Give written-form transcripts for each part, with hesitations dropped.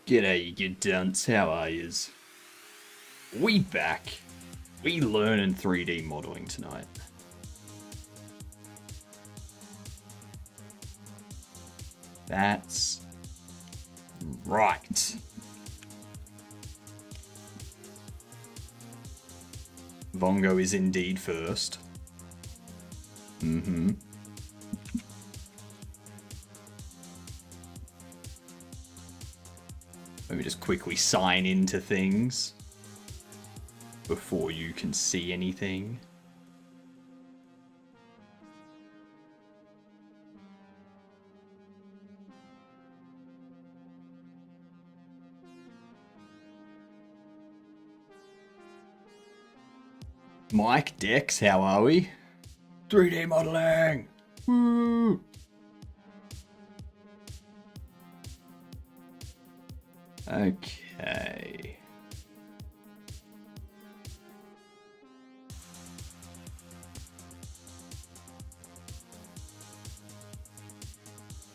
G'day, you good dunce. How are yous? We back. We learning 3D modeling tonight. That's right. Vongo is indeed first. Let me just quickly sign into things before you can see anything. Mike, Dex, how are we? 3D modeling! Woo! Okay.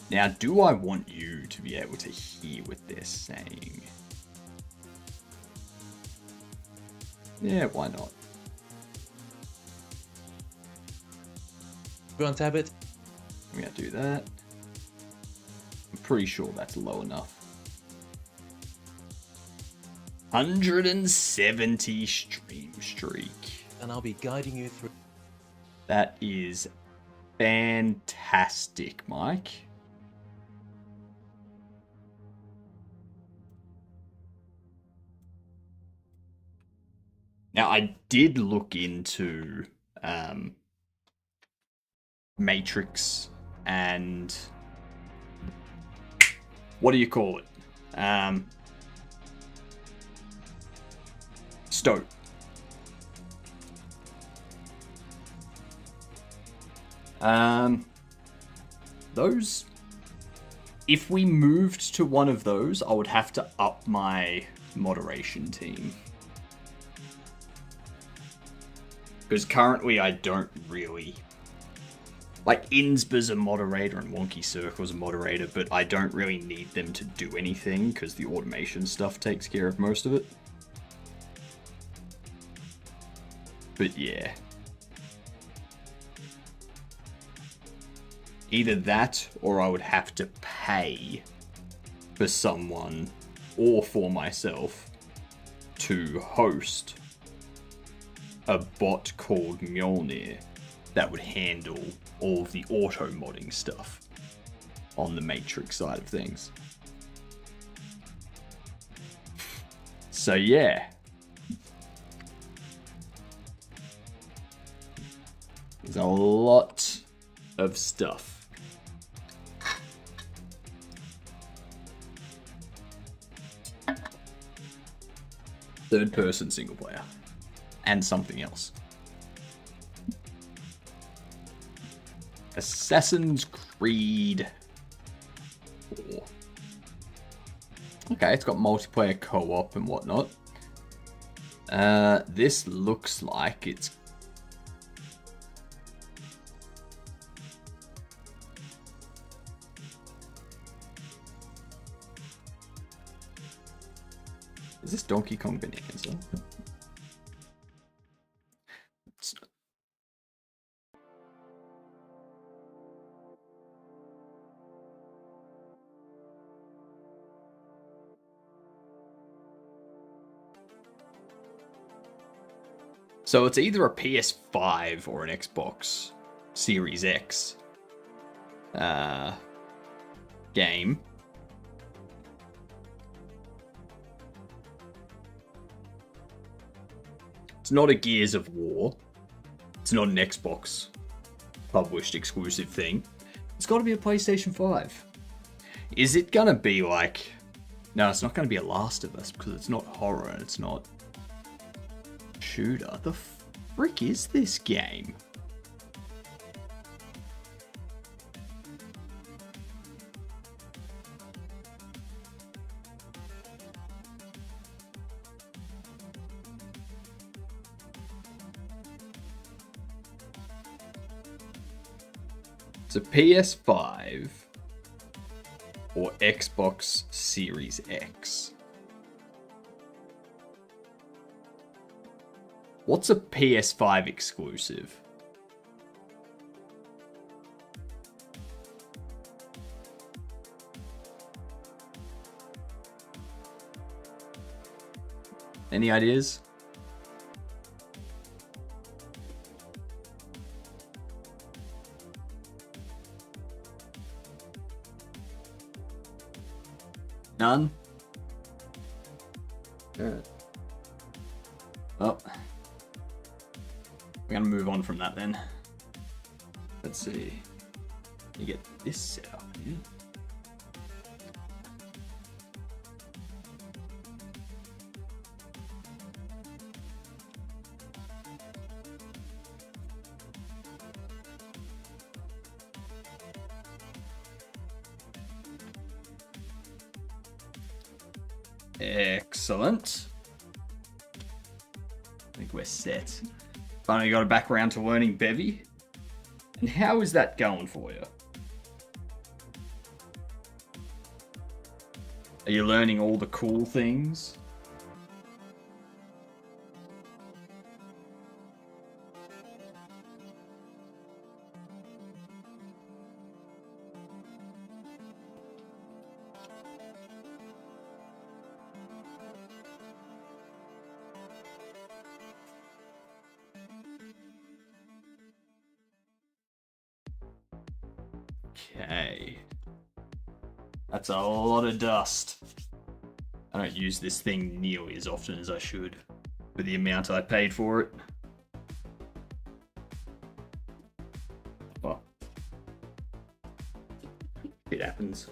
Now, do I want you to be able to hear what they're saying? Yeah, why not? Go on, tab it. I'm gonna do that. I'm pretty sure that's low enough. 170 stream streak. And I'll be guiding you through. That is fantastic, Mike. Now, I did look into Matrix and what do you call it? Stoke. Those, if we moved to one of those, I would have to up my moderation team. Because currently I don't really... Like, Insba's a moderator and Wonky Circle's a moderator, but I don't really need them to do anything because the automation stuff takes care of most of it. But yeah. Either that, or I would have to pay for someone, or for myself, to host a bot called Mjolnir that would handle all of the auto modding stuff on the Matrix side of things. So yeah. There's a lot of stuff. Third person single player. And something else. Assassin's Creed 4. Okay, it's got multiplayer co-op and whatnot. This looks like it's... Is this Donkey Kong Bonanza? So it's either a PS5 or an Xbox Series X game. It's not a Gears of War. It's not an Xbox published exclusive thing. It's got to be a PlayStation 5. Is it going to be like... No, it's not going to be a Last of Us because it's not horror and it's not shooter. The frick is this game? It's a PS5. or Xbox Series X? What's a PS5 exclusive? Any ideas? None? Good. Well, we're gonna move on from that then. Let's see. You get this set up here. Excellent. I think we're set. Finally got back around to learning Bevy. And how is that going for you? Are you learning all the cool things? Okay. That's a lot of dust. I don't use this thing nearly as often as I should for the amount I paid for it. Well, it happens.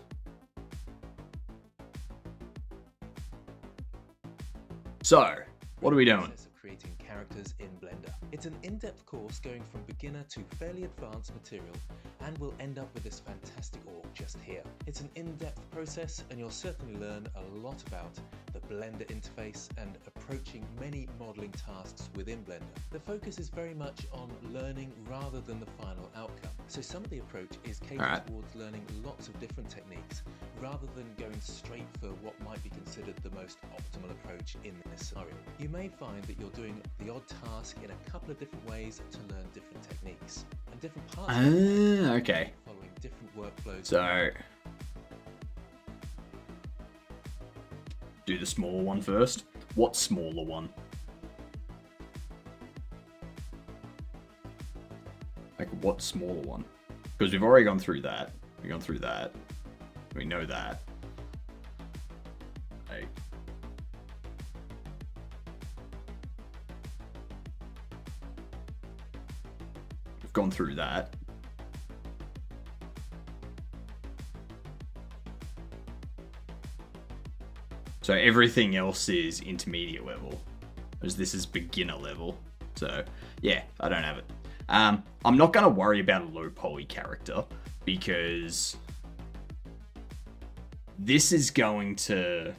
So, what are we doing? Creating characters in Blender. It's an in-depth course going from beginner to fairly advanced material, and we'll end up with this fantastic org just here. It's an in-depth process, and you'll certainly learn a lot about the Blender interface and approaching many modeling tasks within Blender. The focus is very much on learning rather than the final outcome. So some of the approach is catered towards learning lots of different techniques rather than going straight for what might be considered the most optimal approach in this scenario. You may find that you're doing the odd task in a couple of different ways to learn different techniques and different parts okay. Following different workflows. So do the smaller one first. What smaller one? Like what smaller one? Because we've already gone through that. We've gone through that. We know that. Like, we've gone through that. So everything else is intermediate level, whereas this is beginner level. So yeah, I don't have it. I'm not going to worry about a low poly character because this is going to...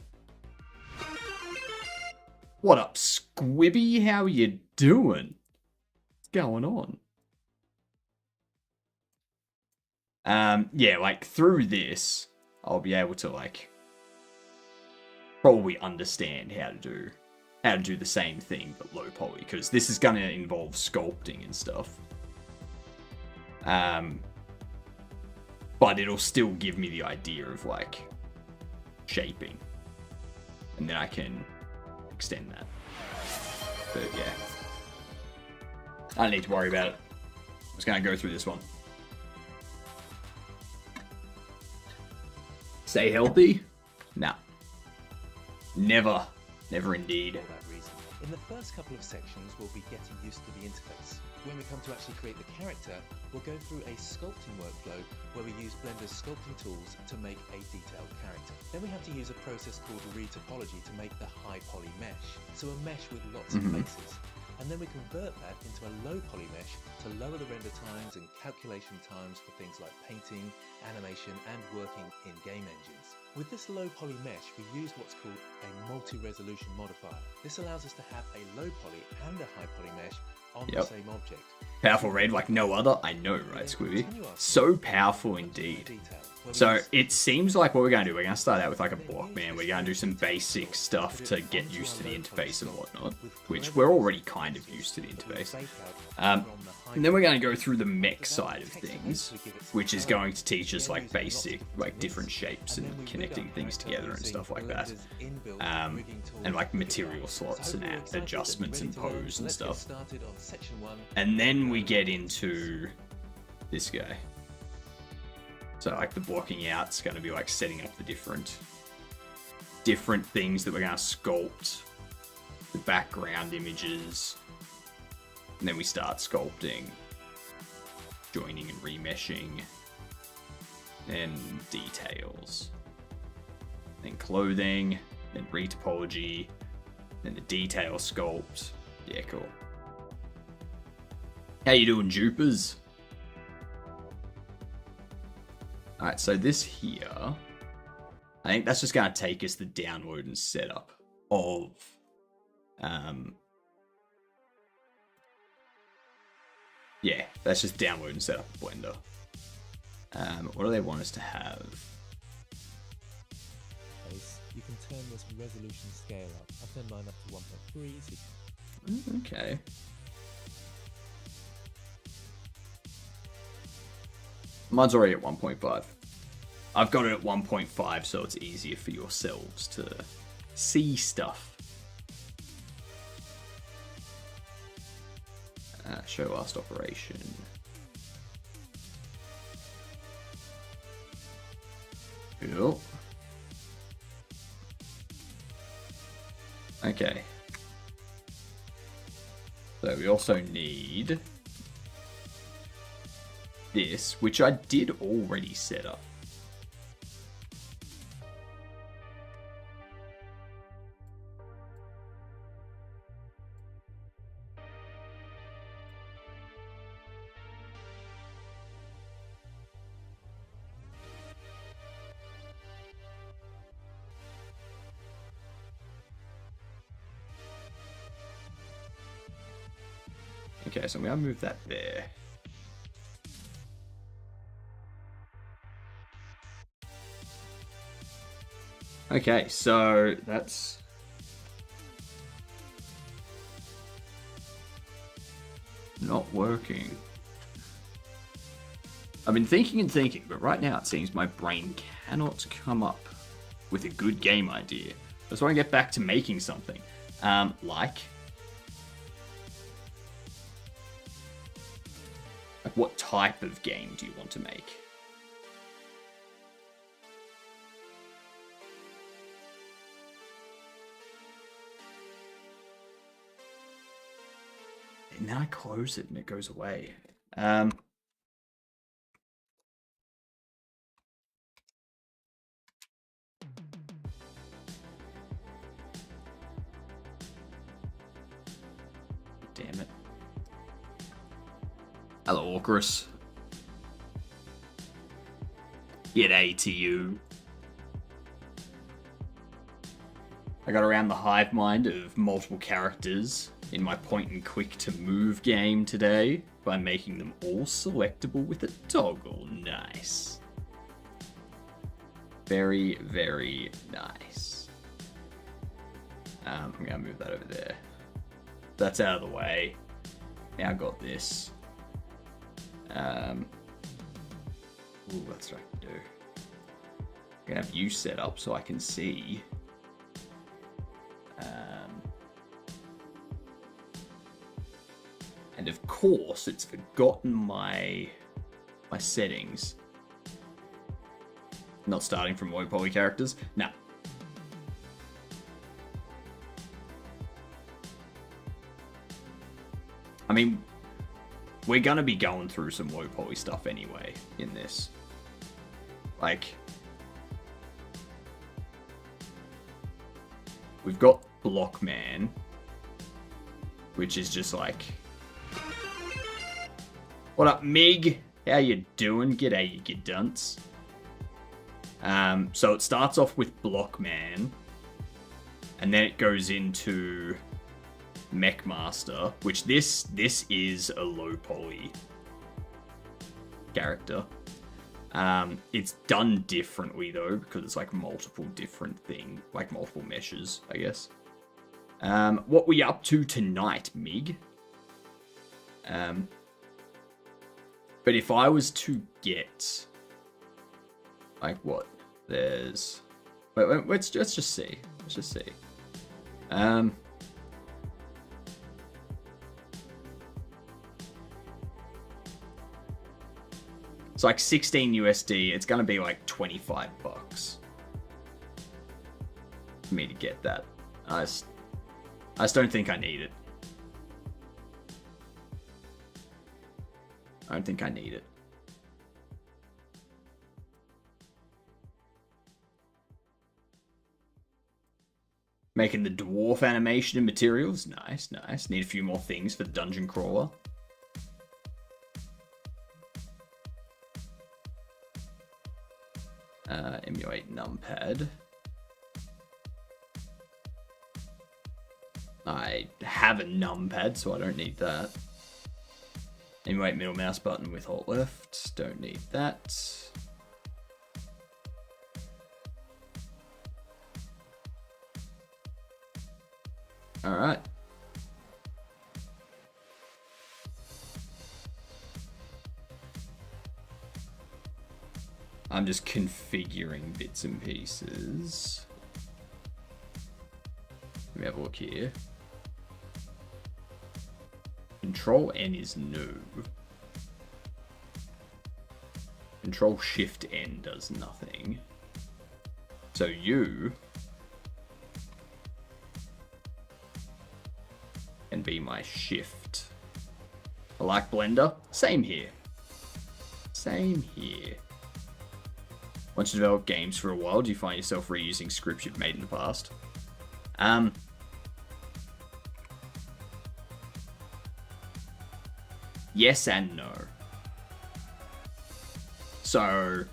What up, Squibby? How you doing? What's going on? Yeah, like through this, I'll be able to like probably understand how to do the same thing but low poly, because this is going to involve sculpting and stuff. But it'll still give me the idea of like shaping, and then I can extend that. But yeah, I don't need to worry about it. I'm just going to go through this one. Stay healthy? Nah. Never. Never indeed. For that reason. In the first couple of sections, we'll be getting used to the interface. When we come to actually create the character, we'll go through a sculpting workflow where we use Blender's sculpting tools to make a detailed character. Then we have to use a process called retopology to make the high poly mesh. So a mesh with lots of faces. And then we convert that into a low poly mesh to lower the render times and calculation times for things like painting, animation, and working in game engines. With this low poly mesh, we use what's called a multi-resolution modifier. This allows us to have a low poly and a high poly mesh on Yep. the same object. Powerful red like no other. I know, right, Squibby? So powerful indeed. So it seems like what we're going to do, we're going to start out with like a block man. We're going to do some basic stuff to get used to the interface and whatnot, which we're already kind of used to the interface. And then we're going to go through the mech side of things, which is going to teach us like basic, like different shapes and connecting things together and stuff like that. And like material slots and adjustments and pose and stuff. And then we get into this guy. So like the blocking out's going to be like setting up the different things that we're going to sculpt, the background images, and then we start sculpting, joining and remeshing, and details, then clothing, then retopology, then the detail sculpt. Yeah, cool. How you doing, Jupers? Alright, so this here, I think that's just going to take us the download and setup of, yeah, that's just download and setup of Blender. What do they want us to have? You can turn this resolution scale up. I've turned mine up to 1.3. So Okay. Mine's already at 1.5. I've got it at 1.5 so it's easier for yourselves to see stuff. Show last operation. Cool. Okay. So we also need this, which I did already set up. Okay, so I'm going to move that there. Okay, so that's not working. I've been thinking and thinking, but right now it seems my brain cannot come up with a good game idea. I just want to get back to making something. Like what type of game do you want to make? And then I close it and it goes away. Damn it. Hello, Orcrus. G'day to you. I got around the hive mind of multiple characters in my point and click to move game today by making them all selectable with a toggle. Nice. Very, very nice. I'm gonna move that over there. That's out of the way. Now I got this. Ooh, that's what I can do. I'm gonna have you set up so I can see. And of course, it's forgotten my settings. Not starting from low poly characters. Nah. I mean, we're gonna be going through some low poly stuff anyway in this. Like, we've got Blockman, which is just like, what up, Mig? How you doing? G'day, you dunce. So it starts off with Blockman, and then it goes into Mech Master, which this is a low poly character. It's done differently though, because it's like multiple different things, like multiple meshes, I guess. What we up to tonight, Mig? But if I was to get, like, what? There's, wait, let's just see. Let's just see. It's like 16 USD. It's gonna be like $25 for me to get that. I just don't think I need it. I don't think I need it. Making the dwarf animation and materials. Nice, nice. Need a few more things for the dungeon crawler. Emulate numpad. I have a numpad, so I don't need that. Emulate middle mouse button with alt left. Don't need that. Alright. I'm just configuring bits and pieces. Let me have a look here. Control N is no. Control Shift N does nothing. So you can be my shift. I like Blender. Same here. Same here. Once you develop games for a while, do you find yourself reusing scripts you've made in the past? Yes and no. So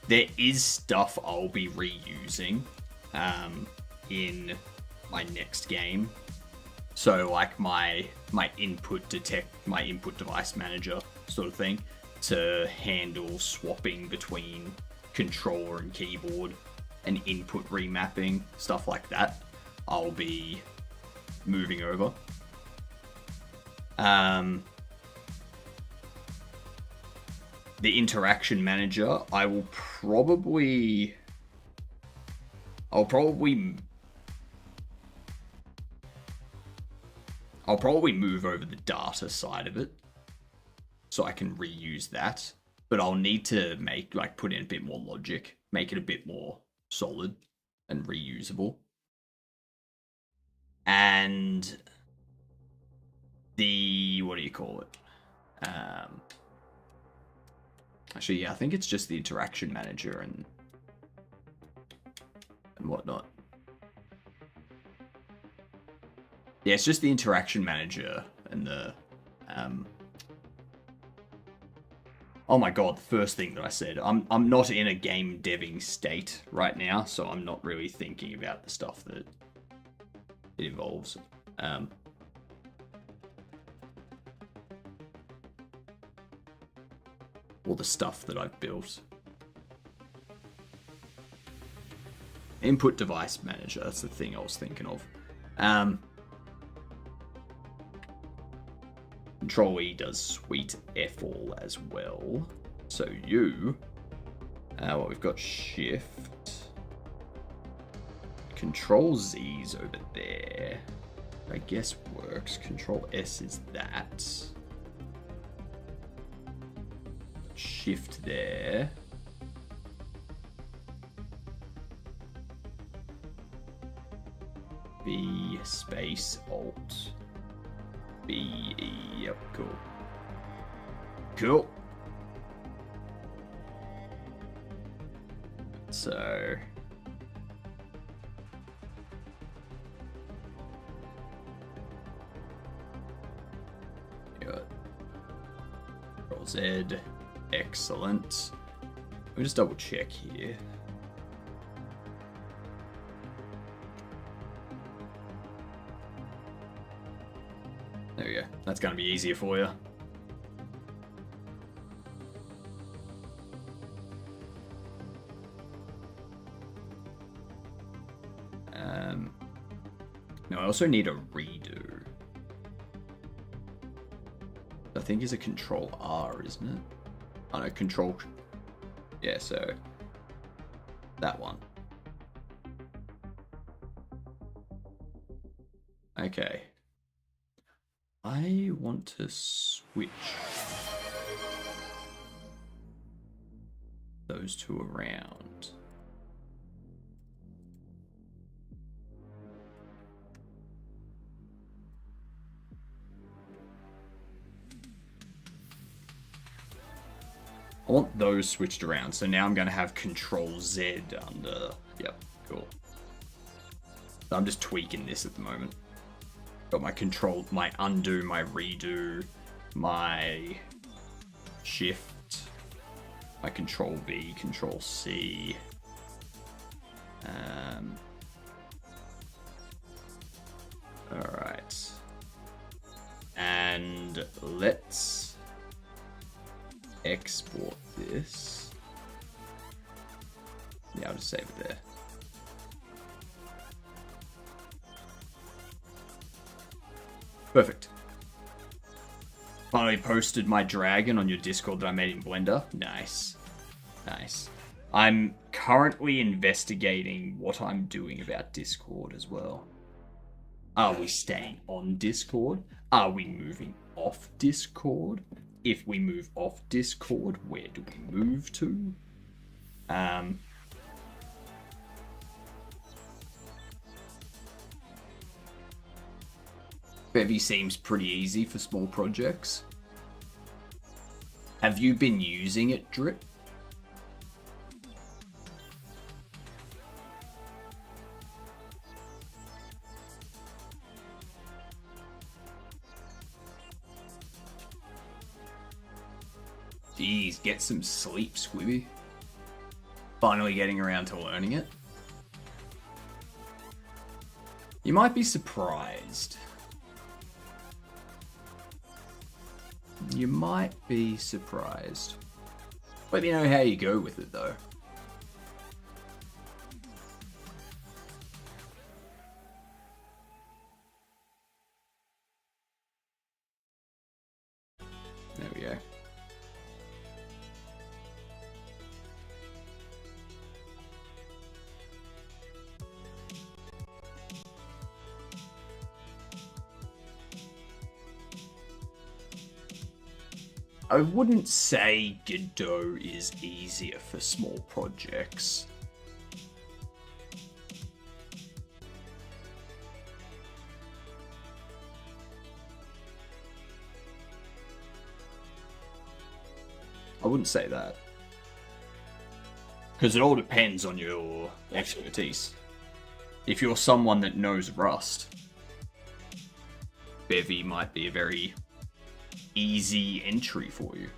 there is stuff I'll be reusing in my next game. So like my input device manager sort of thing to handle swapping between controller and keyboard and input remapping, stuff like that, I'll be moving over. The interaction manager, I'll probably move over the data side of it so I can reuse that, but I'll need to put in a bit more logic, make it a bit more solid and reusable. And the, what do you call it? Actually, yeah, I think it's just the interaction manager and whatnot. Yeah, it's just the interaction manager and the, oh my god, the first thing that I said. I'm not in a game deving state right now, so I'm not really thinking about the stuff that it involves. Or the stuff that I've built. Input device manager, that's the thing I was thinking of. Control E does sweet F all as well. So you, well, we've got shift. Control Z's over there. I guess works. Control S is that. Shift there. B space Alt. B E. Yep, cool. Cool. So got Control Z. Excellent. Let me just double check here. That's going to be easier for you. No, I also need a redo. I think it's a Control R, isn't it? Oh no, Control... Yeah, so... that one. Okay. I want to switch those two around. I want those switched around, so now I'm going to have Control Z under... Yep, cool. I'm just tweaking this at the moment. Got my Control, my undo, my redo, my shift, my Control V, Control C. Alright. And let's export this. Yeah, I'll just save it there. Perfect. Finally posted my dragon on your Discord that I made in Blender. Nice. Nice. I'm currently investigating what I'm doing about Discord as well. Are we staying on Discord? Are we moving off Discord? If we move off Discord, where do we move to? Bevy seems pretty easy for small projects. Have you been using it, Drip? Jeez, get some sleep, Squibby. Finally getting around to learning it. You might be surprised. You might be surprised. Let me know how you go with it, though. There we go. I wouldn't say Godot is easier for small projects. I wouldn't say that. Because it all depends on your expertise. If you're someone that knows Rust, Bevy might be a very easy entry for you.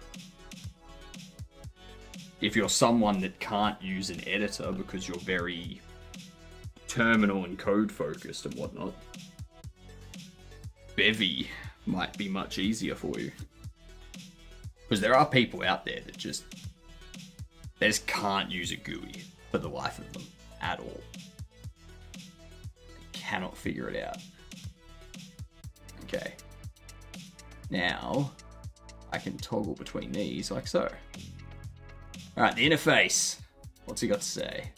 If you're someone that can't use an editor because you're very terminal and code focused and whatnot, Bevy might be much easier for you. Because there are people out there that they just can't use a GUI for the life of them at all. They cannot figure it out. Okay. Now, I can toggle between these like so. Alright, the interface. What's he got to say?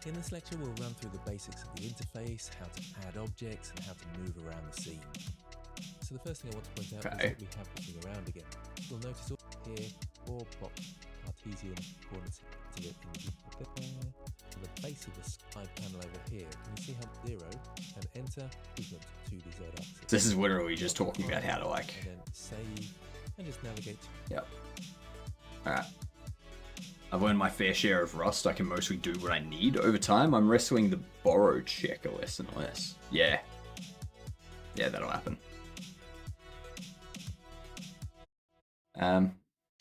In this lecture, we'll run through the basics of the interface, how to add objects, and how to move around the scene. So the first thing I want to point out is that we have moving around again. You'll notice all here, or pop Cartesian coordinates to it in the base of the side panel over here. Can you see how 0 and enter equal to the z-axis? This is literally just talking about how to like... And then save, and just navigate. Yep. Alright. I've learned my fair share of Rust. I can mostly do what I need. Over time, I'm wrestling the borrow checker less and less. Yeah. Yeah, that'll happen.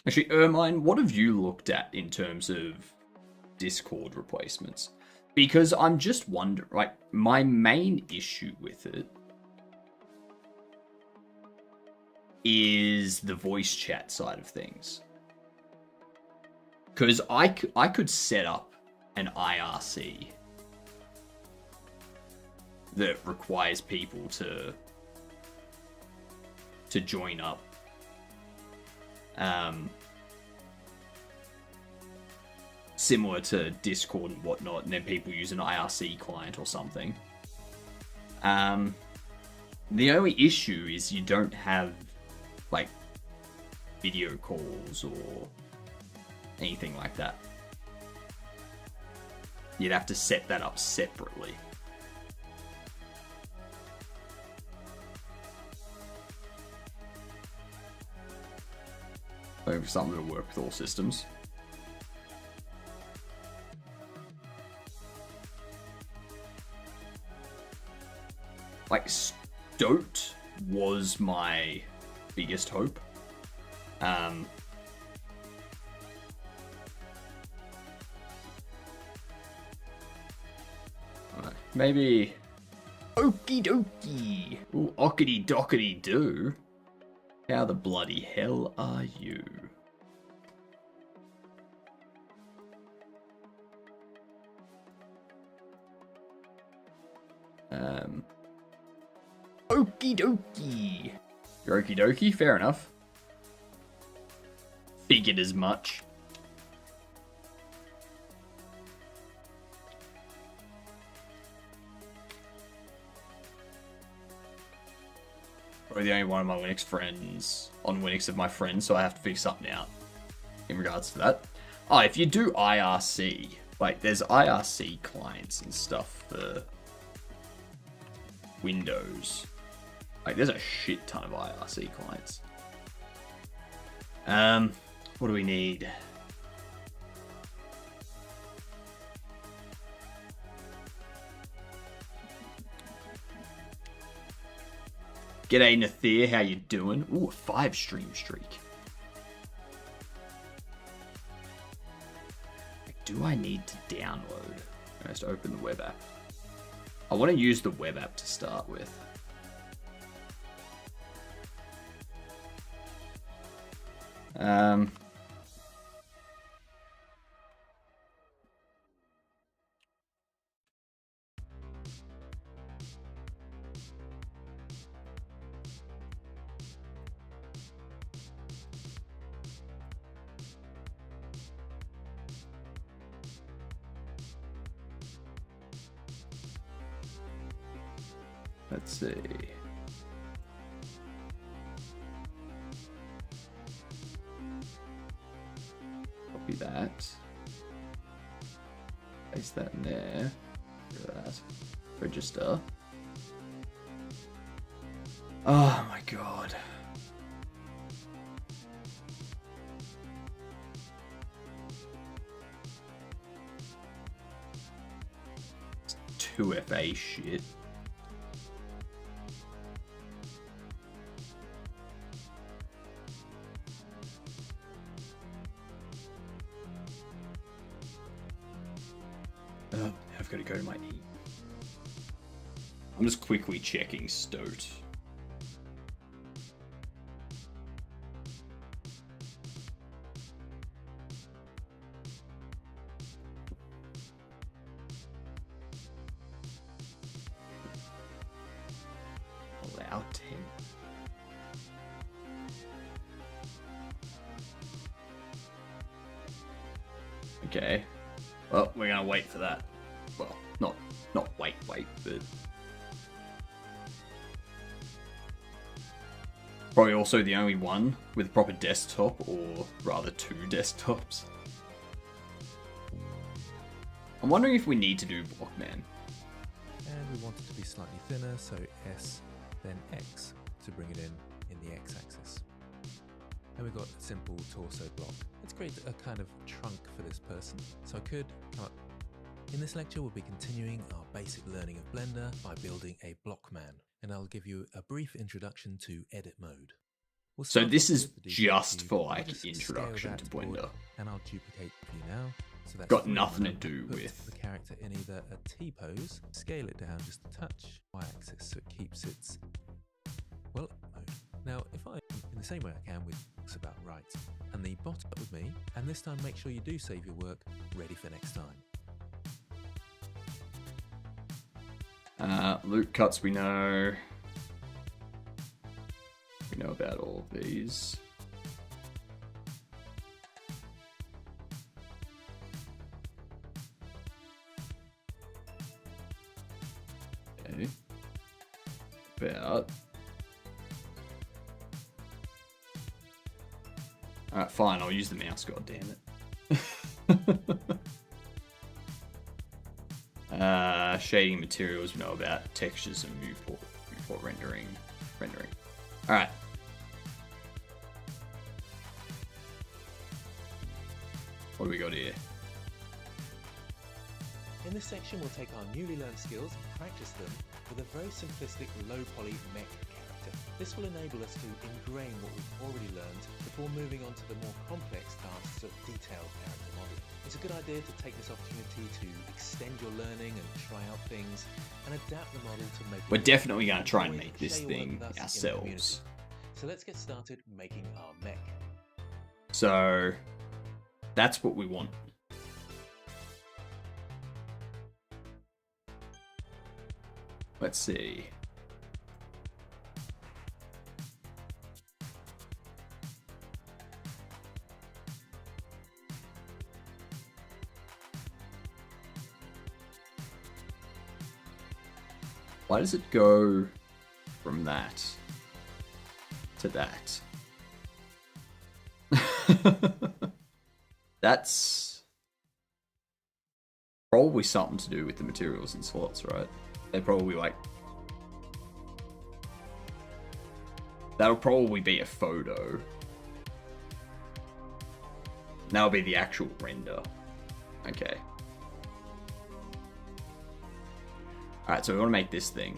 Actually, Ermine, what have you looked at in terms of Discord replacements? Because I'm just wondering, like, my main issue with it is the voice chat side of things. Because I could set up an IRC that requires people to join up. Similar to Discord and whatnot, and then people use an IRC client or something. The only issue is you don't have, like, video calls or anything like that. You'd have to set that up separately. Maybe something that'll work with all systems. Like, Stoat was my biggest hope. Maybe... Okie dokie! Ooh, ockety dockety do. How the bloody hell are you? Okie dokie. You're okie dokie, fair enough. Figured as much. Probably the only one of my Linux friends on Linux of my friends, so I have to figure something out in regards to that. Oh, if you do IRC, like there's IRC clients and stuff for Windows. Like there's a shit ton of IRC clients. What do we need? G'day Nathir, how you doing? Ooh, a 5 stream streak. Do I need to download? Let's open the web app. I want to use the web app to start with. Let's see. Copy that. Paste that in there. Look at that. Register. Oh my god. It's 2FA shit. I've got to go to my E. I'm just quickly checking Stoat. Allow 10. Okay. Well, we're gonna wait for that. Well, not wait, but probably also the only one with a proper desktop, or rather 2 desktops. I'm wondering if we need to do Blockman. And we want it to be slightly thinner, so S, then X to bring it in the X-axis. And we've got a simple torso block. Let's create a kind of trunk for this person. So I could come up. In this lecture, we'll be continuing our basic learning of Blender by building a Blockman, and I'll give you a brief introduction to edit mode. So this is just for like introduction to Blender. And I'll duplicate for you now. So that's got nothing to do with the character in either a T-pose, scale it down just a touch, Y-axis, so it keeps its, well, mode. Now, if I, in the same way I can with books about rights, and the bot up with me, and this time make sure you do save your work ready for next time. Loop cuts we know. We know about all of these. Okay. About. Alright, fine, I'll use the mouse, god damn it. Shading materials, we know about textures and viewport rendering. Alright. What do we got here? In this section, we'll take our newly learned skills and practice them with a very simplistic low-poly mech character. This will enable us to ingrain what we've already learned before moving on to the more complex tasks of detailed character modeling. It's a good idea to take this opportunity to extend your learning and try out things and adapt the model to make it. We're definitely going to try and make this thing ourselves. So let's get started making our mech. So that's what we want. Let's see. Why does it go from that to that? That's probably something to do with the materials and slots, right? They're probably like... That'll probably be a photo. That'll be the actual render. Okay. Alright, so we want to make this thing.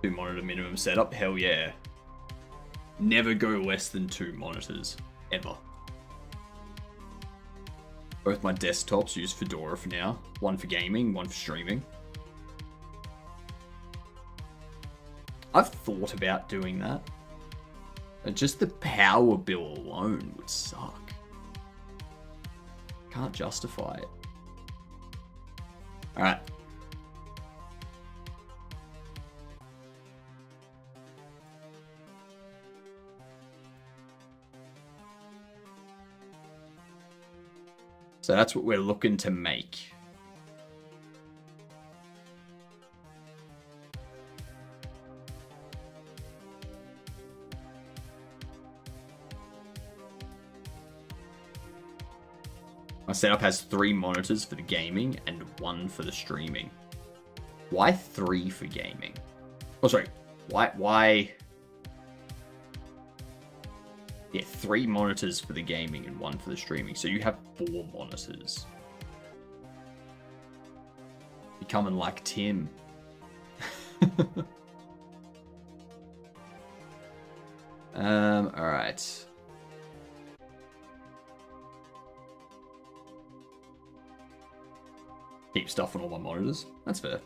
2 monitor minimum setup? Hell yeah. Never go less than 2 monitors. Ever. Both my desktops use Fedora for now. One for gaming, one for streaming. I've thought about doing that. But just the power bill alone would suck. Can't justify it. Alright. So that's what we're looking to make. My setup has 3 monitors for the gaming and 1 for the streaming. Why 3 for gaming? Oh, sorry. Why? Yeah, 3 monitors for the gaming and 1 for the streaming. So you have 4 monitors. Becoming like Tim. Alright. Keep stuff on all my monitors. That's fair.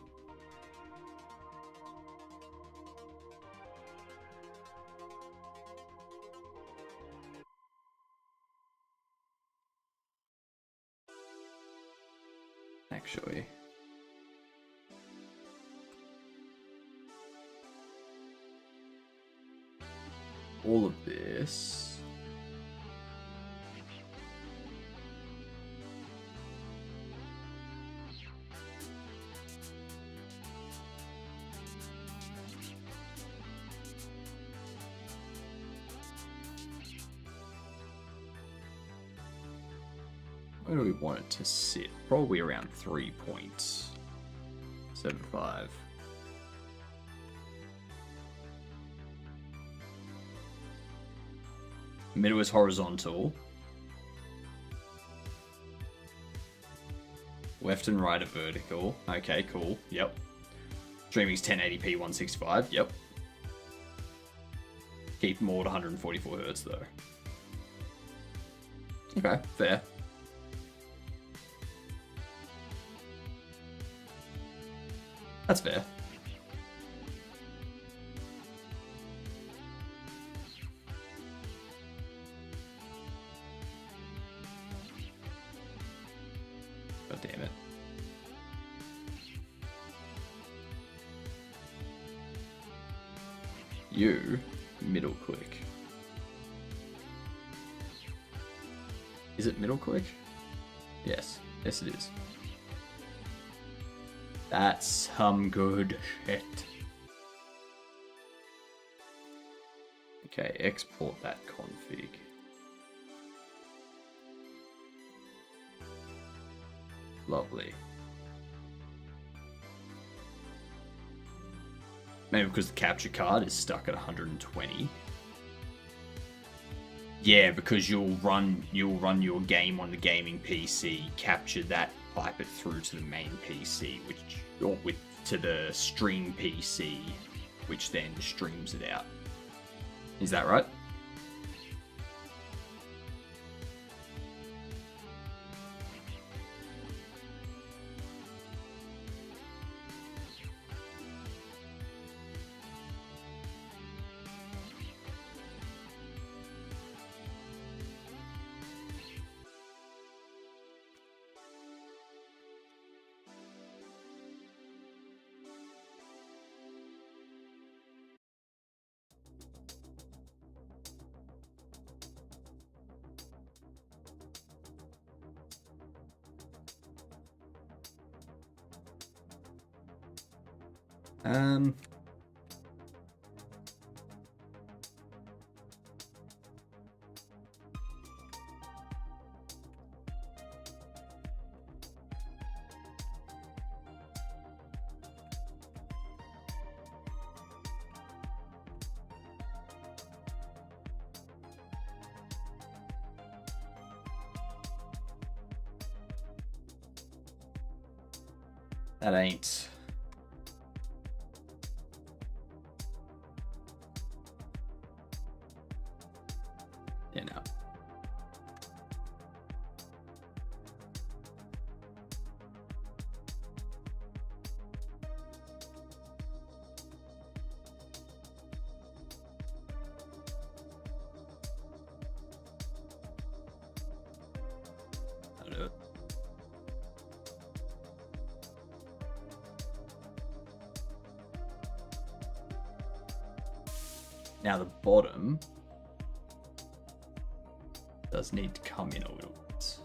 Actually. All of this. Where do we want it to sit? Probably around 3.75. Middle is horizontal. Left and right are vertical. Okay, cool. Yep. Streaming's 1080p 165. Yep. Keep them all at 144 Hz though. Okay, fair. That's fair. damn it. You, middle click. Is it middle click? Yes. Yes, it is. That's some good shit. Okay, export that config. Lovely. Maybe because the capture card is stuck at 120. Yeah, because you'll run your game on the gaming PC, capture that, pipe it through to the main PC, to the stream PC, which then streams it out. Is that right? That ain't... Yeah, no. I don't know. Now the bottom does need to come in a little bit.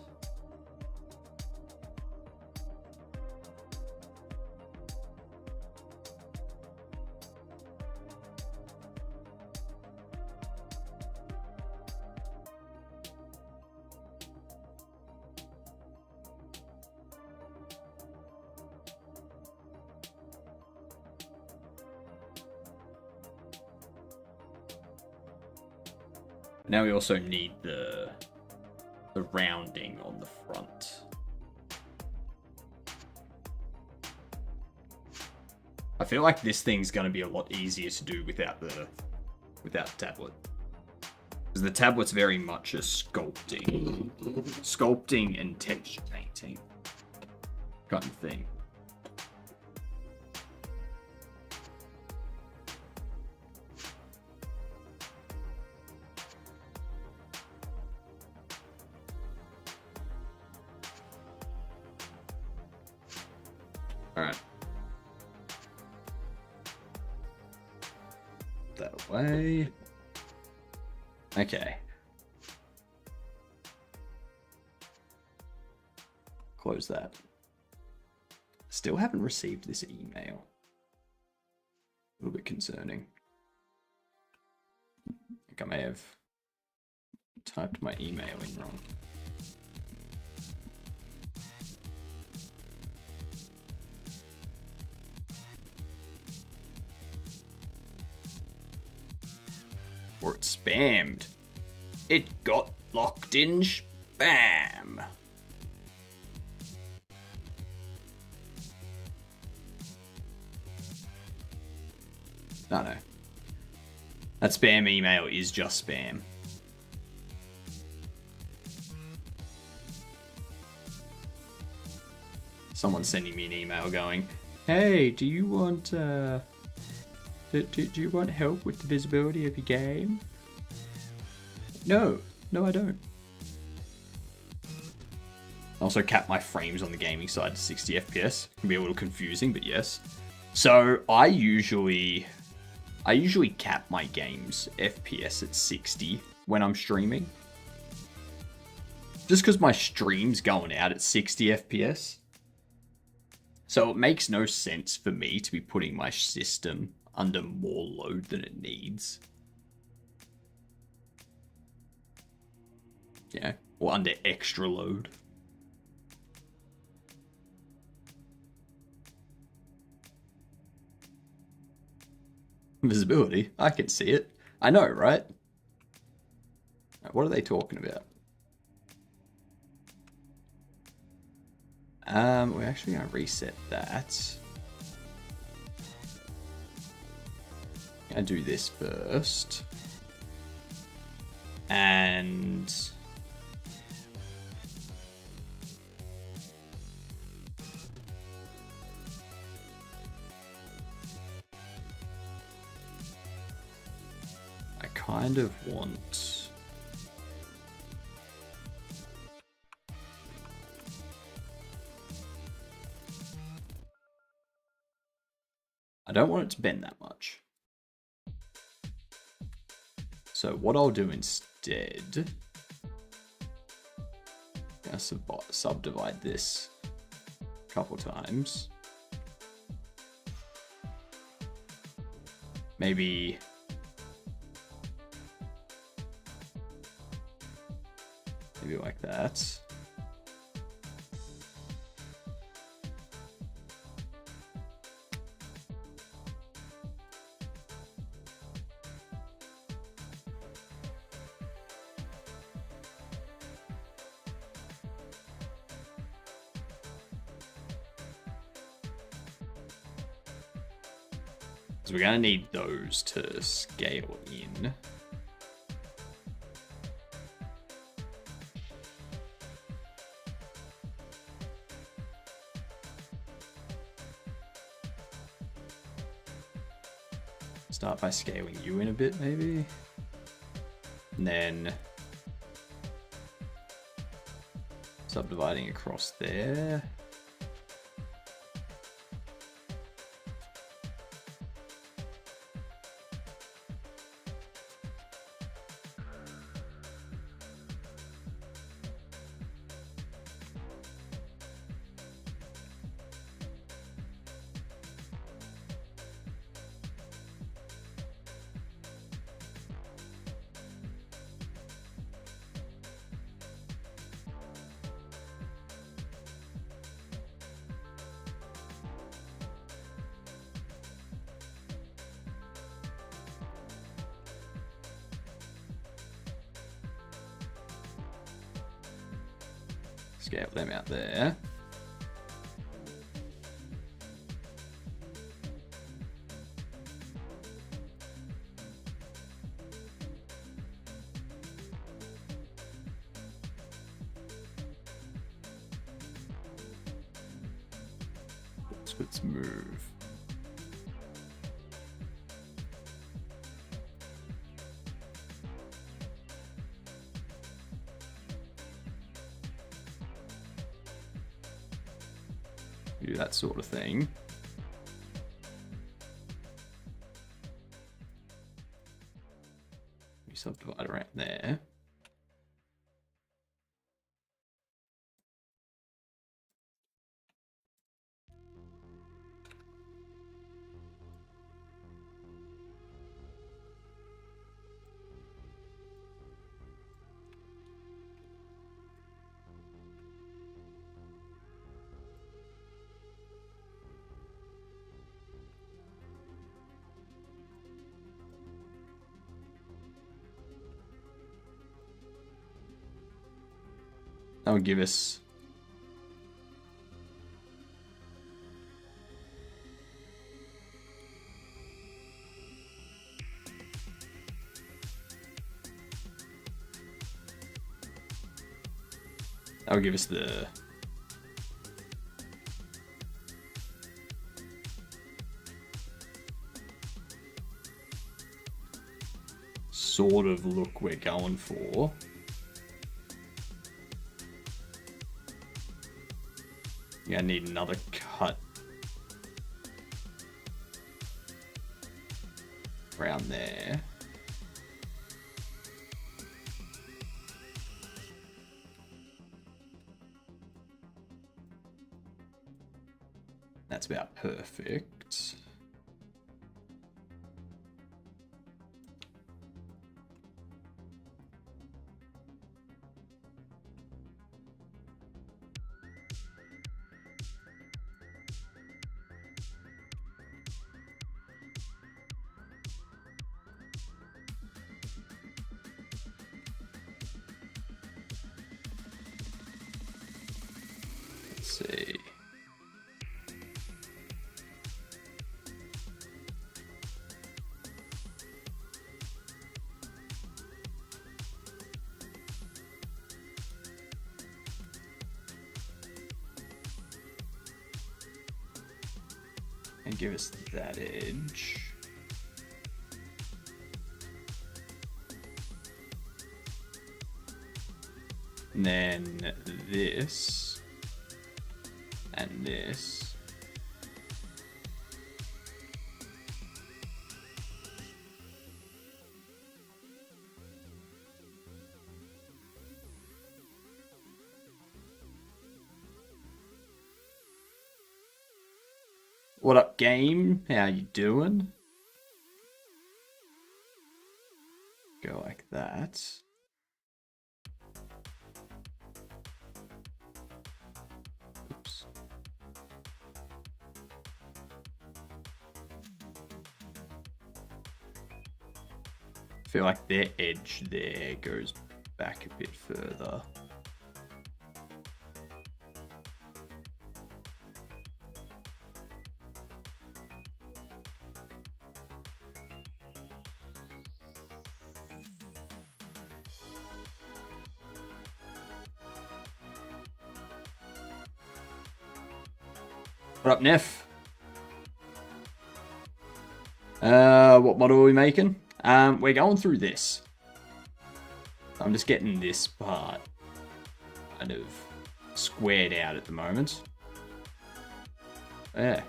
Now we also need the rounding on the front. I feel like this thing's going to be a lot easier to do without the tablet. Because the tablet's very much a sculpting and texture painting kind of thing. Alright. That away. Okay. Close that. Still haven't received this email. A little bit concerning. I think I may have typed my email in wrong. Or it spammed. It got locked in spam. No. That spam email is just spam. Someone's sending me an email going, hey, do you want do you want help with the visibility of your game? No, I don't. I also cap my frames on the gaming side to 60 FPS. Can be a little confusing, but yes. So I usually cap my games FPS at 60 when I'm streaming. Just because my stream's going out at 60 FPS. So it makes no sense for me to be putting my system under more load than it needs. Yeah, or under extra load. Visibility, I can see it. I know, right? What are they talking about? We're actually going to reset that. I'm going to do this first. And I kind of want... I don't want it to bend that much. So what I'll do instead, I'm gonna subdivide this a couple times. Maybe like that. So we're gonna need those to scale in. Start by scaling you in a bit, maybe. And then subdividing across there. Scale them out there. Let's move. Do that sort of thing. You subdivide around there. That would give us the sort of look we're going for. Yeah, I need another cut around there. That's about perfect. Let's see. And give us that edge. And then this and this. What up, game? How you doing? Go like that. Oops. I feel like their edge there goes back a bit further. What up, Neff? What model are we making? We're going through this. I'm just getting this part kind of squared out at the moment. Yeah.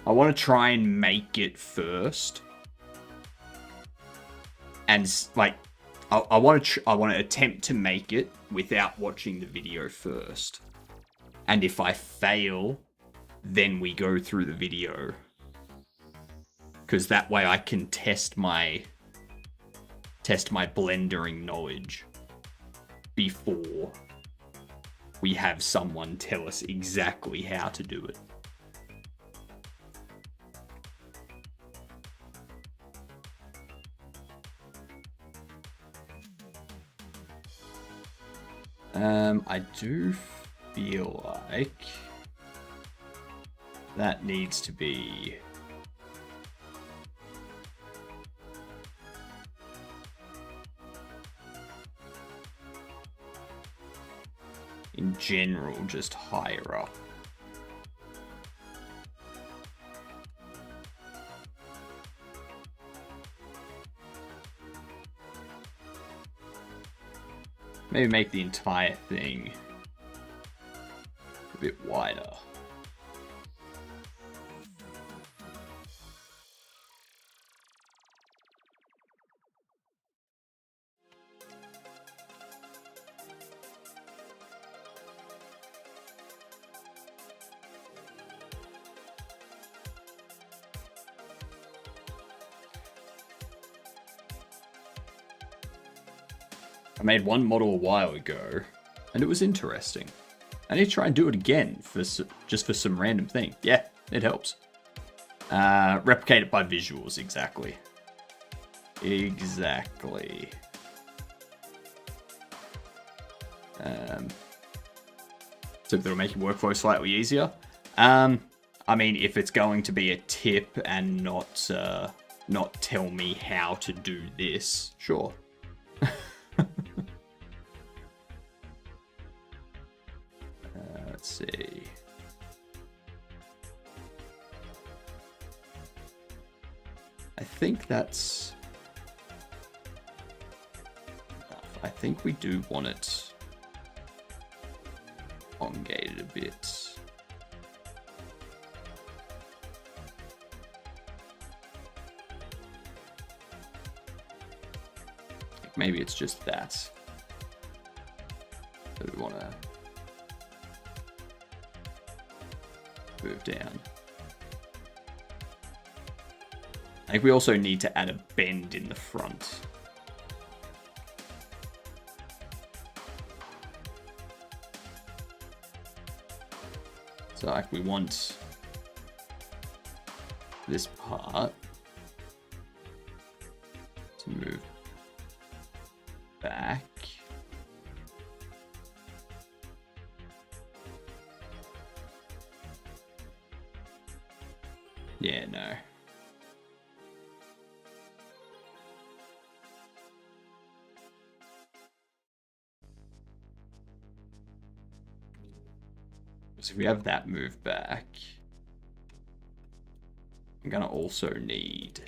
I want to try and make it first. And, like, I want to attempt to make it without watching the video first. And if I fail, then we go through the video. Because that way I can test my blendering knowledge before we have someone tell us exactly how to do it. I do feel like that needs to be in general just higher up. Maybe make the entire thing a bit wider. I made one model a while ago, and it was interesting. I need to try and do it again just for some random thing. Yeah, it helps. Replicate it by visuals, exactly. Exactly. So that'll make your workflow slightly easier. I mean, if it's going to be a tip and not tell me how to do this, sure. Let's see. I think that's think we do want it elongated a bit. Maybe it's just that we want to move down. I think we also need to add a bend in the front. So like we want this part to move back. Yeah, no. So if we have that move back, I'm gonna also need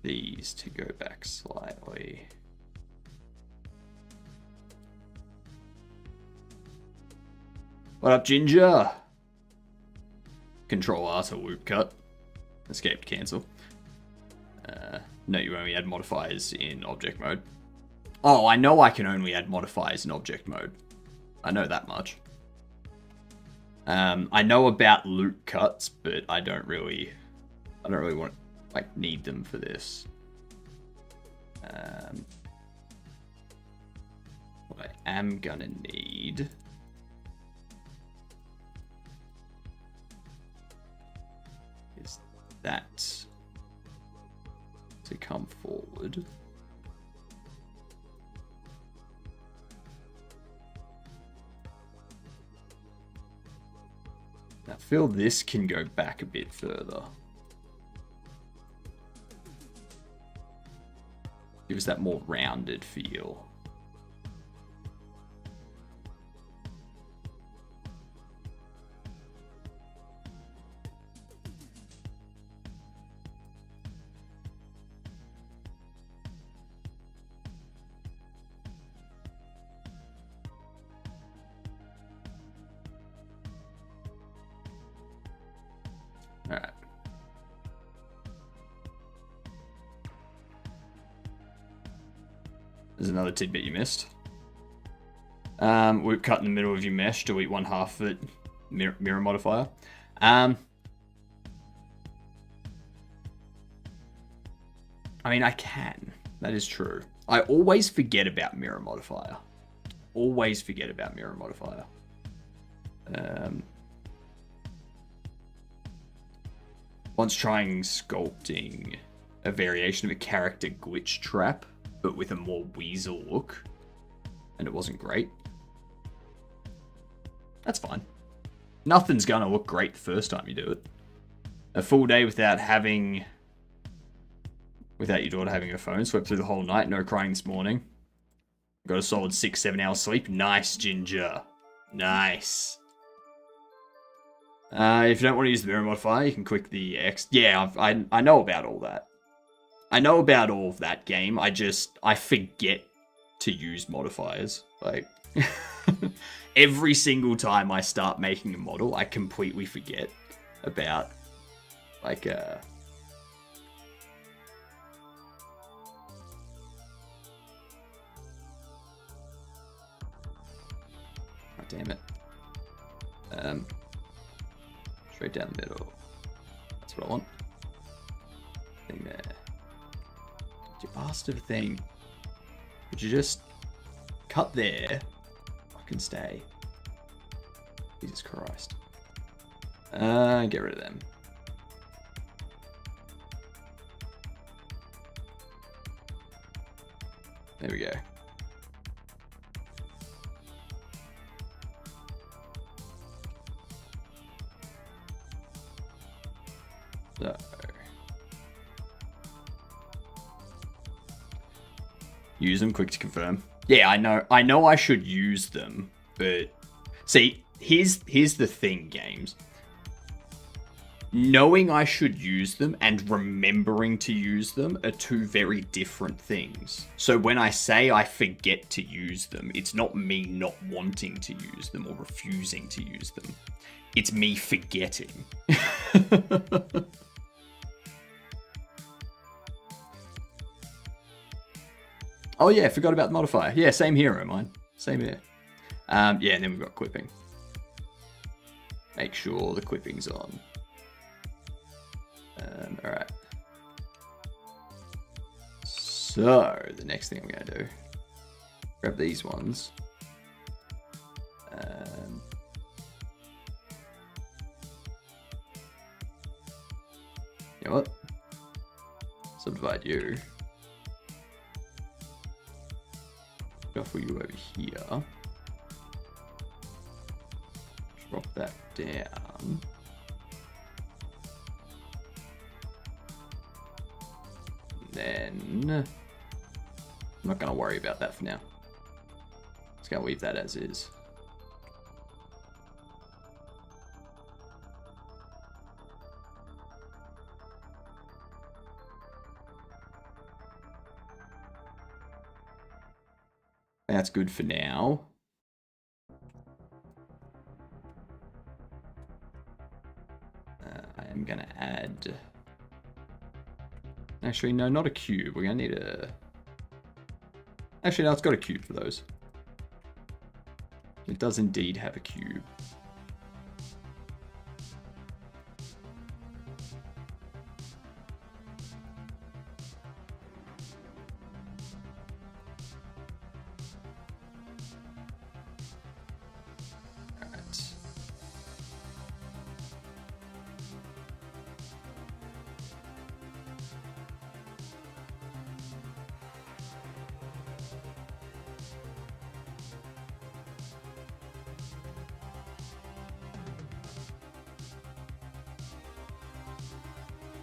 these to go back slightly. What up, Ginger? Control R to loop cut. Escape cancel. No, you only add modifiers in object mode. Oh, I know I can only add modifiers in object mode. I know that much. I know about loop cuts, but I don't really want need them for this. What I am gonna need is that to come forward. Now, I feel this can go back a bit further. Gives that more rounded feel. Alright. There's another tidbit you missed. Loop cut in the middle of your mesh, delete one half of it, mirror modifier. I mean, I can. That is true. I always forget about mirror modifier. Always forget about mirror modifier. Once trying sculpting a variation of a character glitch trap, but with a more weasel look, and it wasn't great. That's fine. Nothing's gonna look great the first time you do it. A full day without your daughter having her phone, slept through the whole night, no crying this morning. Got a solid 6-7 hours sleep. Nice, Ginger. Nice. If you don't want to use the mirror modifier, you can click the X. Yeah, I know about all that. I know about all of that game. I forget to use modifiers. Like, every single time I start making a model, I completely forget about, God damn it. Straight down the middle. That's what I want. Thing there. You bastard thing. Would you just cut there? Fucking stay. Jesus Christ. Get rid of them. There we go. So. Use them, quick to confirm. Yeah, I know I should use them, but see, here's the thing, games. knowing I should use them and remembering to use them are two very different things. So when I say I forget to use them, it's not me not wanting to use them or refusing to use them. It's me forgetting. Oh yeah, forgot about the modifier. Yeah, same hero, mine. Same here. Yeah, and then we've got equipping. Make sure the equipping's on. Alright. So, the next thing I'm going to do, grab these ones. You know what? Subdivide you. Shuffle you over here. Drop that down. Then I'm not going to worry about that for now. Just going to leave that as is. That's good for now. I am going to add... Actually, no, not a cube. We're going to need a... Actually, no, it's got a cube for those. It does indeed have a cube.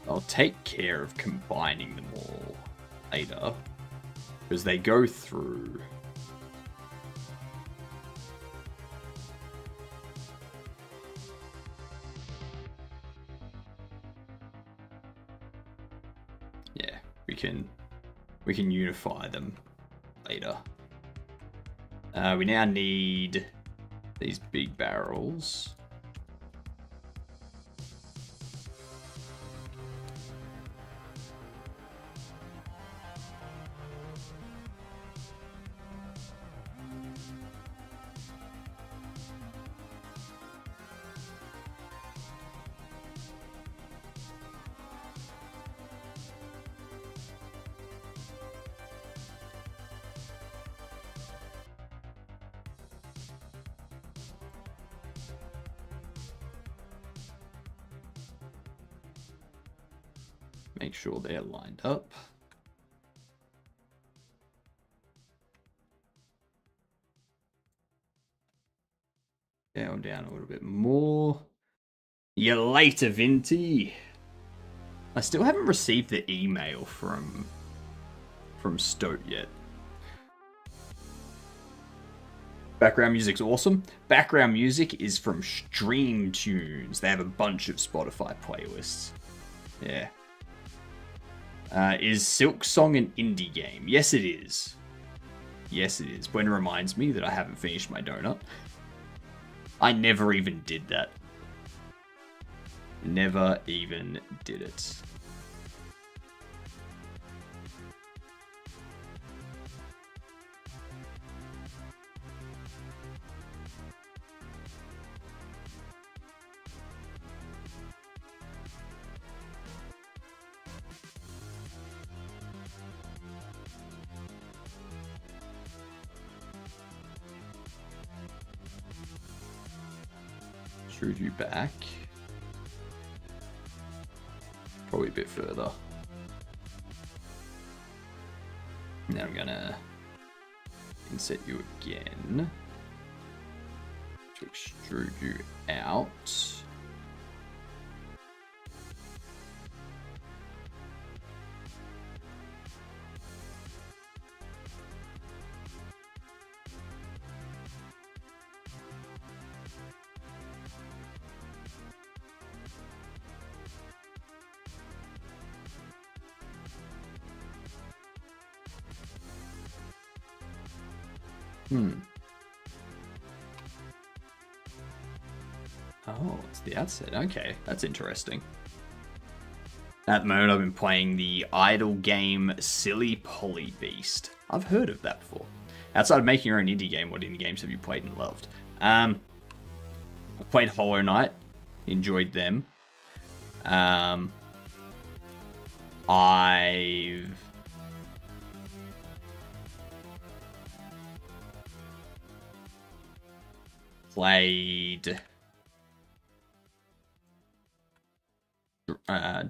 I'll take care of combining them all later, because they go through. Yeah, we can unify them later. We now need these big barrels. Make sure they're lined up. Down a little bit more. You're later, Vinty. I still haven't received the email from Stoat yet. Background music's awesome. Background music is from Stream Tunes. They have a bunch of Spotify playlists. Yeah. Is Silk Song an indie game? Yes, it is. Yes, it is. When it reminds me that I haven't finished my donut. I never even did that. Never even did it. Extrude you back. Probably a bit further. Now I'm gonna inset you again to extrude you out. Oh, it's the outset. Okay, that's interesting. At the moment, I've been playing the idle game Silly Polly Beast. I've heard of that before. Outside of making your own indie game, what indie games have you played and loved? I played Hollow Knight. Enjoyed them. I've played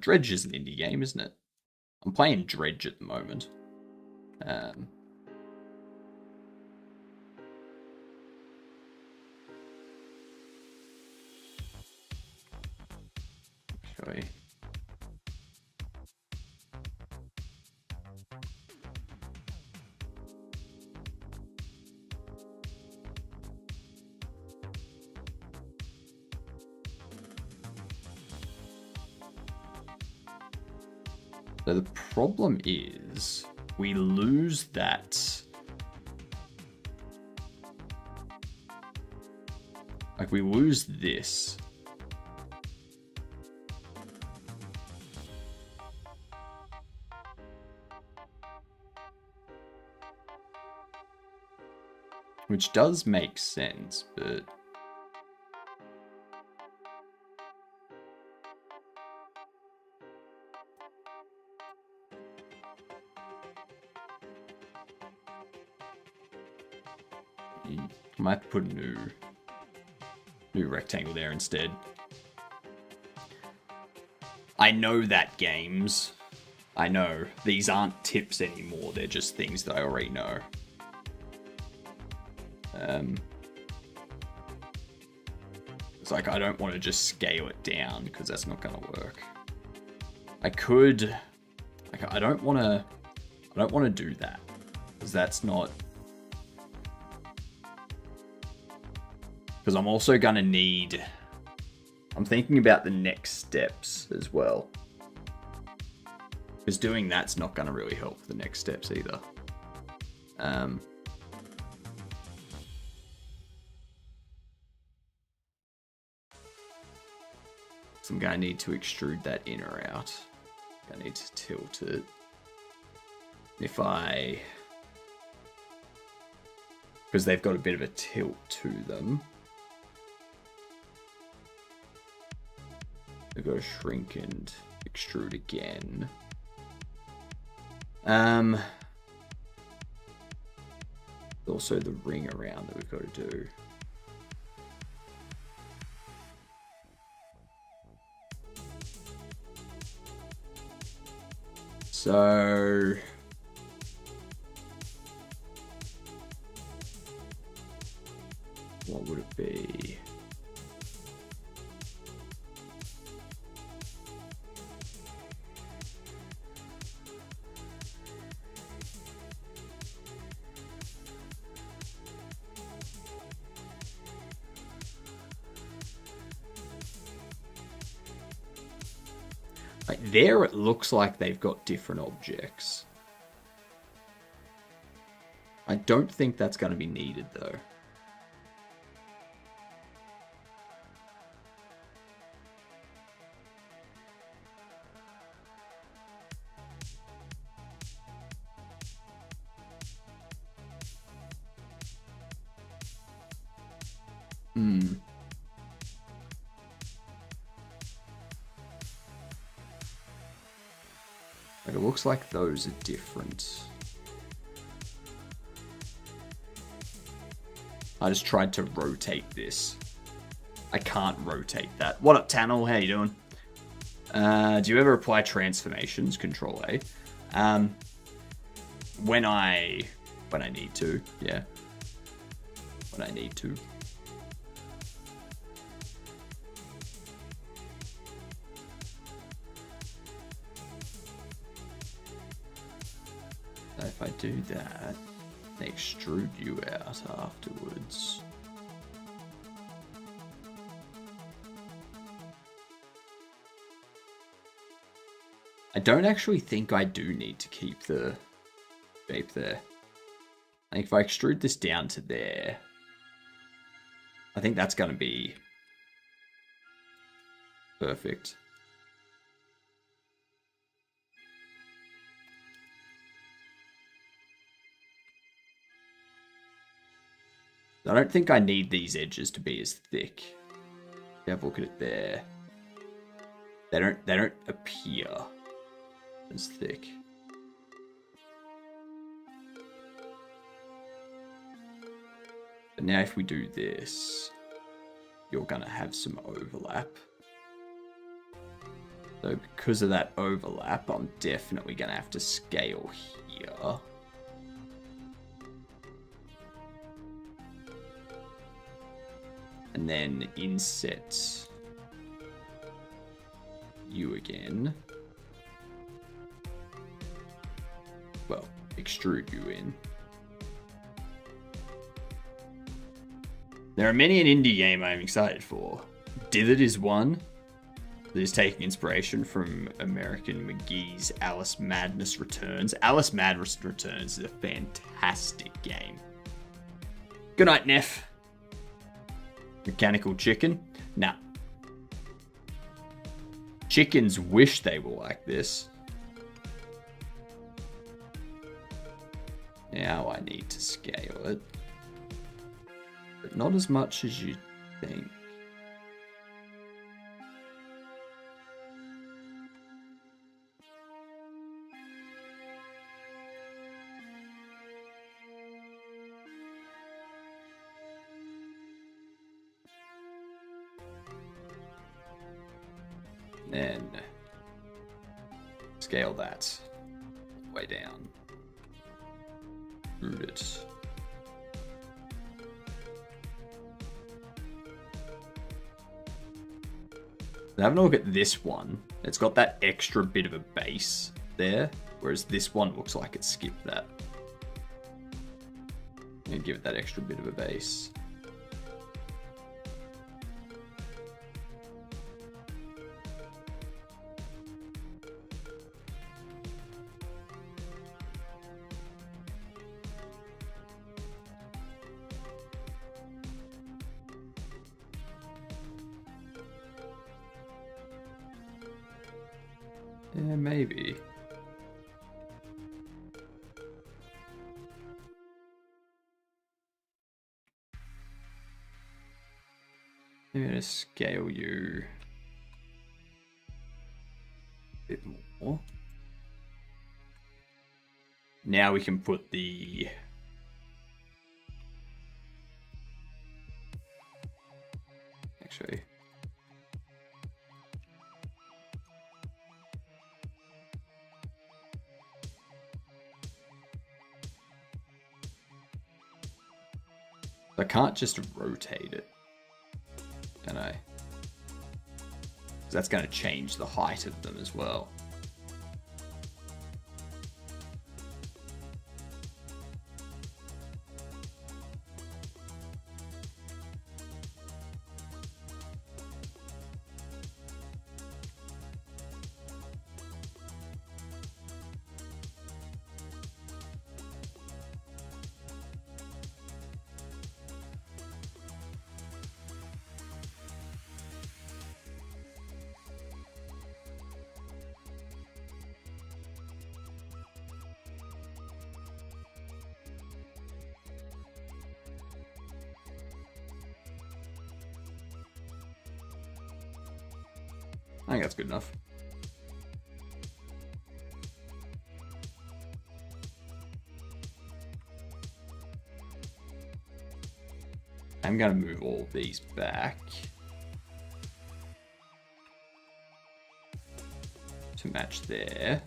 Dredge is an indie game, isn't it? I'm playing Dredge at the moment. Okay. So the problem is we lose that. Like we lose this. Which does make sense, but I might put a new rectangle there instead. I know that games. I know. These aren't tips anymore. They're just things that I already know. It's like I don't want to just scale it down because that's not going to work. I could... Like, I don't want to do that. Because that's not... Because I'm also going to need... I'm thinking about the next steps as well. Because doing that's not going to really help the next steps either. So I'm going to need to extrude that inner out. I need to tilt it. If I... Because they've got a bit of a tilt to them. They've got to shrink and extrude again. Also the ring around that we've got to do. So... What would it be? Like there it looks like they've got different objects. I don't think that's going to be needed though. Like it looks like those are different. I just tried to rotate this. I can't rotate that. What up, Tannel? How you doing? Do you ever apply transformations? Control A. When I need to, yeah. When I need to. If I do that, they extrude you out afterwards. I don't actually think I do need to keep the shape there. I think if I extrude this down to there, I think that's going to be perfect. I don't think I need these edges to be as thick. Have a look at it there. They don't appear as thick. But now if we do this, you're gonna have some overlap. So because of that overlap, I'm definitely gonna have to scale here. And then inset you again. Well, extrude you in. There are many an indie game I'm excited for. Dithered is one that is taking inspiration from American McGee's Alice Madness Returns. Alice Madness Returns is a fantastic game. Good night, Neff. Mechanical chicken? Nah. Chickens wish they were like this. Now I need to scale it. But not as much as you think. Then scale that way down. Root it. Now having a look at this one, it's got that extra bit of a base there, whereas this one looks like it skipped that. And give it that extra bit of a base. Yeah, maybe. I'm going to scale you a bit more. Now we can put the actually I can't just rotate it, can I? Because that's going to change the height of them as well. I think that's good enough. I'm going to move all of these back to match there.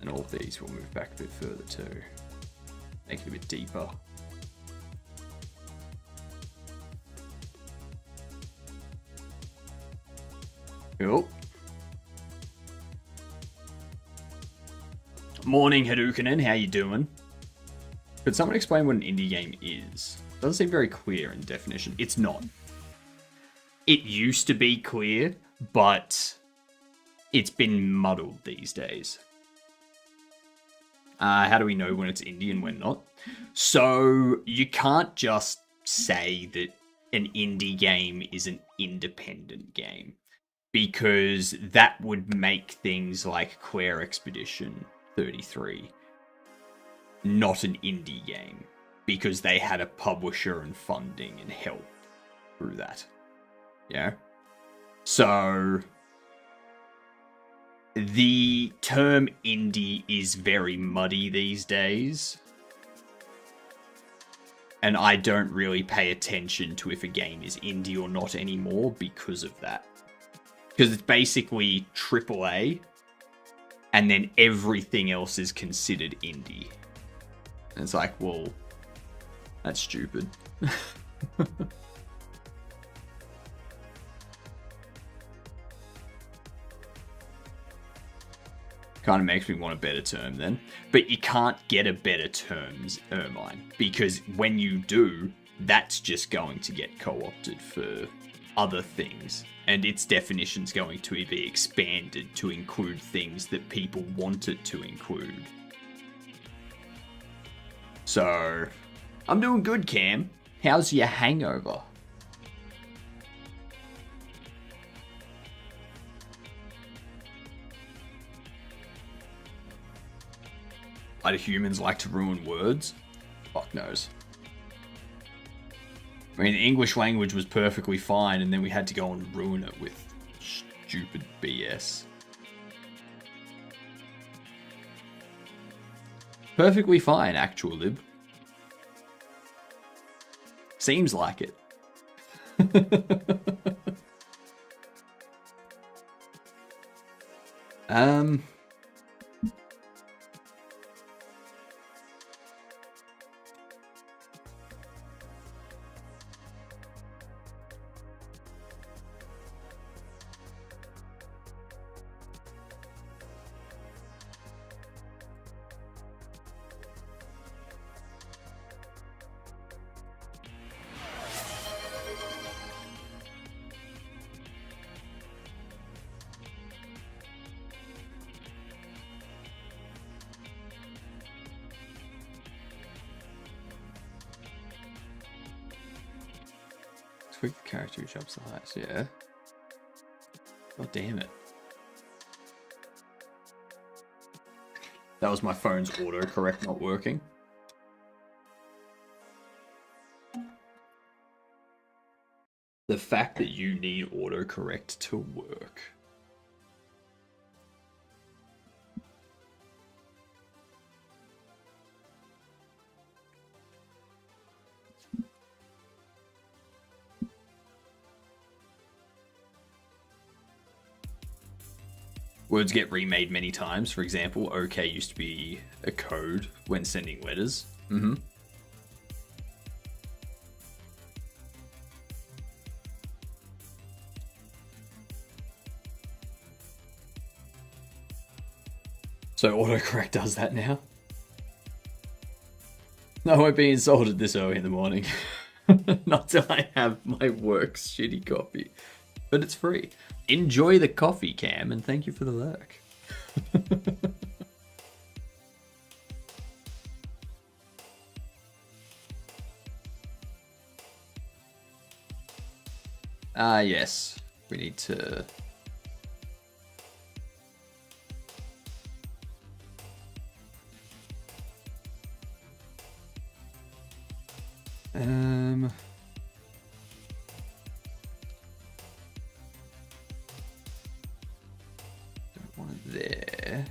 And all of these will move back a bit further too. Make it a bit deeper. Cool. Morning, Hadouken, how you doing? Could someone explain what an indie game is? Doesn't seem very clear in definition. It's not. It used to be clear, but it's been muddled these days. How do we know when it's indie and when not? So you can't just say that an indie game is an independent game, because that would make things like Quare Expedition 33 not an indie game, because they had a publisher and funding and help through that. Yeah. So the term indie is very muddy these days, and I don't really pay attention to if a game is indie or not anymore because of that. Because it's basically AAA, and then everything else is considered indie. And it's like, well, that's stupid. Kind of makes me want a better term then. But you can't get a better term, Ermine, because when you do, that's just going to get co-opted for other things, and its definition's going to be expanded to include things that people want it to include. So, I'm doing good, Cam. How's your hangover? Why do humans like to ruin words? Fuck knows. I mean, the English language was perfectly fine, and then we had to go and ruin it with stupid BS. Perfectly fine, actual lib. Seems like it. Quick character who jumps the highest, yeah. God damn it. That was my phone's autocorrect not working. The fact that you need autocorrect to work. Words get remade many times. For example, OK used to be a code when sending letters. Mm-hmm. So autocorrect does that now? No, I won't be insulted this early in the morning. Not till I have my work's shitty copy. But it's free. Enjoy the coffee, Cam, and thank you for the lurk. Yes. We need to... Don't want it there.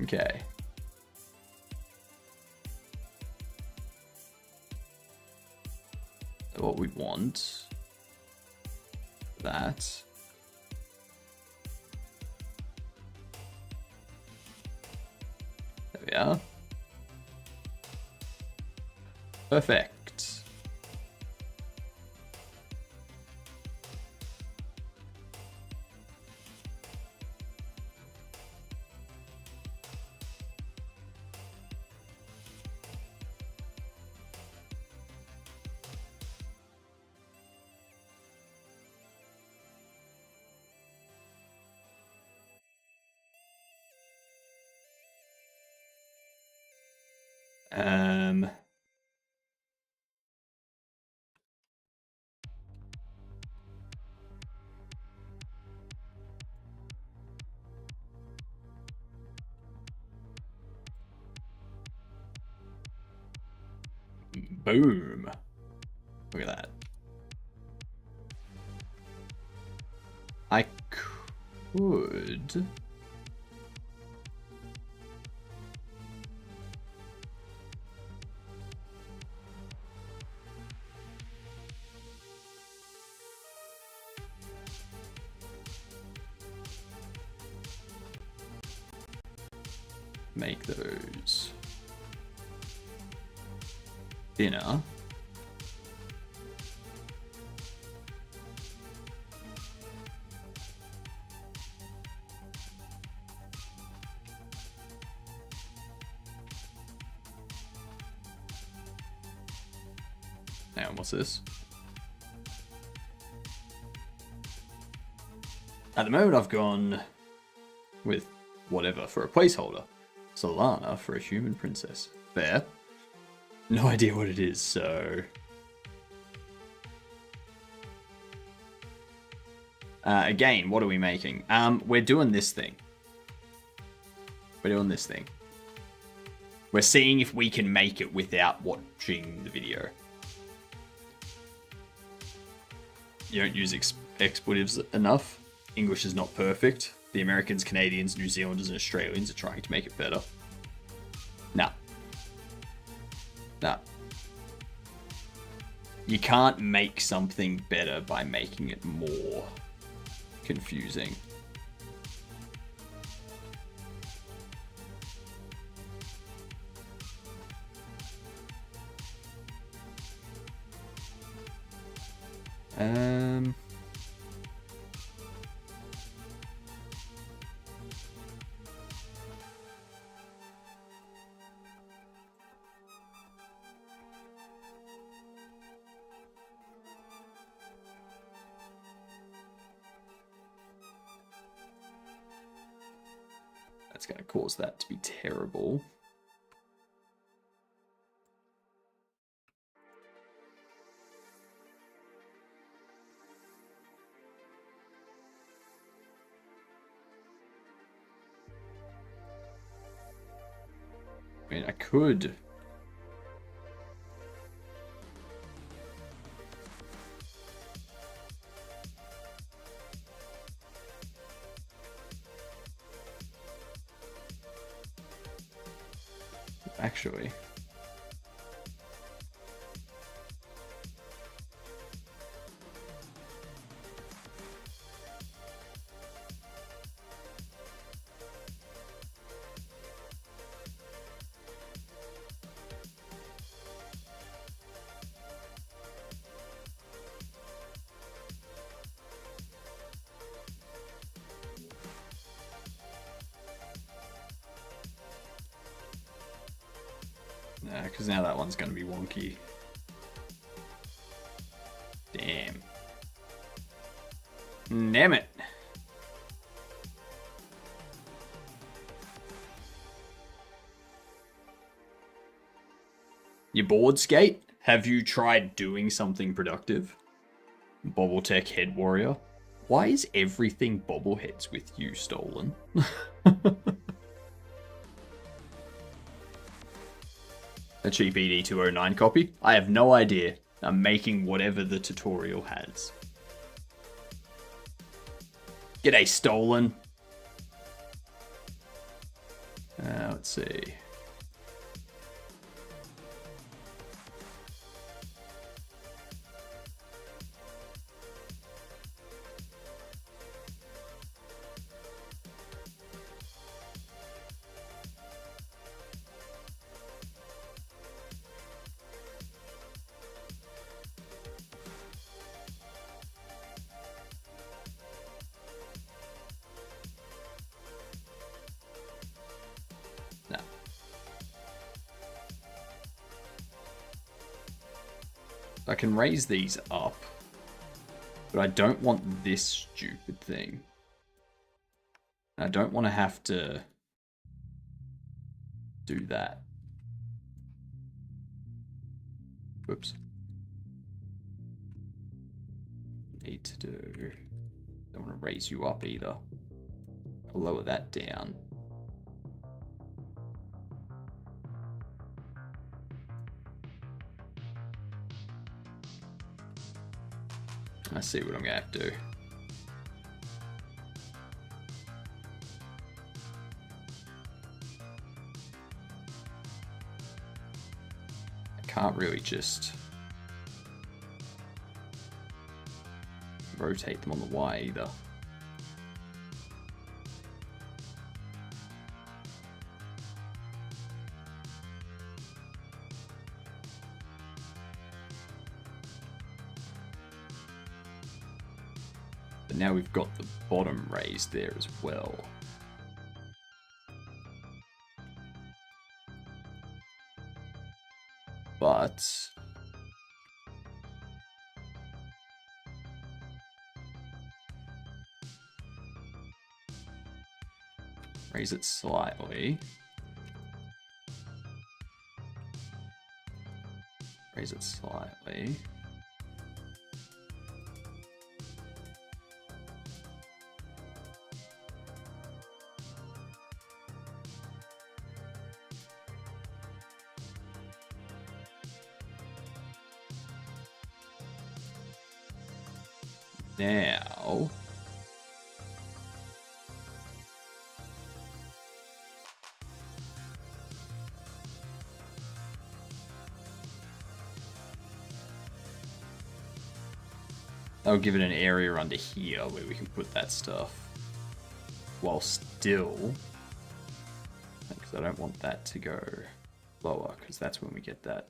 Okay. So what we want, that. There we are. Perfect. Um... Boom. Look at that. I could... make those thinner. Hang on, what's this? At the moment, I've gone with whatever for a placeholder. Solana for a human princess. Fair. No idea what it is, so... again, what are we making? We're doing this thing. We're doing this thing. We're seeing if we can make it without watching the video. You don't use expletives enough. English is not perfect. The Americans, Canadians, New Zealanders, and Australians are trying to make it better. Nah. Nah. You can't make something better by making it more confusing. That's going to cause that to be terrible. I mean, I could... Actually... Nah, because now that one's going to be wonky. Damn. Damn it. You bored, Skate? Have you tried doing something productive? Bobbletech Head Warrior. Why is everything bobbleheads with you stolen? A cheap ED209 copy? I have no idea. I'm making whatever the tutorial has. G'day, stolen. Let's see. I can raise these up, but I don't want this stupid thing. I don't want to have to do that. Whoops. Need to do... Don't want to raise you up either. I'll lower that down. I see what I'm gonna have to do. I can't really just rotate them on the Y either. But now we've got the bottom raised there as well. But raise it slightly. Raise it slightly. Now, I'll give it an area under here where we can put that stuff while still, because I don't want that to go lower, because that's when we get that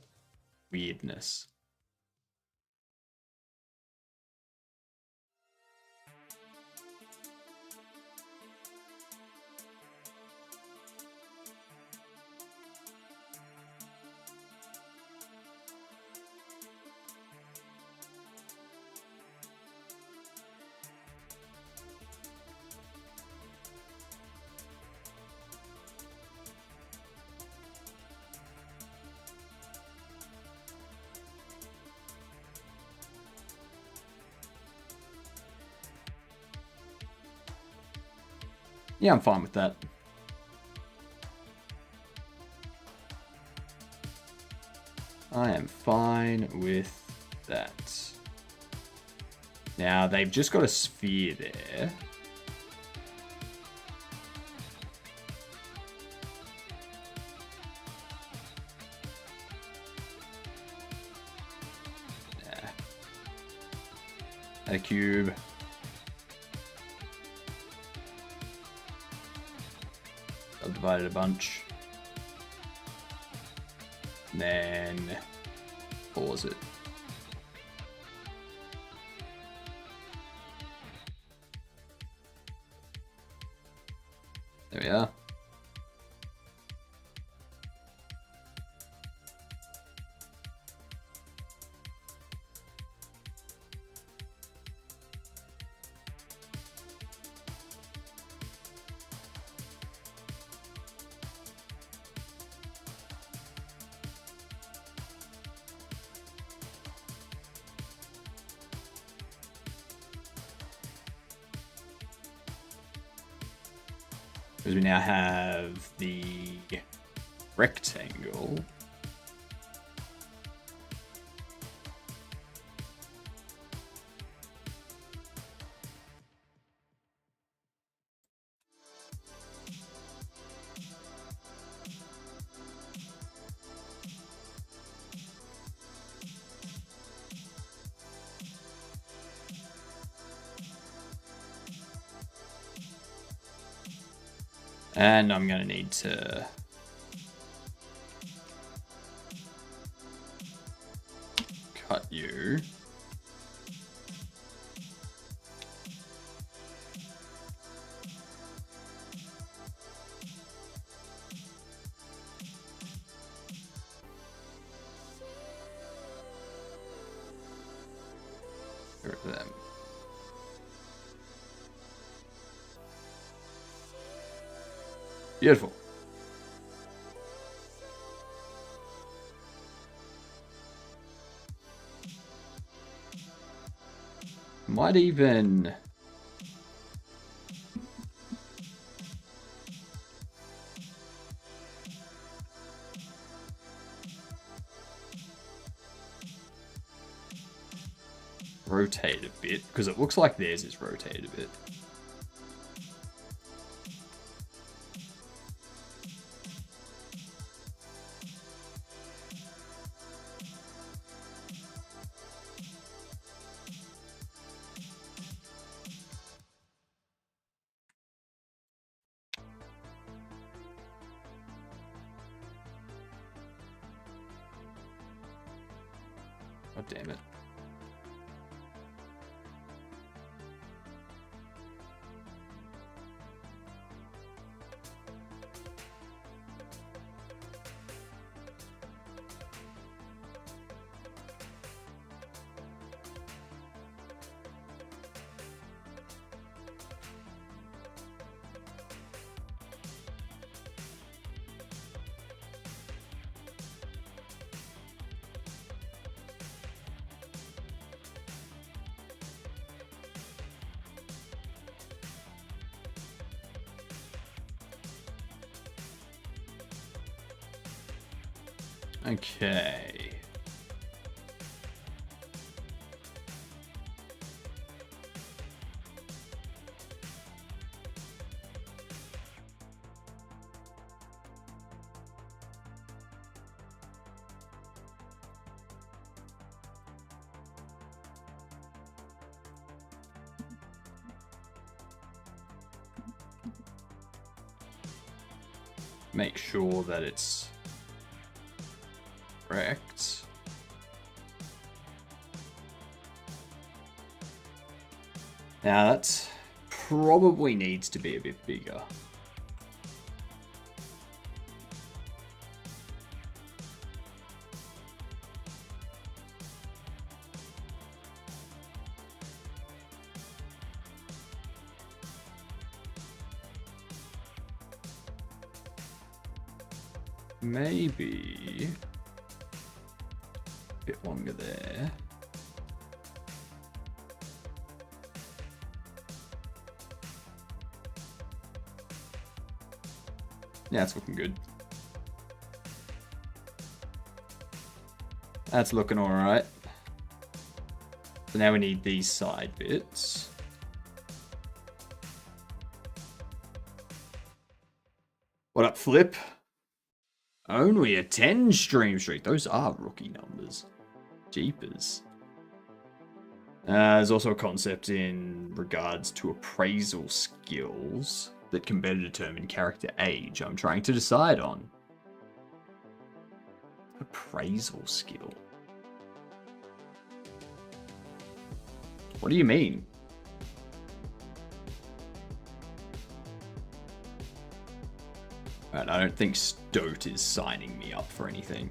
weirdness. Yeah, I'm fine with that. I am fine with that. Now, they've just got a sphere there. Yeah. A cube. Subdivided a bunch. And then pause it. There we are. Because we now have the rectangle. And I'm going to need to cut you. Get rid of them. Beautiful. might even... rotate a bit, because it looks like theirs is rotated a bit. God damn it. Okay. Make sure that it's correct. Now that probably needs to be a bit bigger. Maybe a bit longer there. Yeah, it's looking good. That's looking alright. So now we need these side bits. What up, Flip? Only a 10 stream streak. Those are rookie numbers. Jeepers. There's also a concept in regards to appraisal skills that can better determine character age. I'm trying to decide on. Appraisal skill. What do you mean? Right, I don't think Stoat is signing me up for anything.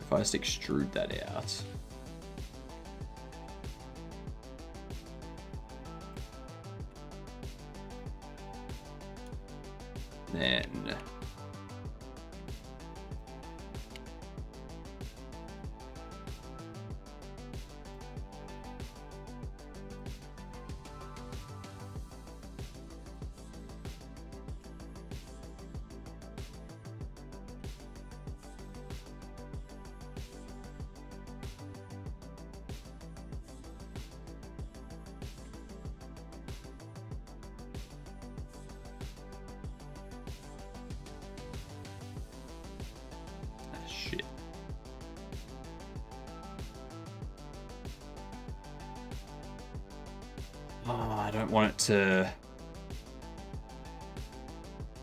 If I just extrude that out. Then... shit. Oh, I don't want it to...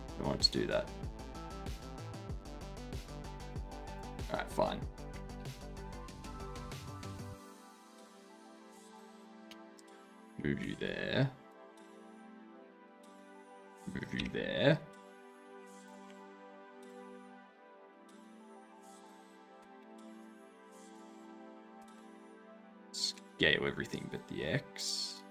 I don't want it to do that. Alright, fine. Move you there. Move you there. Scale everything but the X.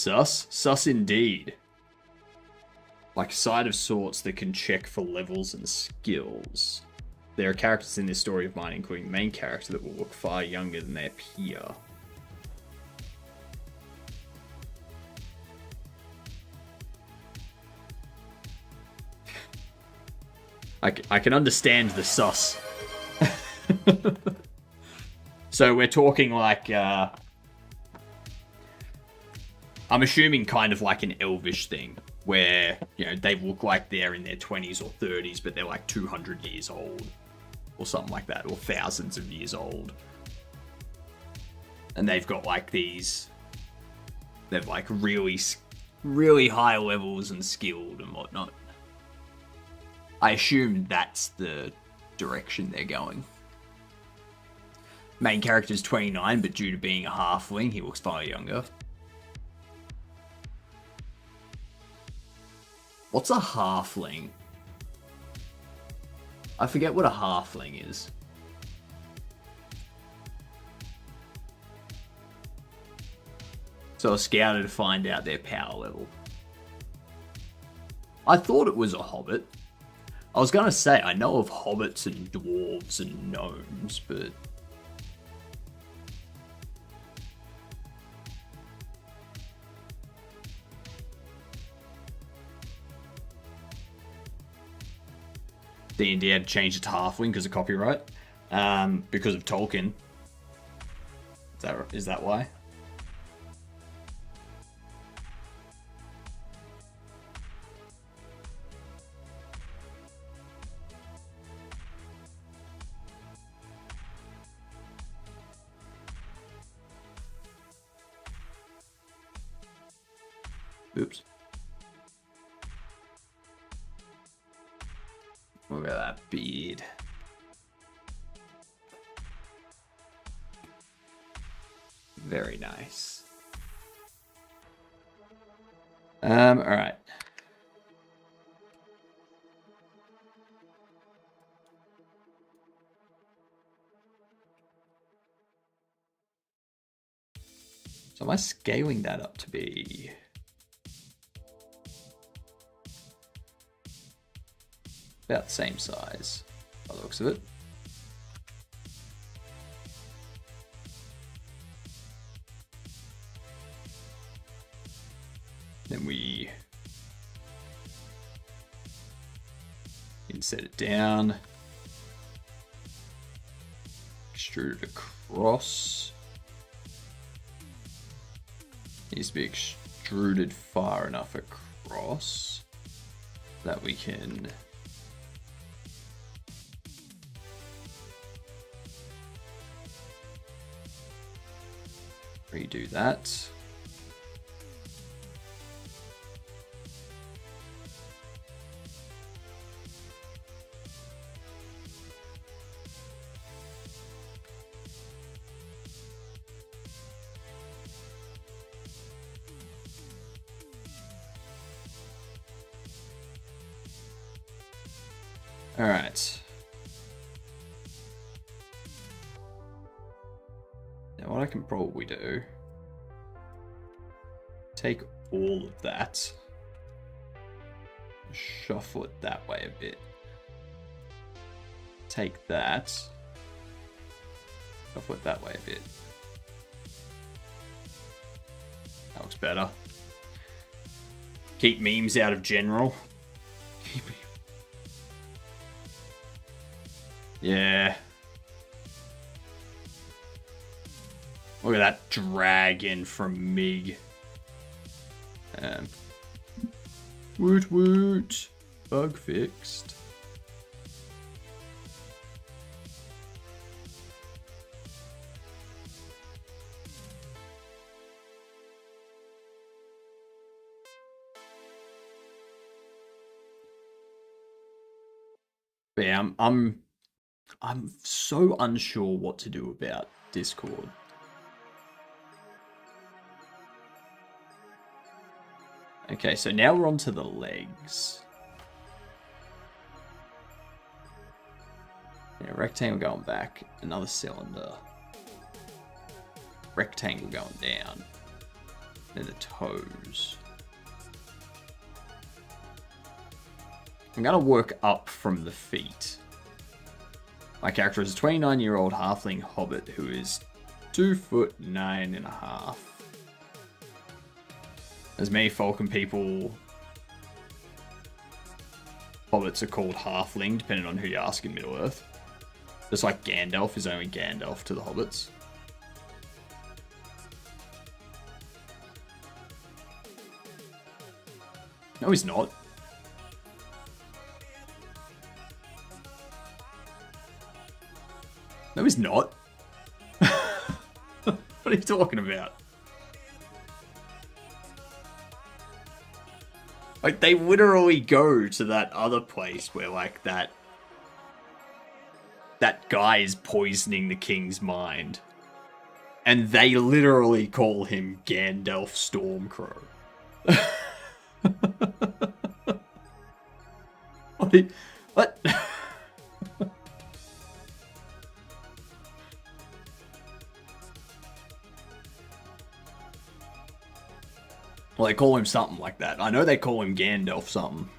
Sus? Sus indeed. Like a side of sorts that can check for levels and skills. There are characters in this story of mine, including the main character, that will look far younger than they appear. I can understand the sus. So we're talking like, I'm assuming kind of like an elvish thing, where, you know, they look like they're in their 20s or 30s, but they're like 200 years old, or something like that, or thousands of years old. And they've got like these, they're like really, really high levels and skilled and whatnot. I assume that's the direction they're going. Main character's 29, but due to being a halfling, he looks far younger. What's a halfling? I forget what a halfling is. So I scouted to find out their power level. I thought it was a hobbit. I was gonna say, I know of hobbits and dwarves and gnomes, but... D&D had to change it to halfling because of copyright. Because of Tolkien. Is that why? Oops. Look at that beard. Very nice. Alright. So am I scaling that up to be... about the same size, by the looks of it. Then we inset it down, extrude it across. Needs to be extruded far enough across that we can redo that. All right. Now what I can probably do, take all of that, shuffle it that way a bit. Take that, shuffle it that way a bit. That looks better. Keep memes out of general. Yeah. Look at that dragon from Mig. Woot woot. Bug fixed. But yeah, I'm so unsure what to do about Discord. Okay, so now we're on to the legs. Yeah, rectangle going back, another cylinder. Rectangle going down. And the toes. I'm going to work up from the feet. My character is a 29-year-old halfling hobbit who is 2'9.5". As many Falcon people, hobbits are called halfling, depending on who you ask in Middle-earth. Just like Gandalf is only Gandalf to the hobbits. No, he's not. No, he's not. What are you talking about? Like, they literally go to that other place where, like, that guy is poisoning the king's mind. And they literally call him Gandalf Stormcrow. What? Well, they call him something like that. I know they call him Gandalf something.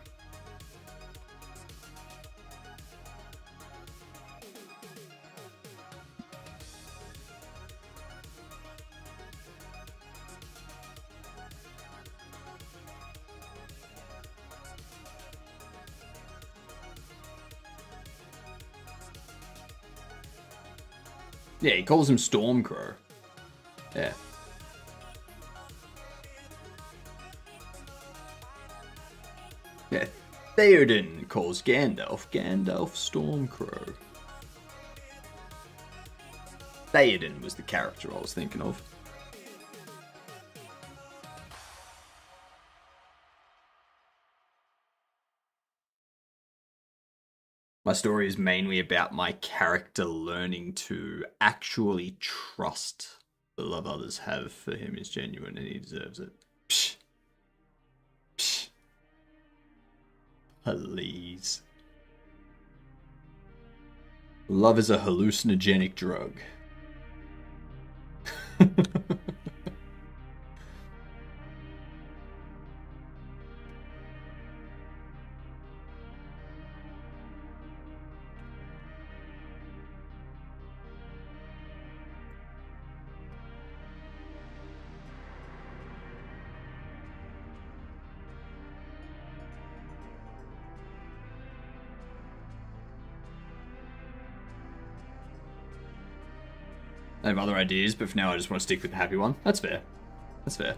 Yeah, he calls him Stormcrow. Yeah. Yeah, Theoden calls Gandalf Stormcrow. Theoden was the character I was thinking of. My story is mainly about my character learning to actually trust the love others have for him is genuine and he deserves it. Psh. Psh. Please. Love is a hallucinogenic drug. I have other ideas, but for now I just want to stick with the happy one. That's fair. That's fair.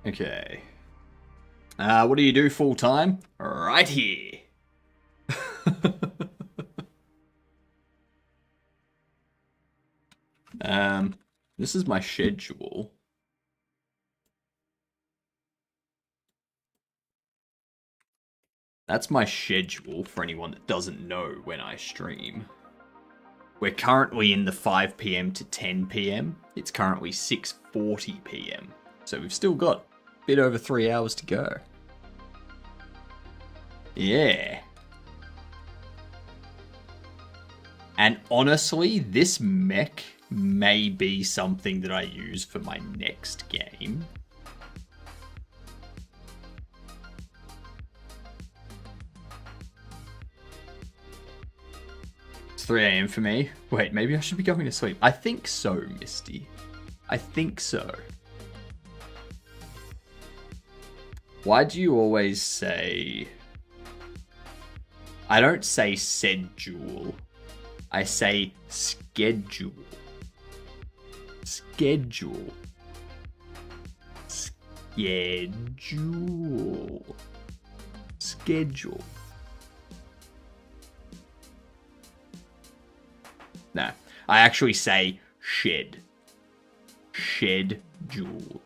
Okay. What do you do full time? Right here. This is my schedule. That's my schedule for anyone that doesn't know when I stream. We're currently in the 5 PM to 10 PM. It's currently 6:40 PM. So we've still got a bit over 3 hours to go. Yeah. And honestly, this mech may be something that I use for my next game. It's 3 AM for me. Wait, maybe I should be going to sleep. I think so, Misty. I think so. Why do you always say... I don't say schedule. I say schedule. Schedule. Schedule. Schedule. No, I actually say shed. Schedule.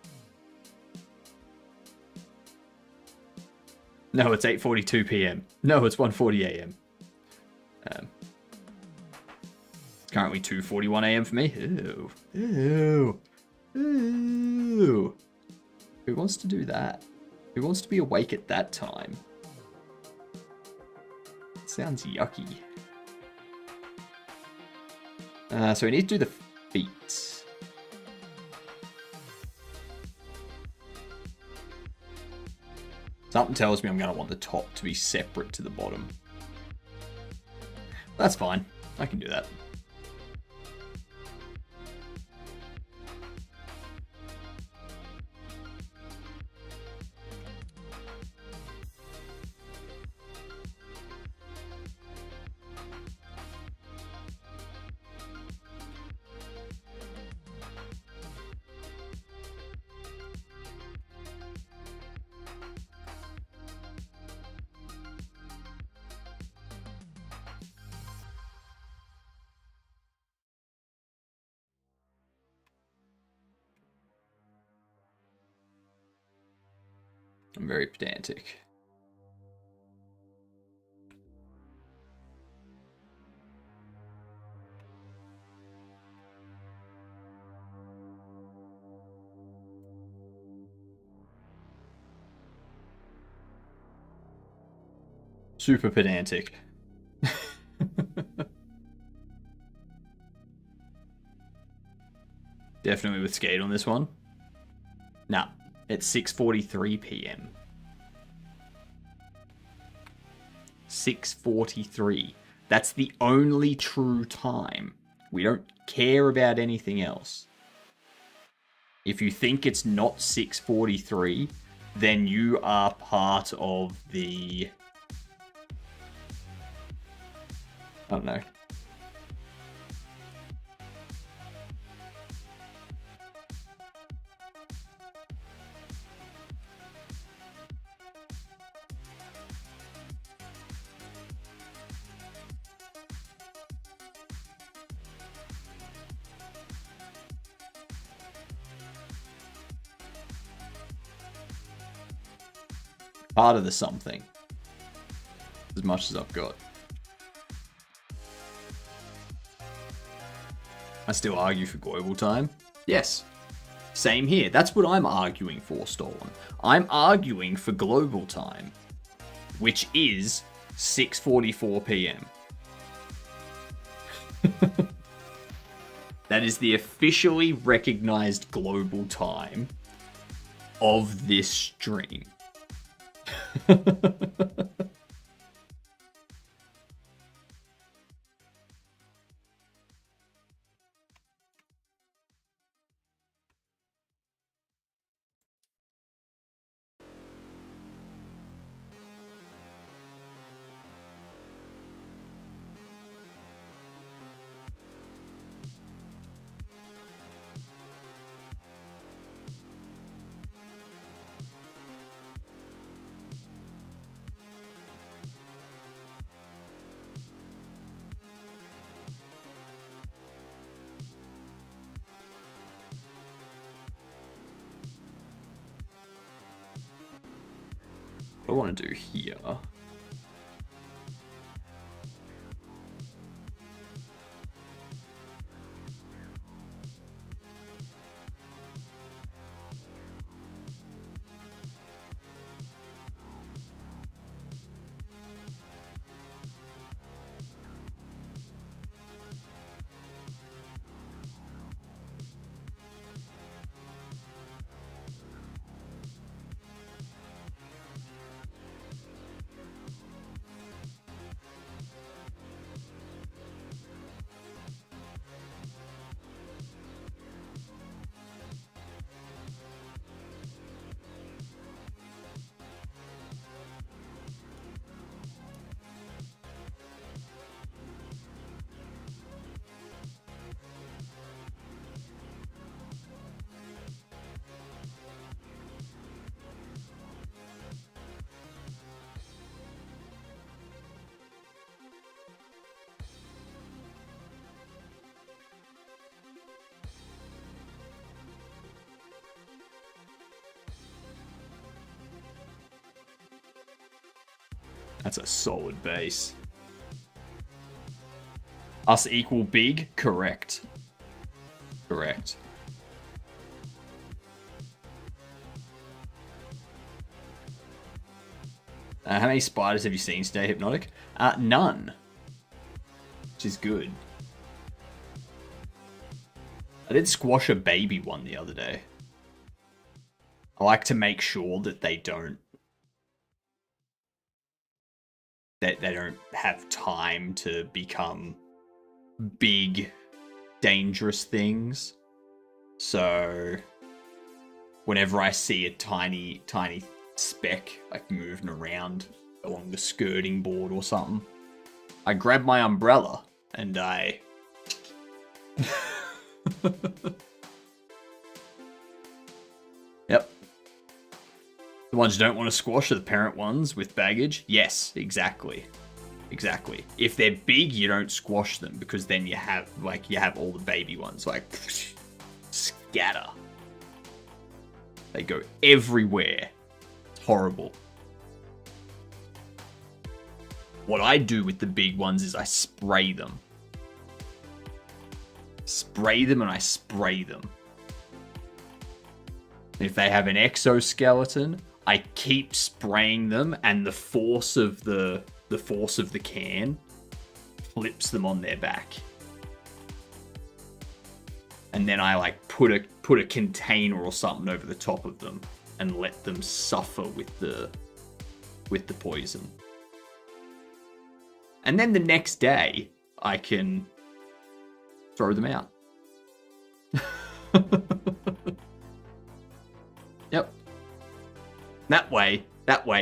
No, it's 8:42 p.m. No, it's 1:40 a.m. It's currently 2:41 a.m. for me. Ew. Ew. Ew. Who wants to do that? Who wants to be awake at that time? It sounds yucky. So we need to do the feet. Something tells me I'm going to want the top to be separate to the bottom. That's fine. I can do that. I'm very pedantic. Super pedantic. Definitely with skate on this one. Nah. It's 6:43 p.m. 6:43. That's the only true time. We don't care about anything else. If you think it's not 6:43, then you are part of the... I don't know. Part of the something. As much as I've got. I still argue for global time. Yes. Same here. That's what I'm arguing for, Stolen. I'm arguing for global time. Which is 6:44 p.m. That is the officially recognized global time of this stream. What I want to do here. That's a solid base. Us equal big? Correct. Correct. How many spiders have you seen today, Hypnotic? None. Which is good. I did squash a baby one the other day. I like to make sure that they don't have time to become big, dangerous things. So whenever I see a tiny speck like moving around along the skirting board or something, I grab my umbrella and I Yep. The ones you don't want to squash are the parent ones with baggage. Yes, exactly. Exactly. If they're big, you don't squash them because then you have all the baby ones like scatter. They go everywhere. It's horrible. What I do with the big ones is I spray them. Spray them and I spray them. If they have an exoskeleton, I keep spraying them, and the force of the can flips them on their back. And then I like put a container or something over the top of them and let them suffer with the poison. And then the next day I can throw them out. Yep. That way,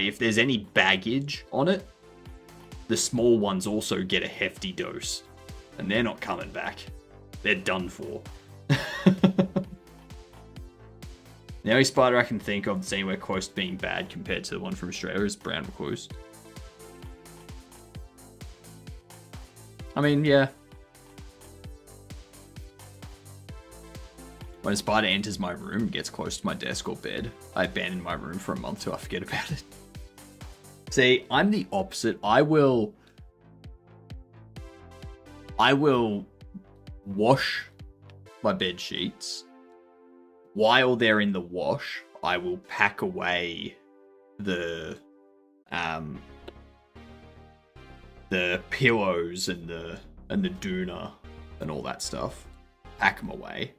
if there's any baggage on it, the small ones also get a hefty dose. And they're not coming back. They're done for. The only spider I can think of that's anywhere close to being bad compared to the one from Australia is brown recluse. I mean, yeah. When a spider enters my room and gets close to my desk or bed, I abandon my room for a month till I forget about it. See, I'm the opposite. I will wash my bed sheets. While they're in the wash, I will pack away the pillows and the doona and all that stuff. Pack them away.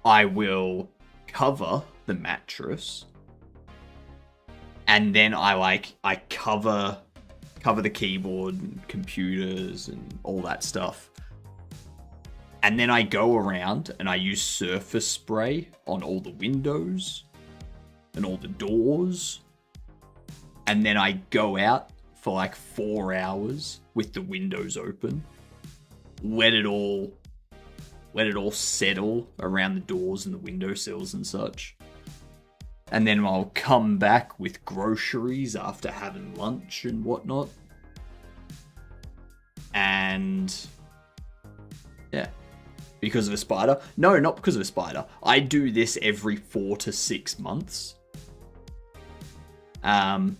I will cover the mattress, and then I cover the keyboard and computers and all that stuff. And then I go around and I use surface spray on all the windows and all the doors. And then I go out for like 4 hours with the windows open. Let it all settle around the doors and the windowsills and such. And then I'll come back with groceries after having lunch and whatnot. And yeah. Because of a spider? No, not because of a spider. I do this every 4 to 6 months. And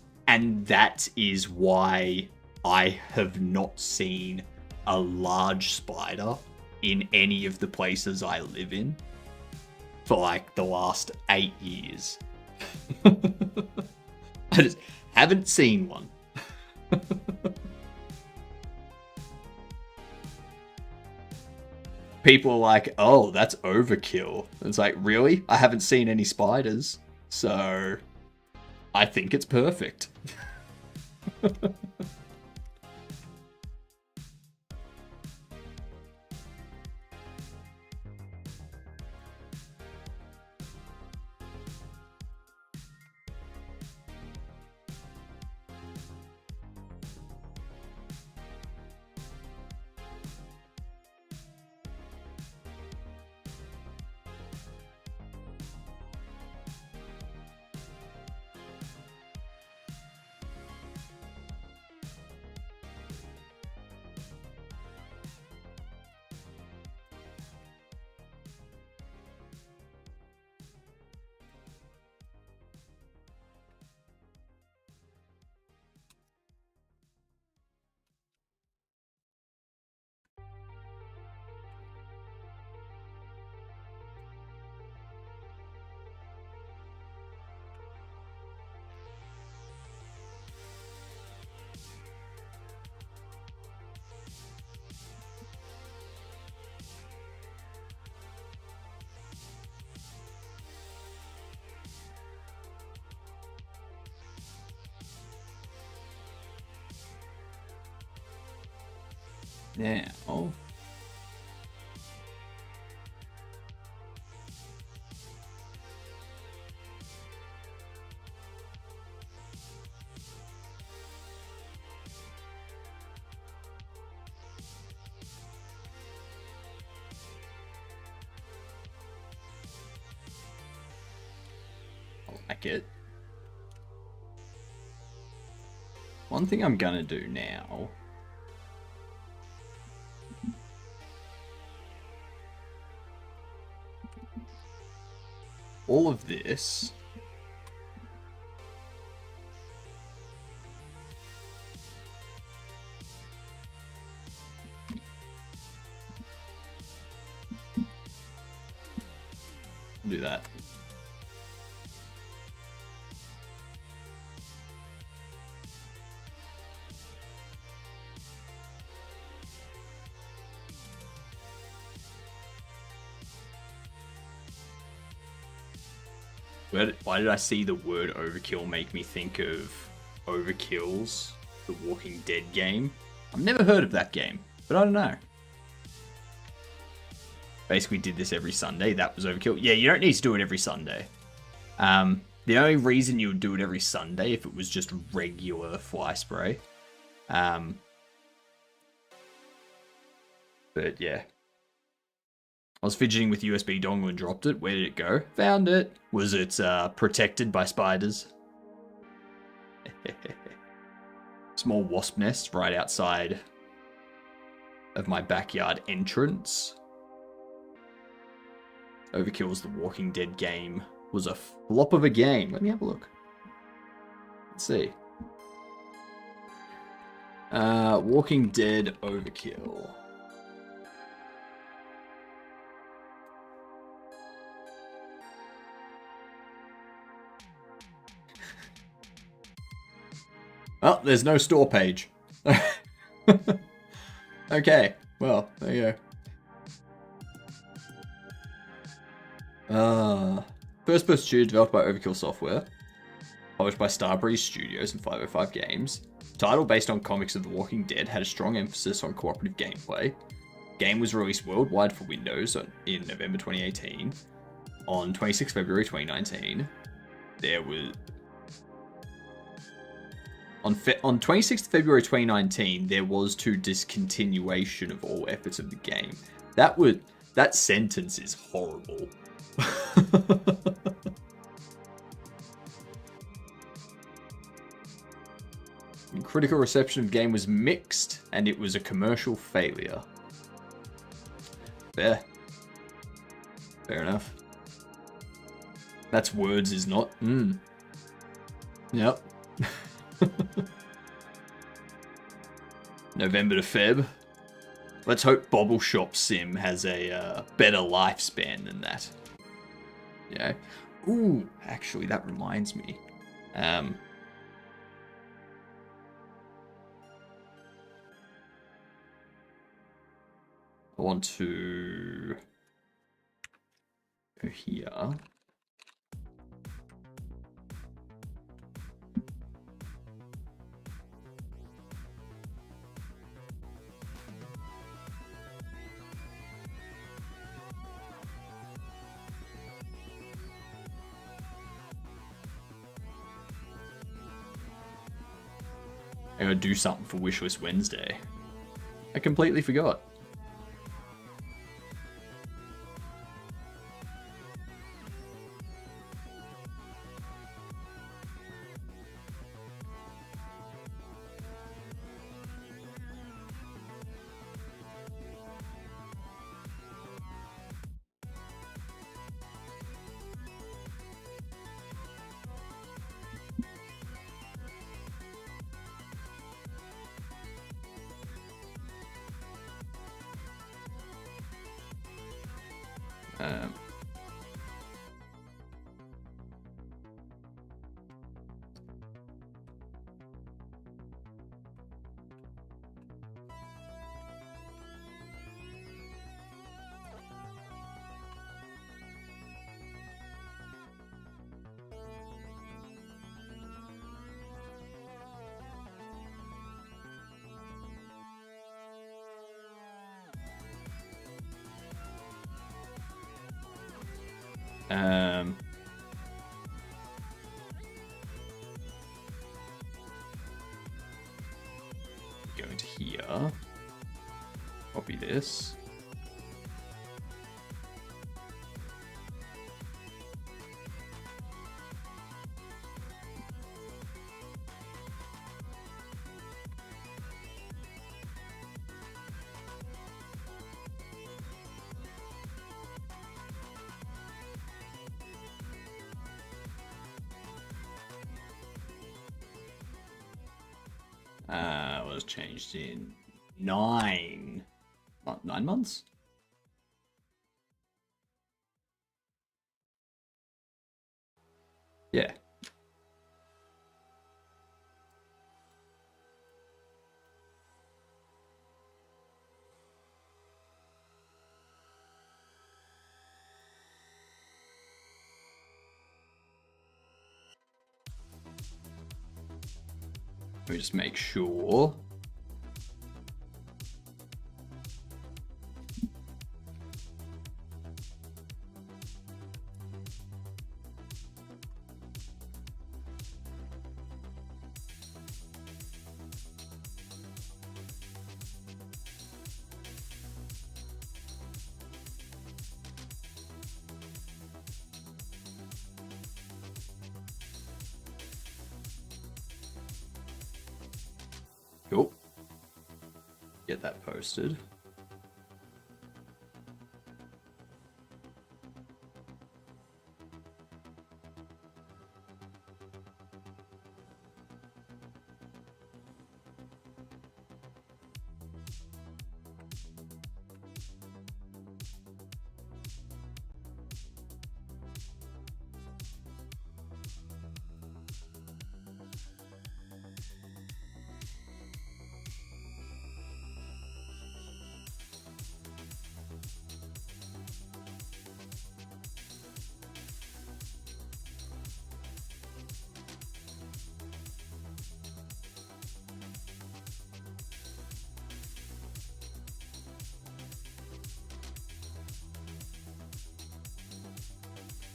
that is why I have not seen a large spider in any of the places I live in for like the last 8 years. I just haven't seen one. People are like, oh, that's overkill. It's like, really? I haven't seen any spiders, so I think it's perfect. Now, I like it. One thing I'm gonna do now, all of this do that. Why did I see the word overkill make me think of Overkill's The Walking Dead game? I've never heard of that game, but I don't know. Basically did this every Sunday. That was overkill. Yeah, you don't need to do it every Sunday. The only reason you would do it every Sunday if it was just regular fly spray. But yeah. I was fidgeting with USB dongle and dropped it. Where did it go? Found it. Was it protected by spiders? Small wasp nest right outside of my backyard entrance. Overkill's The Walking Dead game was a flop of a game. Let me have a look. Let's see. Walking Dead Overkill. Oh, there's no store page. Okay, well, there you go. First-person shooter developed by Overkill Software. Published by Starbreeze Studios and 505 Games. Title based on comics of The Walking Dead, had a strong emphasis on cooperative gameplay. Game was released worldwide for Windows in November 2018. On 26 February 2019, there was... On 26th February 2019, there was to discontinuation of all efforts of the game. That sentence is horrible. Critical reception of the game was mixed, and it was a commercial failure. Fair enough. That's words, is not. Yep. November to Feb. Let's hope Bobble Shop Sim has a better lifespan than that. Yeah. Ooh, actually, that reminds me. I want to go here. I'm gonna do something for Wishlist Wednesday. I completely forgot. Go into here. Copy this. Was changed in 9 months. Yeah. Let me just make sure. Cool. Get that posted.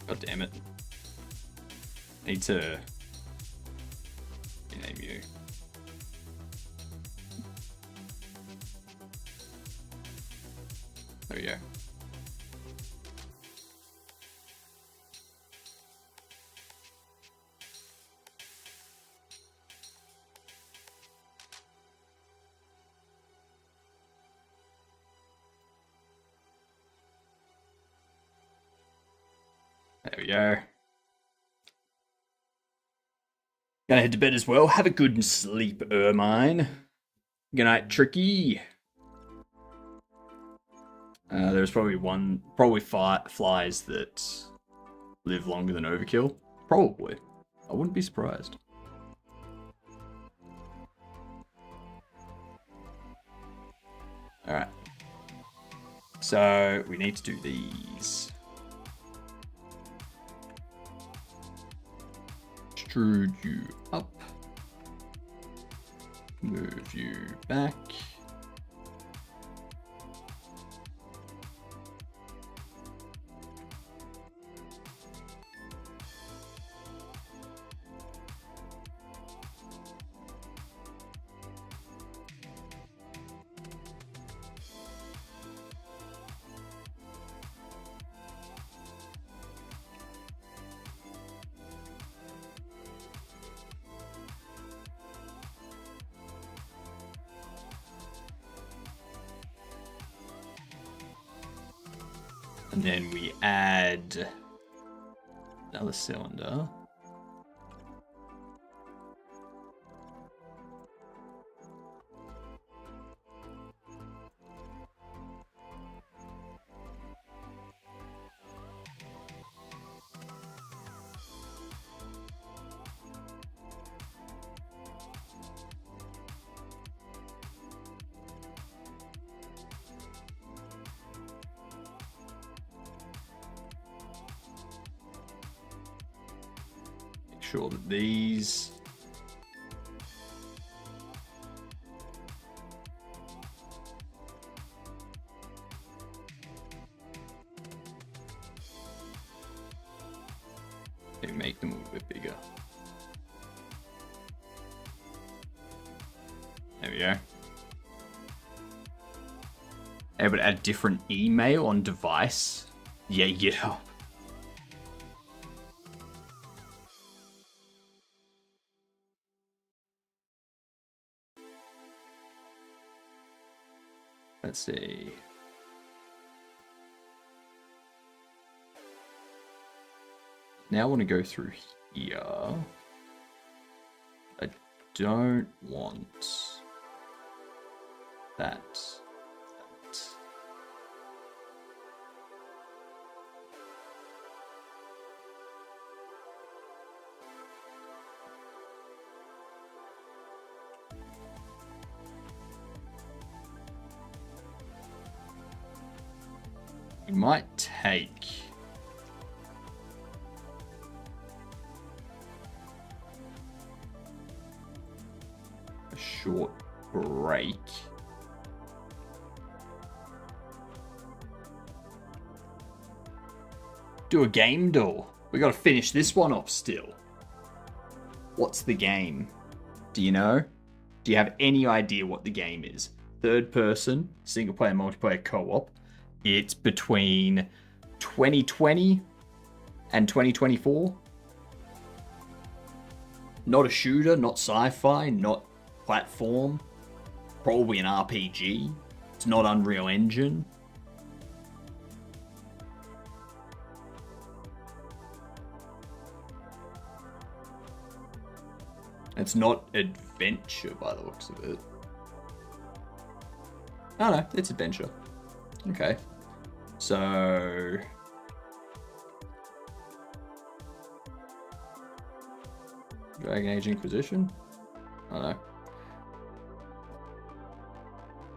God damn it. Need to rename you. There we go. There we go. Gonna head to bed as well. Have a good sleep, Ermine. Good night, Tricky. There's probably flies that live longer than Overkill. Probably. I wouldn't be surprised. Alright. So, we need to do these. Extrude you up. Move you back. And then we add another cylinder. Sure that these There we go. Able to add different email on device. Yeah, GitHub. Let's see. Now I want to go through here. I don't want that. It might take a short break. Do a game door. We gotta finish this one off still. What's the game? Do you know? Do you have any idea what the game is? Third person, single player, multiplayer, co-op. It's between 2020 and 2024. Not a shooter, not sci-fi, not platform. Probably an RPG. It's not Unreal Engine. It's not adventure by the looks of it. Oh no, it's adventure. Okay. So... Dragon Age Inquisition? I don't know.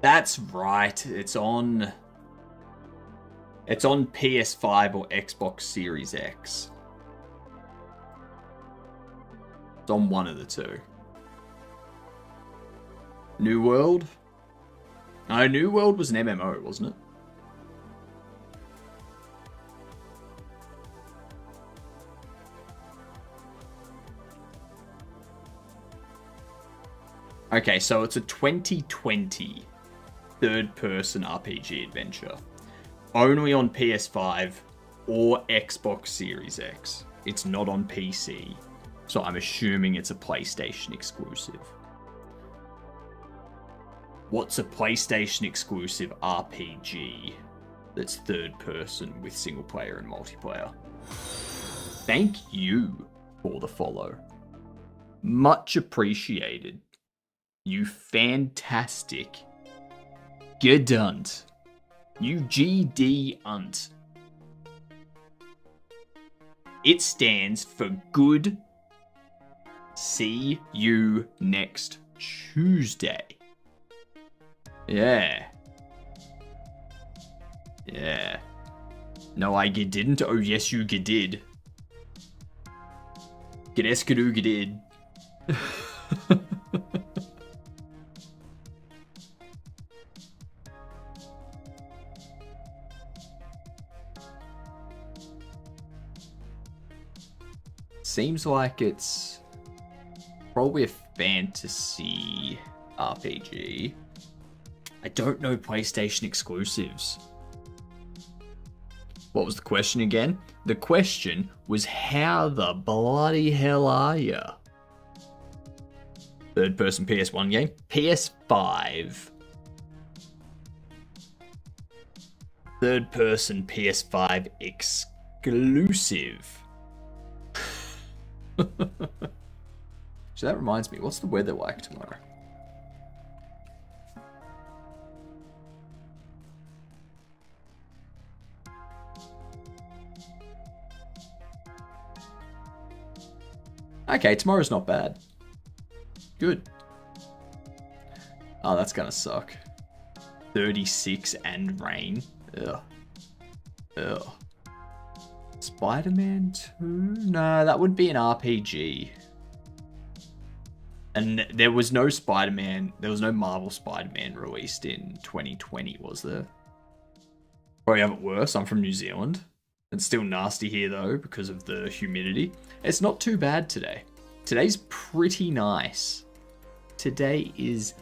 That's right. It's on PS5 or Xbox Series X. It's on one of the two. New World? No, New World was an MMO, wasn't it? Okay, so it's a 2020 third-person RPG adventure. Only on PS5 or Xbox Series X. It's not on PC, so I'm assuming it's a PlayStation exclusive. What's a PlayStation exclusive RPG that's third-person with single-player and multiplayer? Thank you for the follow. Much appreciated. You fantastic gedunt. You GD-unt. It stands for good. See you next Tuesday. Yeah. Yeah. No, I didn't. Oh, yes, you did. Gedeskadu did. Seems like it's probably a fantasy RPG. I don't know PlayStation exclusives. What was the question again? The question was, how the bloody hell are ya? Third person PS1 game? PS5. Third person PS5 exclusive. So that reminds me, what's the weather like tomorrow? Okay, tomorrow's not bad. Good. Oh, that's gonna suck. 36 and rain. Ugh. Ugh. Spider-Man 2? No, that would be an RPG. And there was no Spider-Man, there was no Marvel Spider-Man released in 2020, was there? Probably have it worse. I'm from New Zealand. It's still nasty here though because of the humidity. It's not too bad today. Today's pretty nice. Today is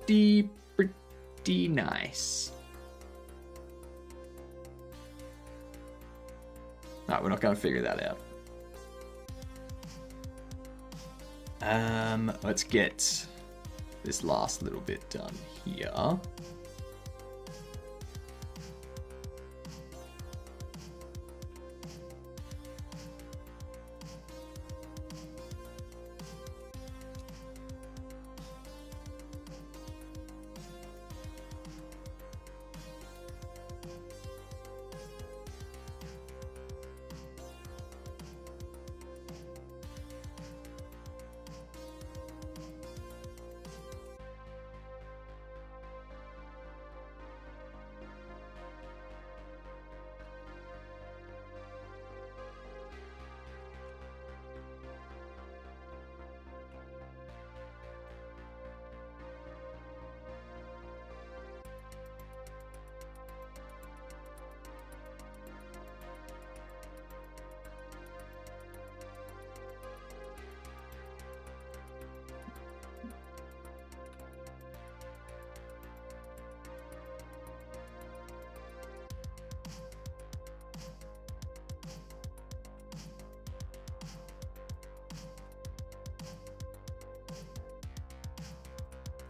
pretty nice. No, we're not going to figure that out. Let's get this last little bit done here.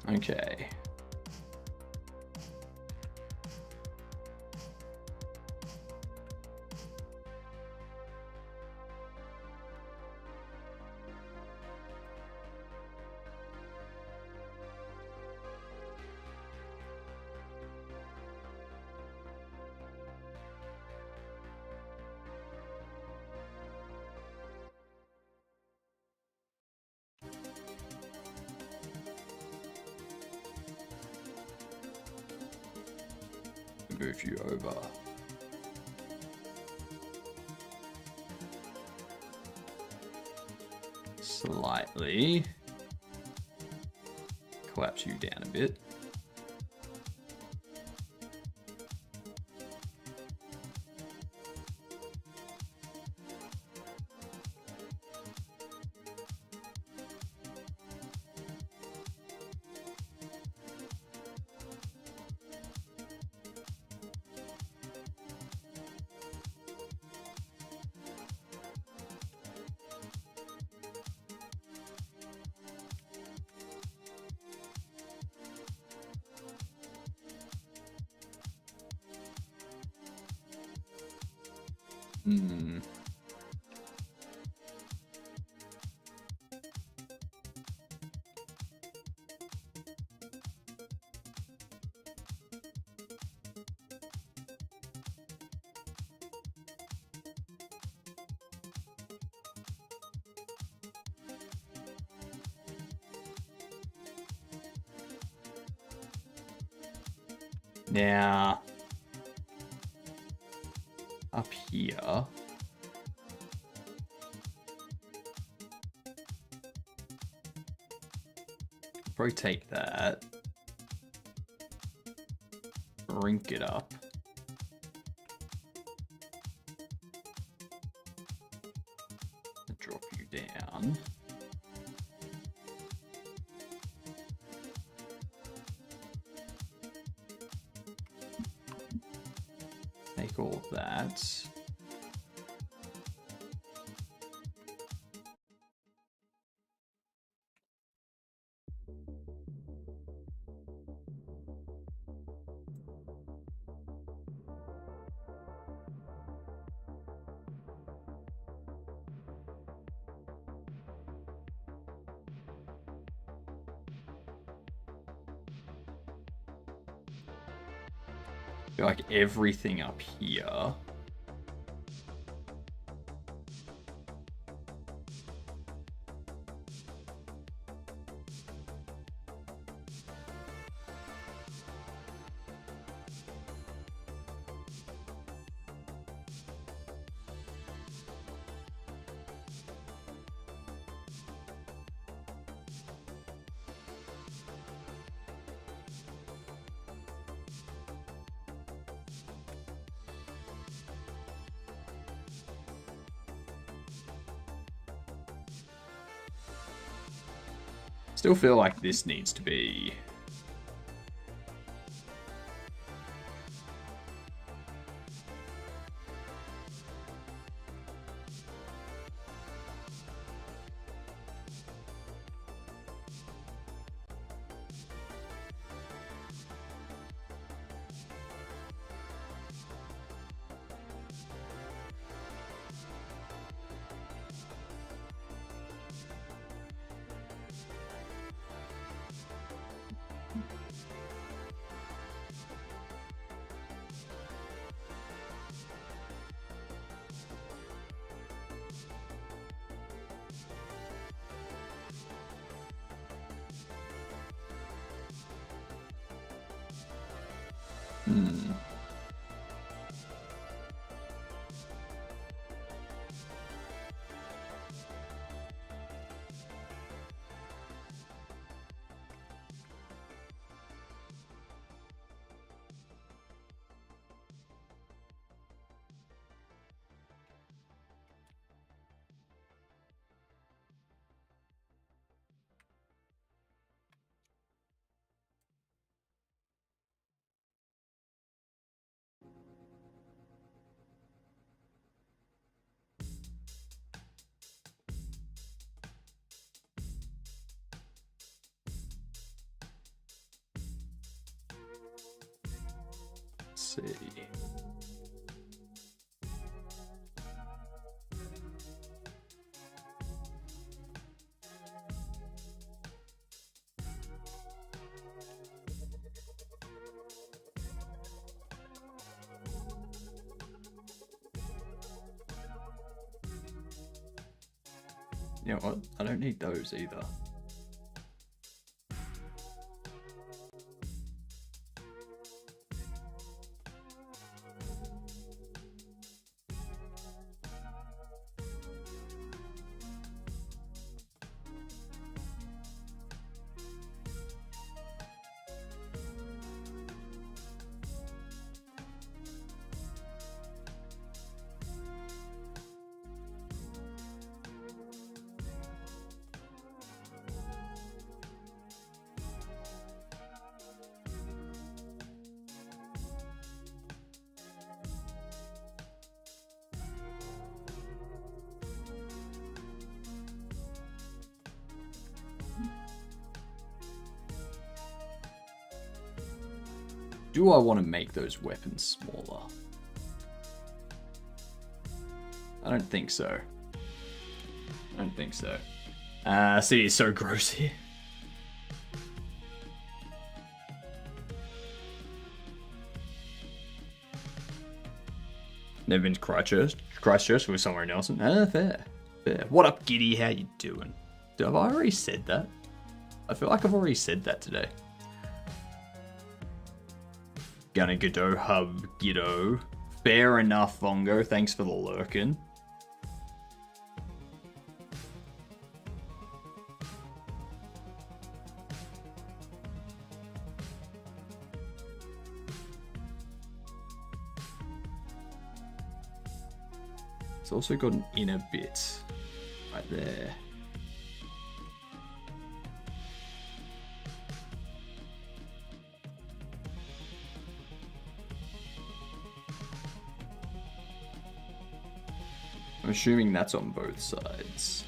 Okay. Move you over. Slightly. Collapse you down a bit. Now, up here, probably take that, rink it up, drop you down. Take all of that. Like everything up here. Still feel like this needs to be Hmm. Let's see. You know what? I don't need those either. Do I want to make those weapons smaller? I don't think so. I don't think so. See, it's so gross here. Never been to Christchurch with somewhere in Nelson. Fair. Fair. What up, Giddy? How you doing? Have I already said that? I feel like I've already said that today. Gonna Godot Hub Giddo. Fair enough, Vongo. Thanks for the lurkin. It's also got an inner bit right there. I'm assuming that's on both sides.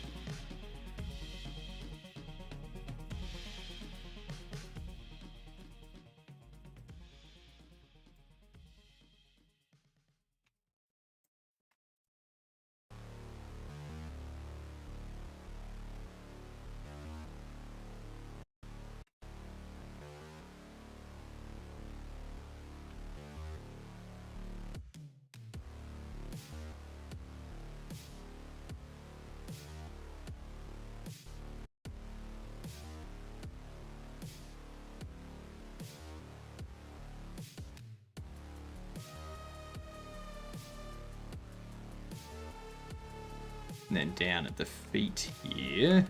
And then down at the feet here.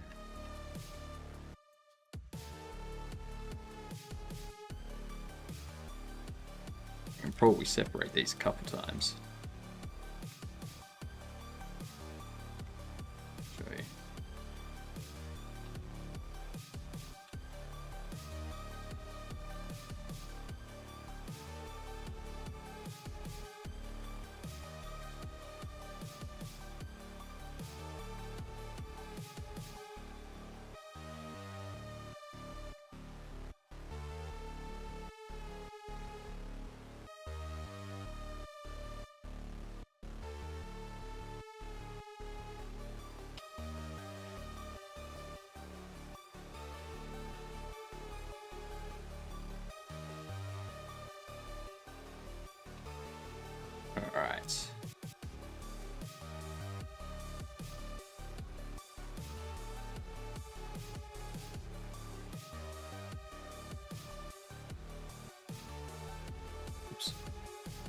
I can probably separate these a couple times. Show you.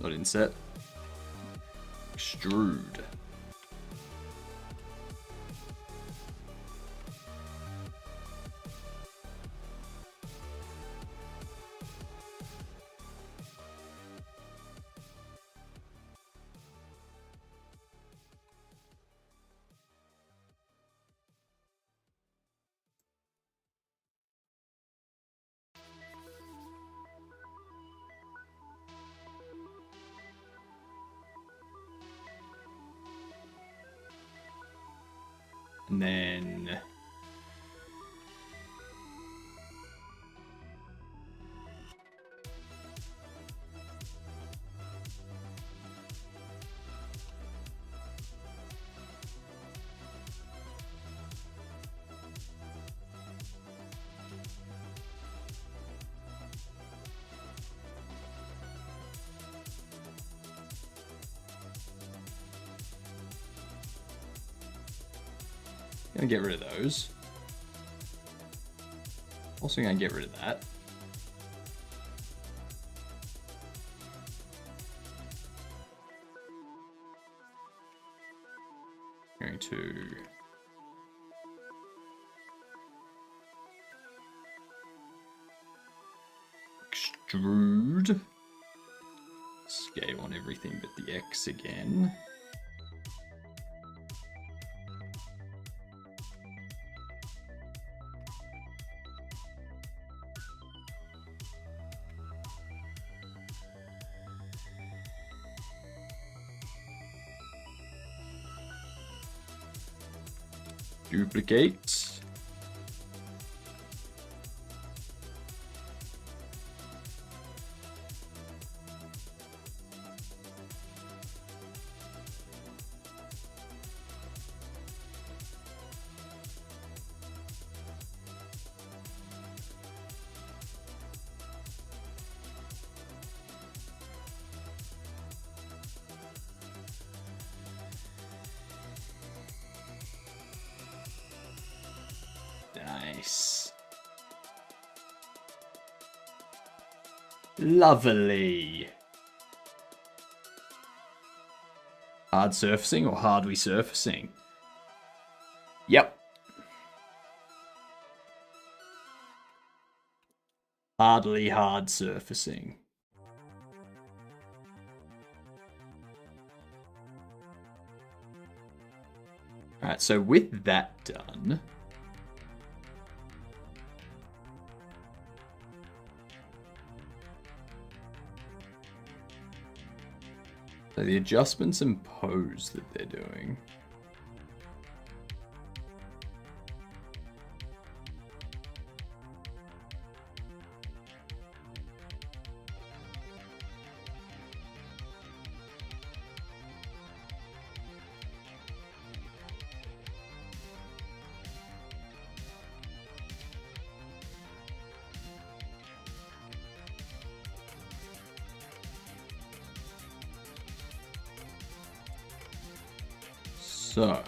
Not inset. Extrude. And then gonna get rid of those. Also gonna get rid of that. Going to extrude. Scale on everything but the X again. Duplicate. Nice. Lovely. Hard surfacing or hard resurfacing? Yep. Hardly hard surfacing. Alright, so with that done, so the adjustments and pose that they're doing. So,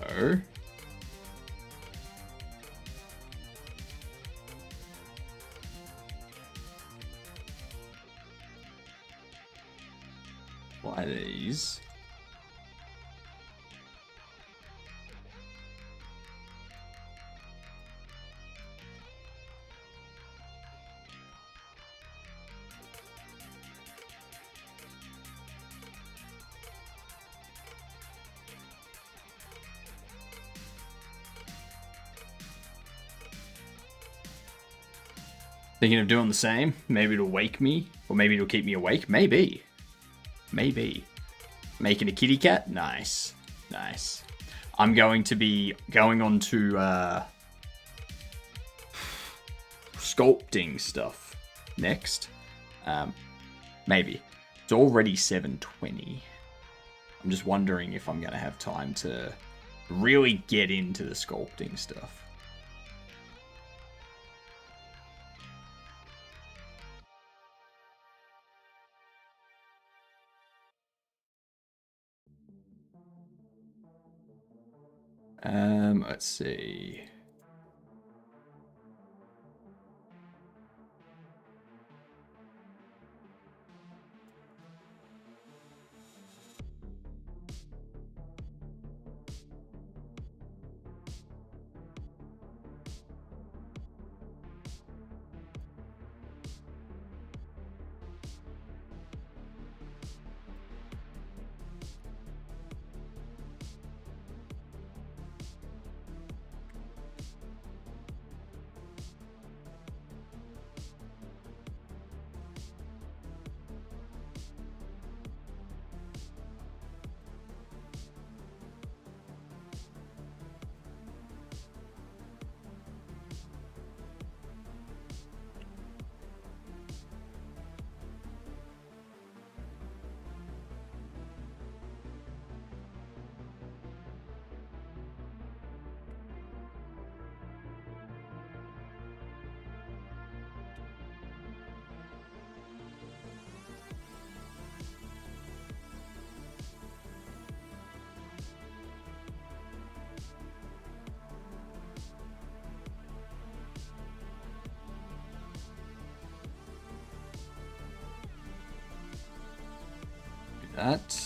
apply these. Thinking of doing the same. Maybe it'll wake me, or maybe it'll keep me awake. Maybe. Maybe. Making a kitty cat? Nice. Nice. I'm going to be going on to sculpting stuff next. Maybe. It's already 7:20. I'm just wondering if I'm going to have time to really get into the sculpting stuff. Let's see. that.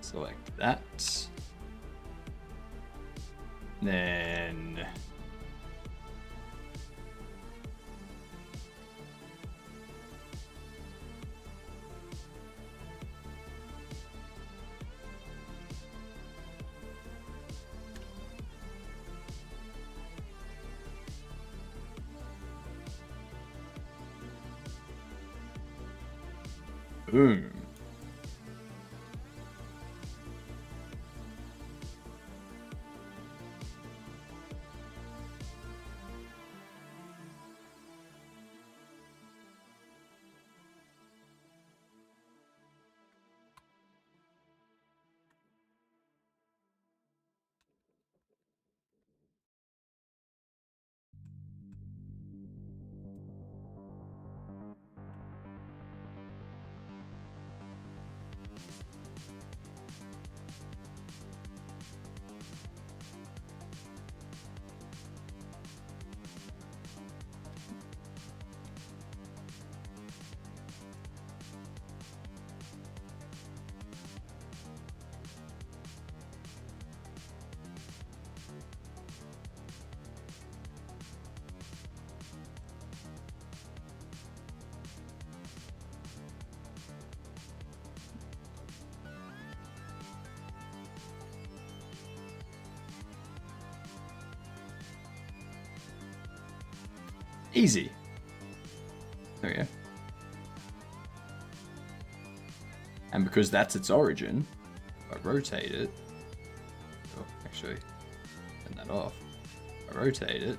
Select that. Then boom. Easy. There we go. And because that's its origin, if I rotate it, oh, actually, turn that off. If I rotate it,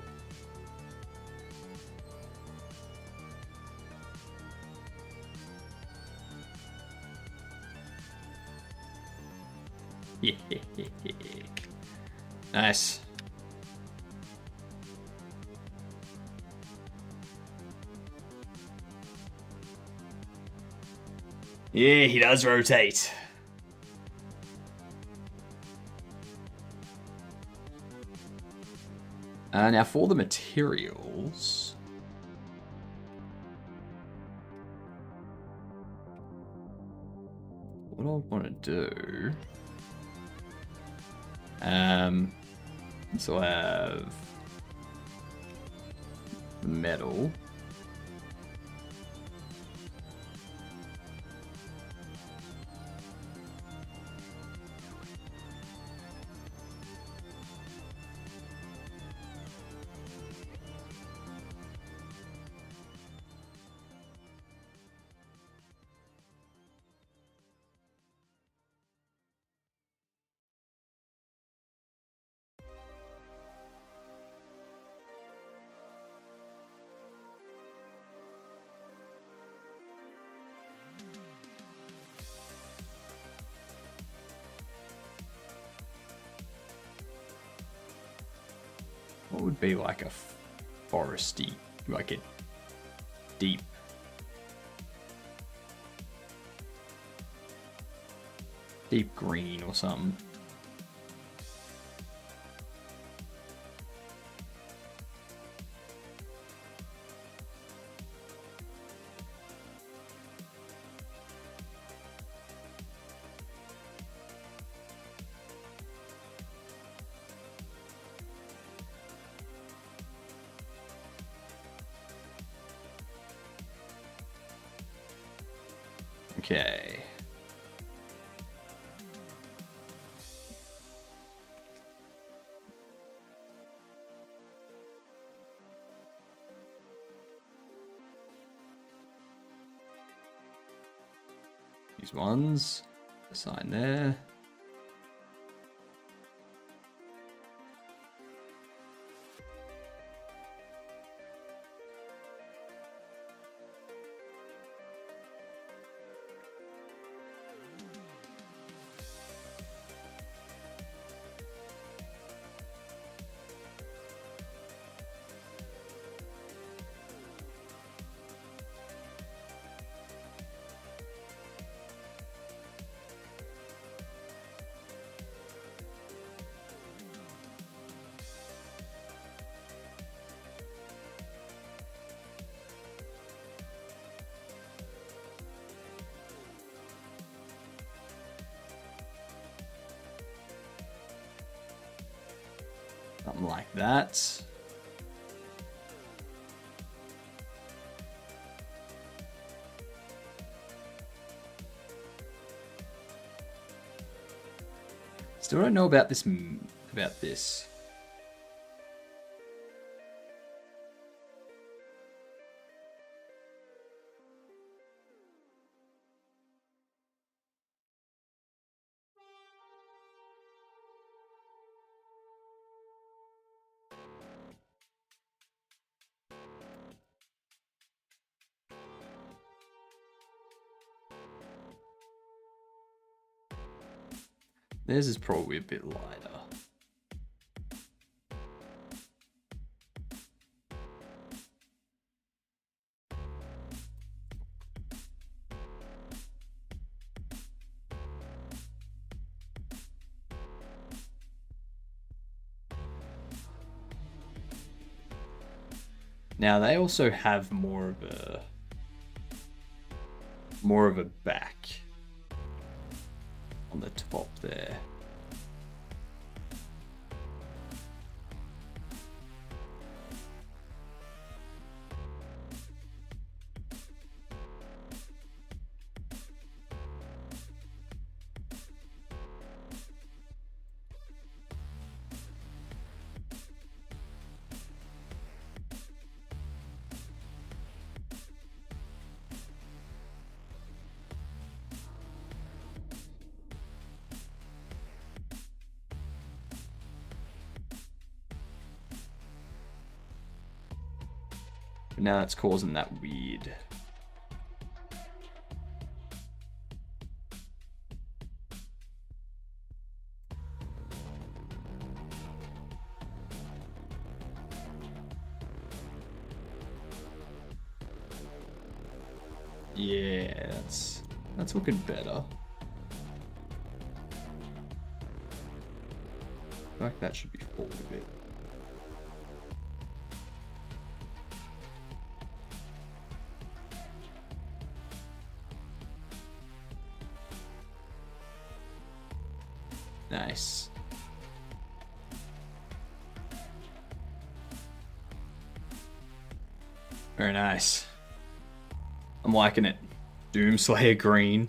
nice. Yeah, he does rotate. Now for the materials, what I want to do, so I have metal. What would be like a foresty, like a deep green or something? Okay. These ones, assign there. Something like that. Still don't know about this. Theirs is probably a bit lighter. Now they also have more of a back on the top there. But now it's causing that weird. Yeah, that's looking better. I feel like that should be forward a bit. Nice. Very nice. I'm liking it. Doomslayer green.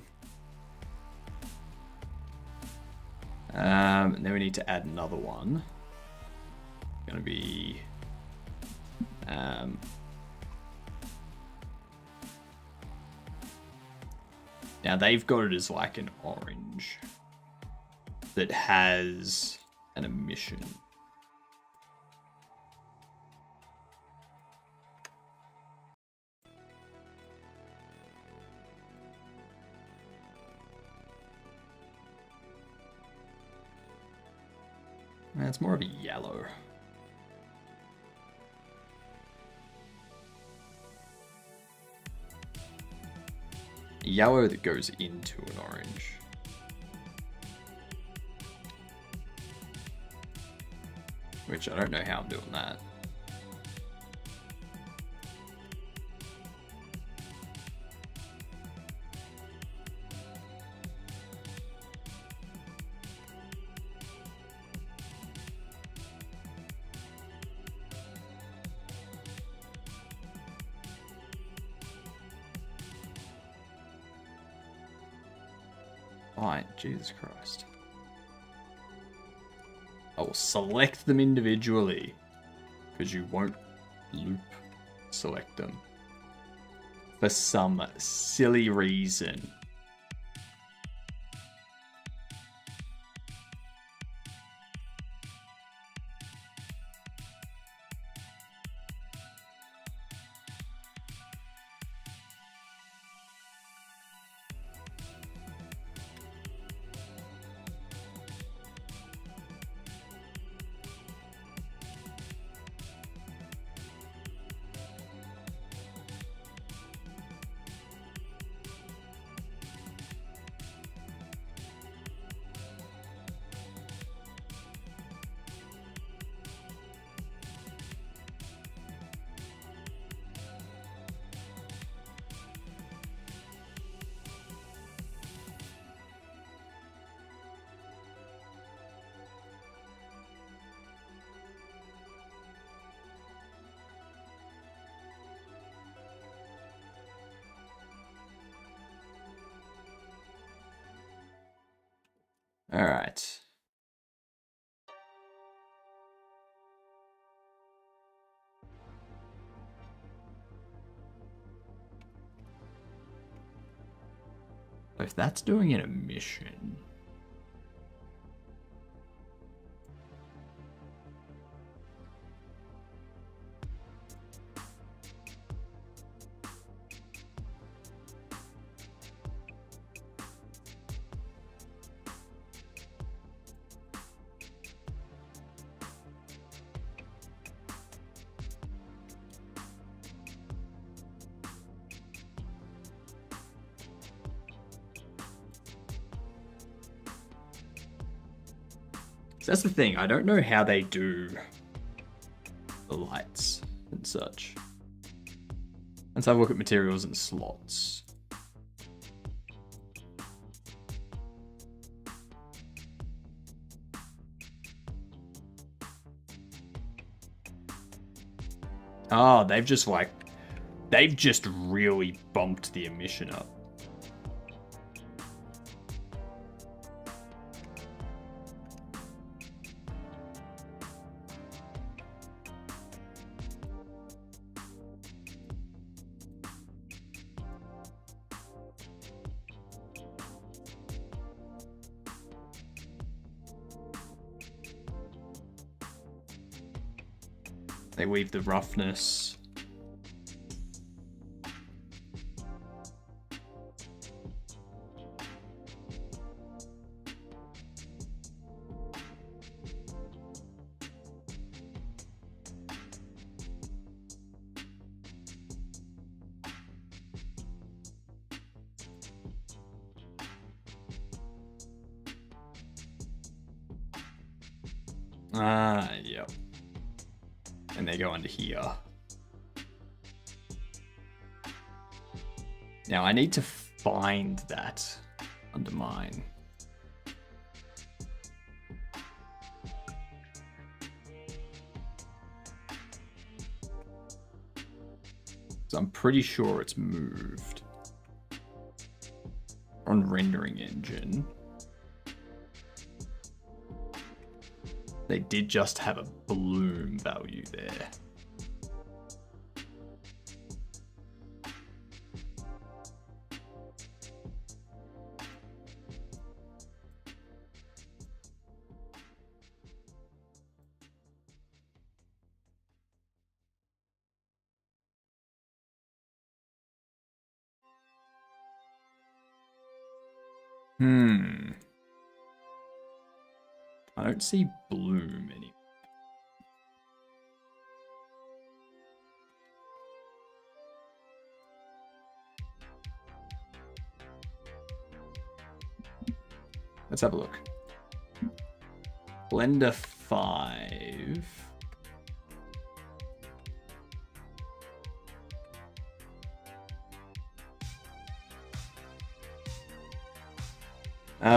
And then we need to add another one. Gonna be now they've got it as like an orange that has an emission. It's more of a yellow. A yellow that goes into an orange. Which I don't know how I'm doing that. Fine, Jesus Christ. I will select them individually, because you won't loop select them for some silly reason. Alright. If that's doing an emission... So that's the thing, I don't know how they do the lights and such. Let's have a look at materials and slots. Oh, they've just really bumped the emission up. They leave the roughness. Yep. And they go under here. Now I need to find that under mine. So I'm pretty sure it's moved. On rendering engine. They did just have a bloom value there. I don't see bloom anymore. Let's have a look. Blender 5.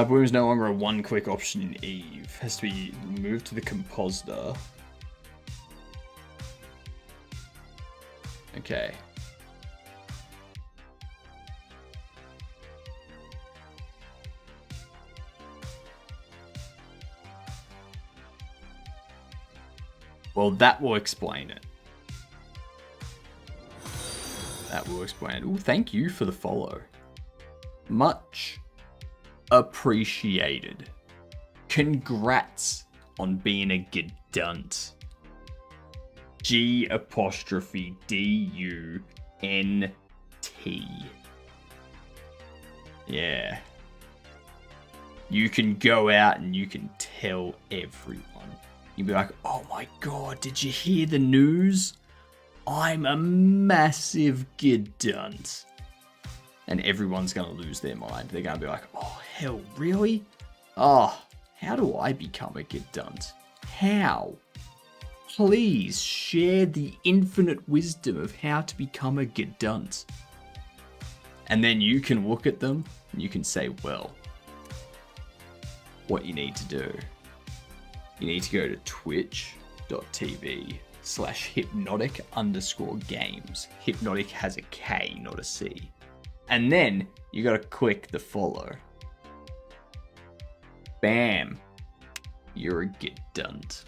Bloom is no longer a one-click option in Eve. Has to be moved to the compositor. Okay. Well, that will explain it. That will explain it. Ooh, thank you for the follow. Much appreciated. Congrats on being a gedunt. G''DUNT. Yeah. You can go out and you can tell everyone. You'll be like, oh my god, did you hear the news? I'm a massive gedunt. And everyone's going to lose their mind. They're going to be like, oh, hell, really? Oh, how do I become a gedunt? How? Please share the infinite wisdom of how to become a gedunt. And then you can look at them and you can say, well, what you need to do. You need to go to twitch.tv/hypnotic_games. Hypnotic has a K, not a C. And then you gotta click the follow. Bam. You're a git dunt.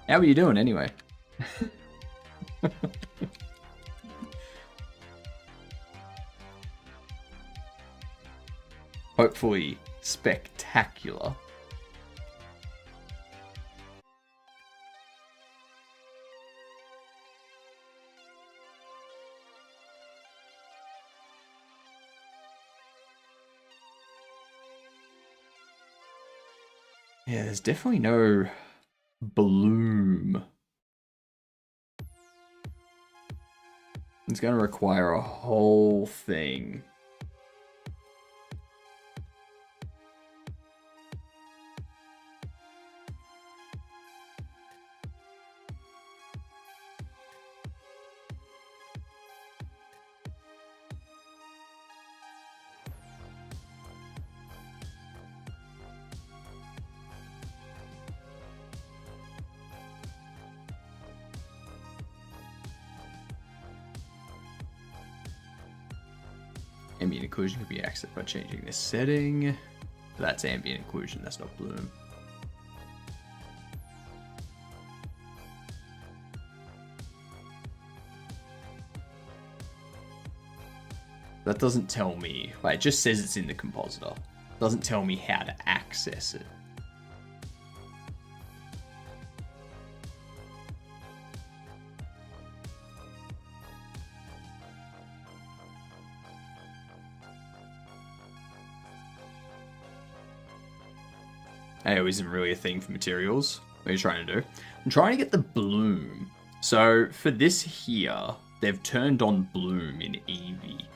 How are you doing anyway? Hopefully spectacular. Yeah, there's definitely no bloom. It's going to require a whole thing. Ambient occlusion can be accessed by changing this setting. That's ambient occlusion, that's not bloom. That doesn't tell me, like, it just says it's in the compositor. It doesn't tell me how to access it. AO isn't really a thing for materials. What are you trying to do? I'm trying to get the bloom. So for this here, they've turned on bloom in Eevee,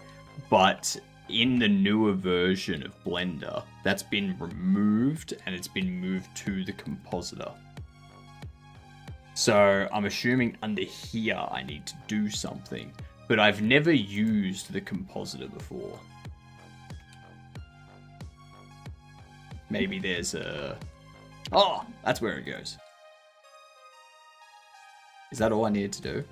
but in the newer version of Blender, that's been removed and it's been moved to the compositor. So I'm assuming under here I need to do something, but I've never used the compositor before. Maybe there's a... Oh, that's where it goes. Is that all I needed to do?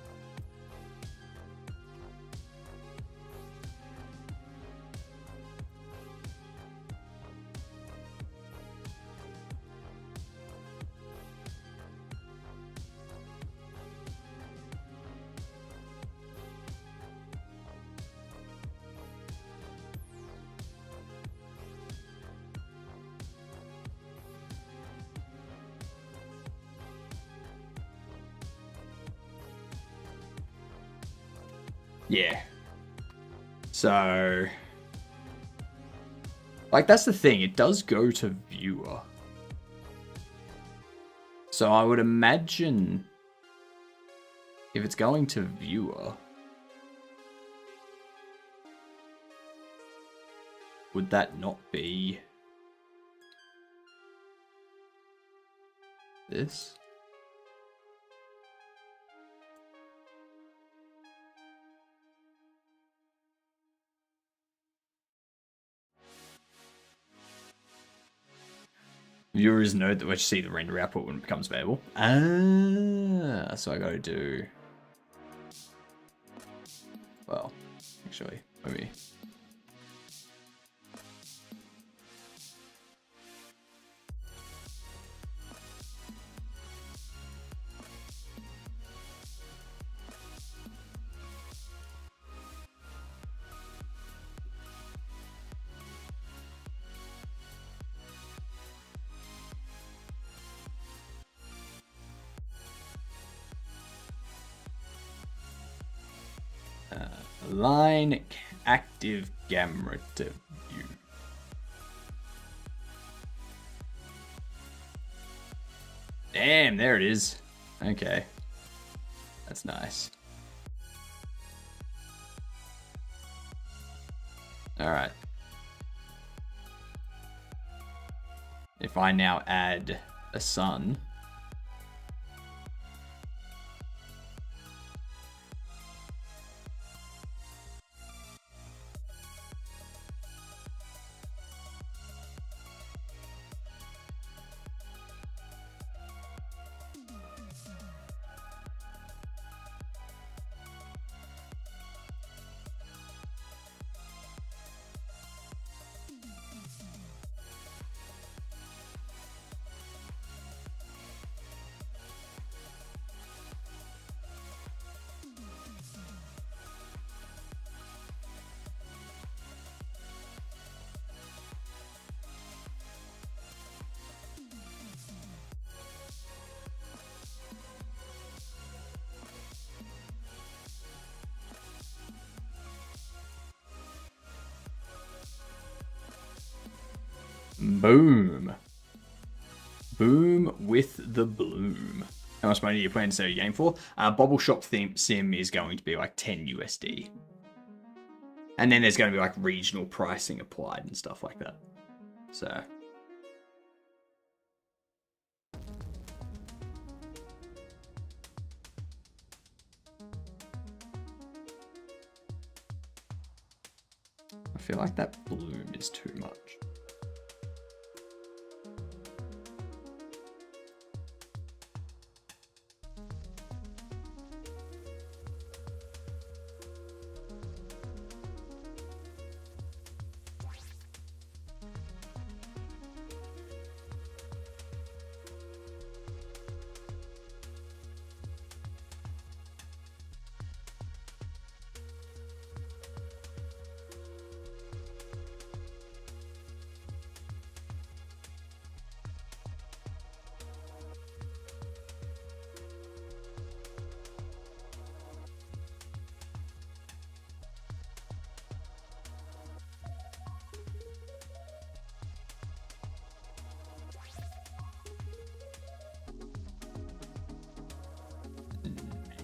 Yeah. So, like, that's the thing. It does go to viewer. So I would imagine if it's going to viewer, would that not be this? Viewers note that we see the render output when it becomes available. Ah, so I gotta do... Well, actually, maybe... Line active camera to view. Damn, there it is. Okay. That's nice. Alright. If I now add a sun. Boom. Boom with the bloom. How much money do you plan to sell your game for? Bobble Shop Sim is going to be like 10 USD. And then there's going to be like regional pricing applied and stuff like that. So. I feel like that bloom is too much.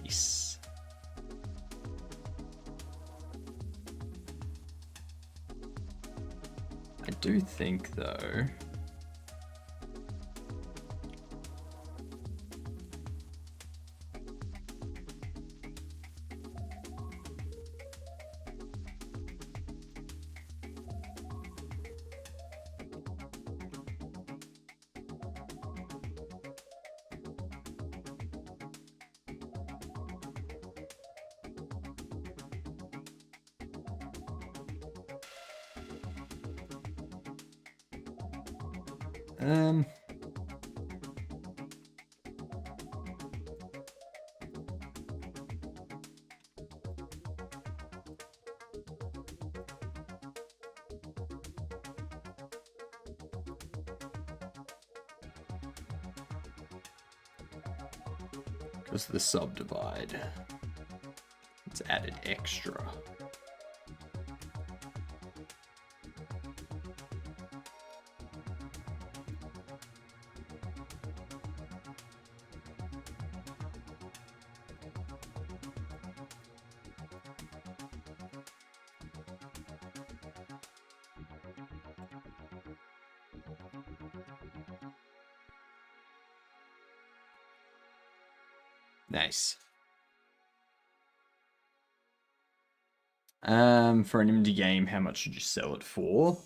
Nice. I do think though, because the subdivide, it's added extra. Nice. For an indie game, how much should you sell it for?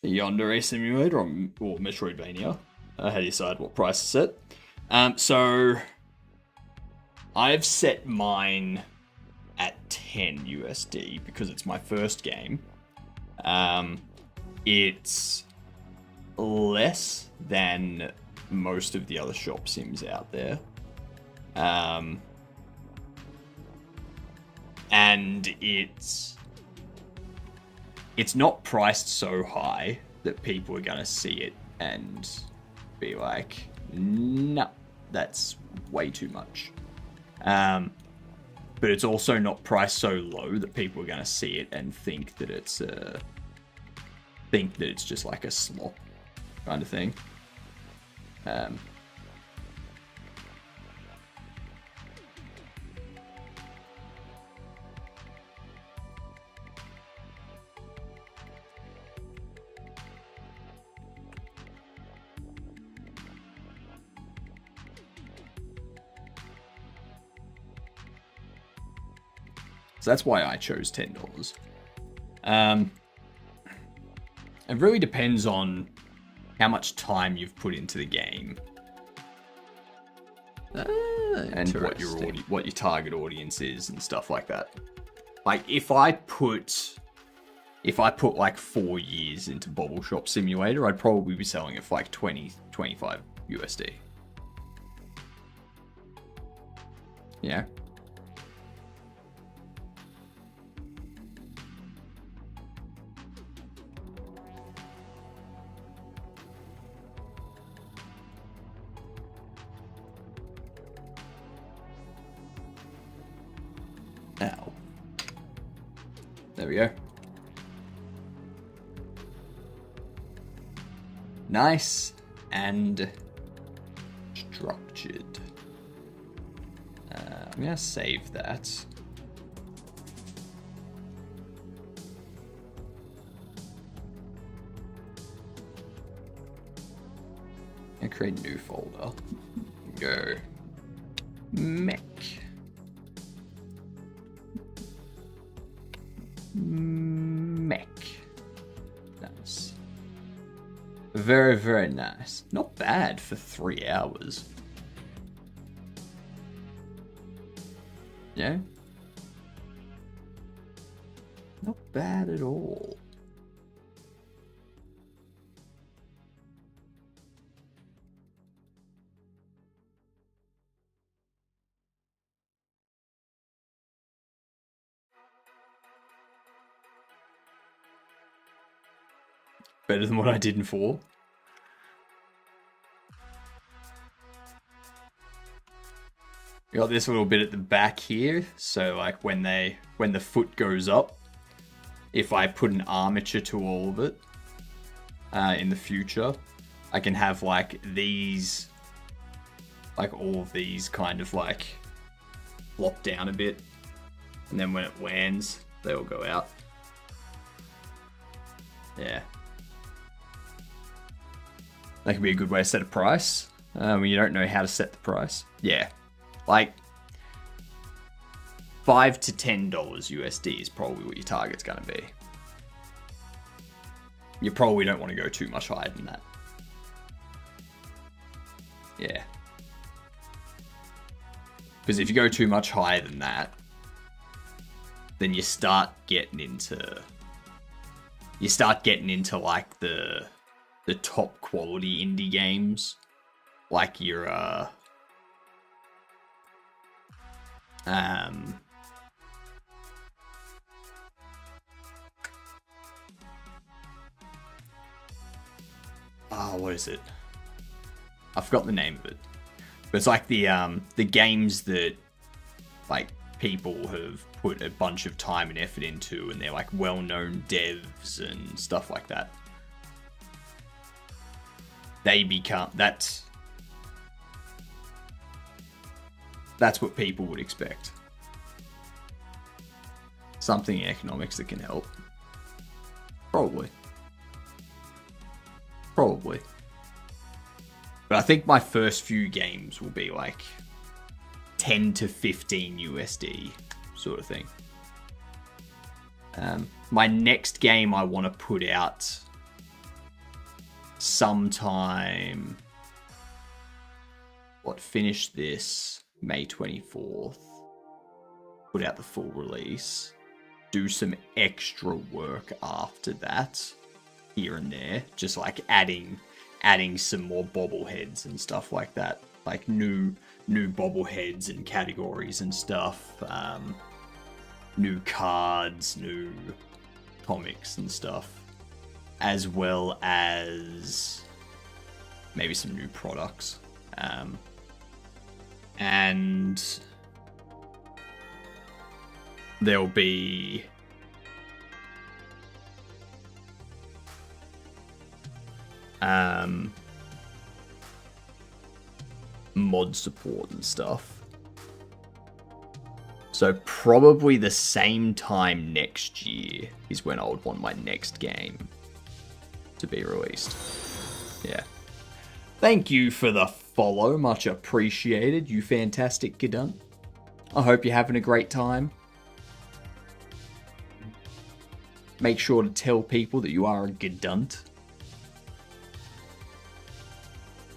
The Yonder Race Simulator or Metroidvania? How do you decide what price to set? So I've set mine at 10 USD because it's my first game. It's less than most of the other shop sims out there. And it's not priced so high that people are gonna see it and be like, no, that's way too much. But it's also not priced so low that people are gonna see it and think that it's just like a slop kind of thing. So that's why I chose $10. It really depends on how much time you've put into the game and what your target audience is and stuff like that. Like if I put like 4 years into Bobble Shop Simulator, I'd probably be selling it for like 20-25 USD. Yeah. Ow. There we go. Nice and structured. I'm going to save that. And create a new folder. Go mech. Mech. Nice. Very, very nice. Not bad for 3 hours. Yeah? Not bad at all. Better than what I did in 4. You got this little bit at the back here, so like when the foot goes up, if I put an armature to all of it in the future, I can have like these, like all of these kind of like flop down a bit, and then when it lands, they all go out. Yeah. That could be a good way to set a price when you don't know how to set the price. Yeah. Like, $5 to $10 USD is probably what your target's going to be. You probably don't want to go too much higher than that. Yeah. Because if you go too much higher than that, then you start getting into like the top quality indie games, like your what is it? I forgot the name of it. But it's like the games that like people have put a bunch of time and effort into, and they're like well-known devs and stuff like that. They become that's what people would expect. Something in economics that can help. Probably. But I think my first few games will be like 10 to 15 USD sort of thing. My next game I want to put out sometime, finish this May 24th, put out the full release, do some extra work after that, here and there, just like adding some more bobbleheads and stuff like that, like new bobbleheads and categories and stuff, new cards, new comics and stuff, as well as maybe some new products, and there'll be mod support and stuff. So probably the same time next year is when I would want my next game to be released. Yeah. Thank you for the follow, much appreciated, you fantastic Gidunt. I hope you're having a great time. Make sure to tell people that you are a Gidunt.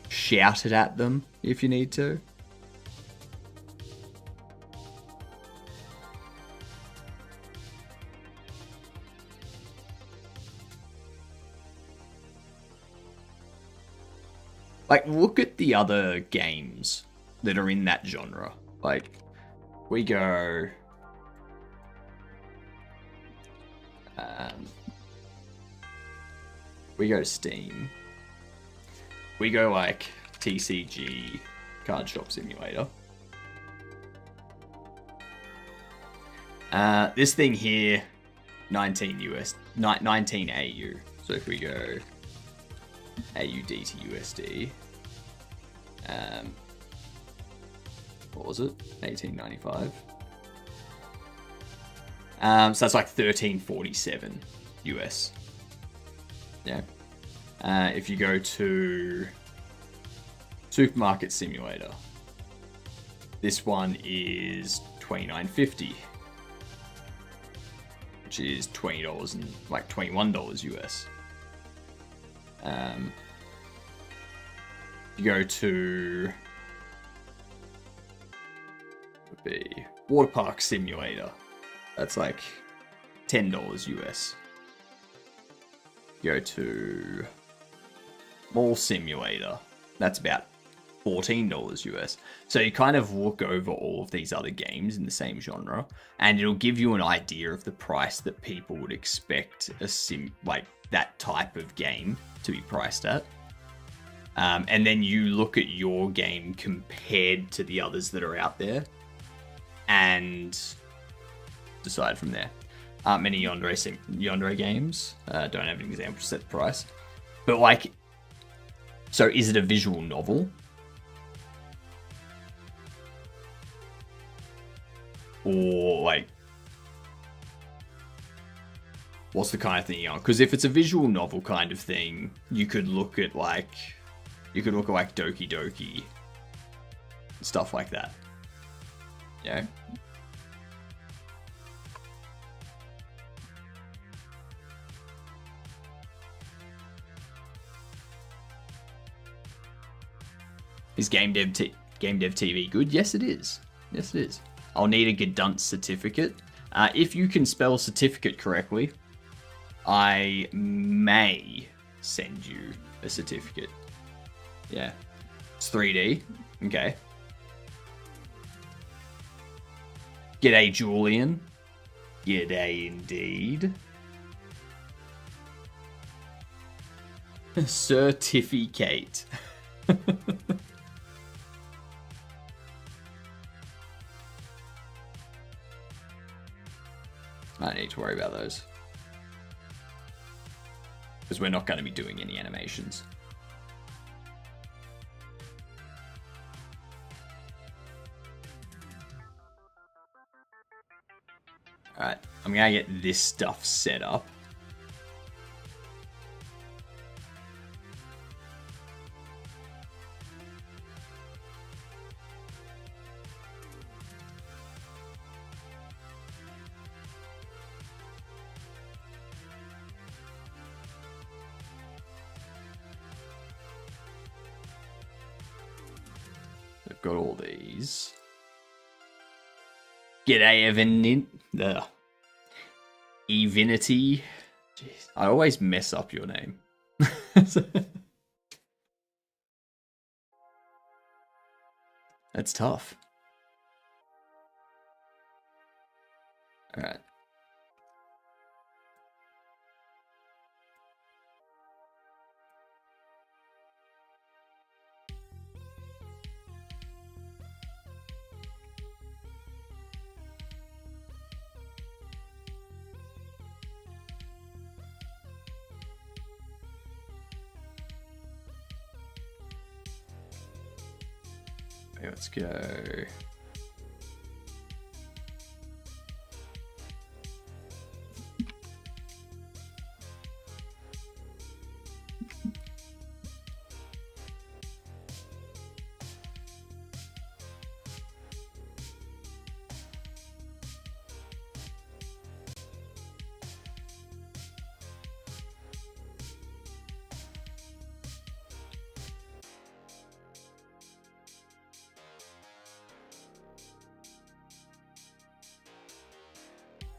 Shout it at them if you need to. Like, look at the other games that are in that genre. Like, we go... we go to Steam. We go, like, TCG, Card Shop Simulator. This thing here, 19 AU. So if we go AUD to USD. What was it? 1895. So that's like 1347 US. Yeah. If you go to Supermarket Simulator, this one is $29.50, which is $20 and like $21 US. You go to would be Water Park Simulator. That's like $10 US. Go to Mall Simulator. That's about $14 US. So you kind of look over all of these other games in the same genre, and it'll give you an idea of the price that people would expect a sim like that type of game to be priced at. And then you look at your game compared to the others that are out there, and decide from there. Aren't many Yandere games. Don't have an example to set the price. But like, so is it a visual novel? Or like, what's the kind of thing you're on? Because if it's a visual novel kind of thing, you could look at like Doki Doki, stuff like that. Yeah. Is Game Dev TV good? Yes, it is. Yes, it is. I'll need a Gedunst certificate. If you can spell certificate correctly, I may send you a certificate. Yeah. It's 3D. Okay. G'day, Julian. G'day, indeed. Certificate. I don't need to worry about those, because we're not going to be doing any animations. Alright, I'm going to get this stuff set up. I've got all these. G'day, Evinity. Jeez, I always mess up your name. That's tough. Alright. Let's go.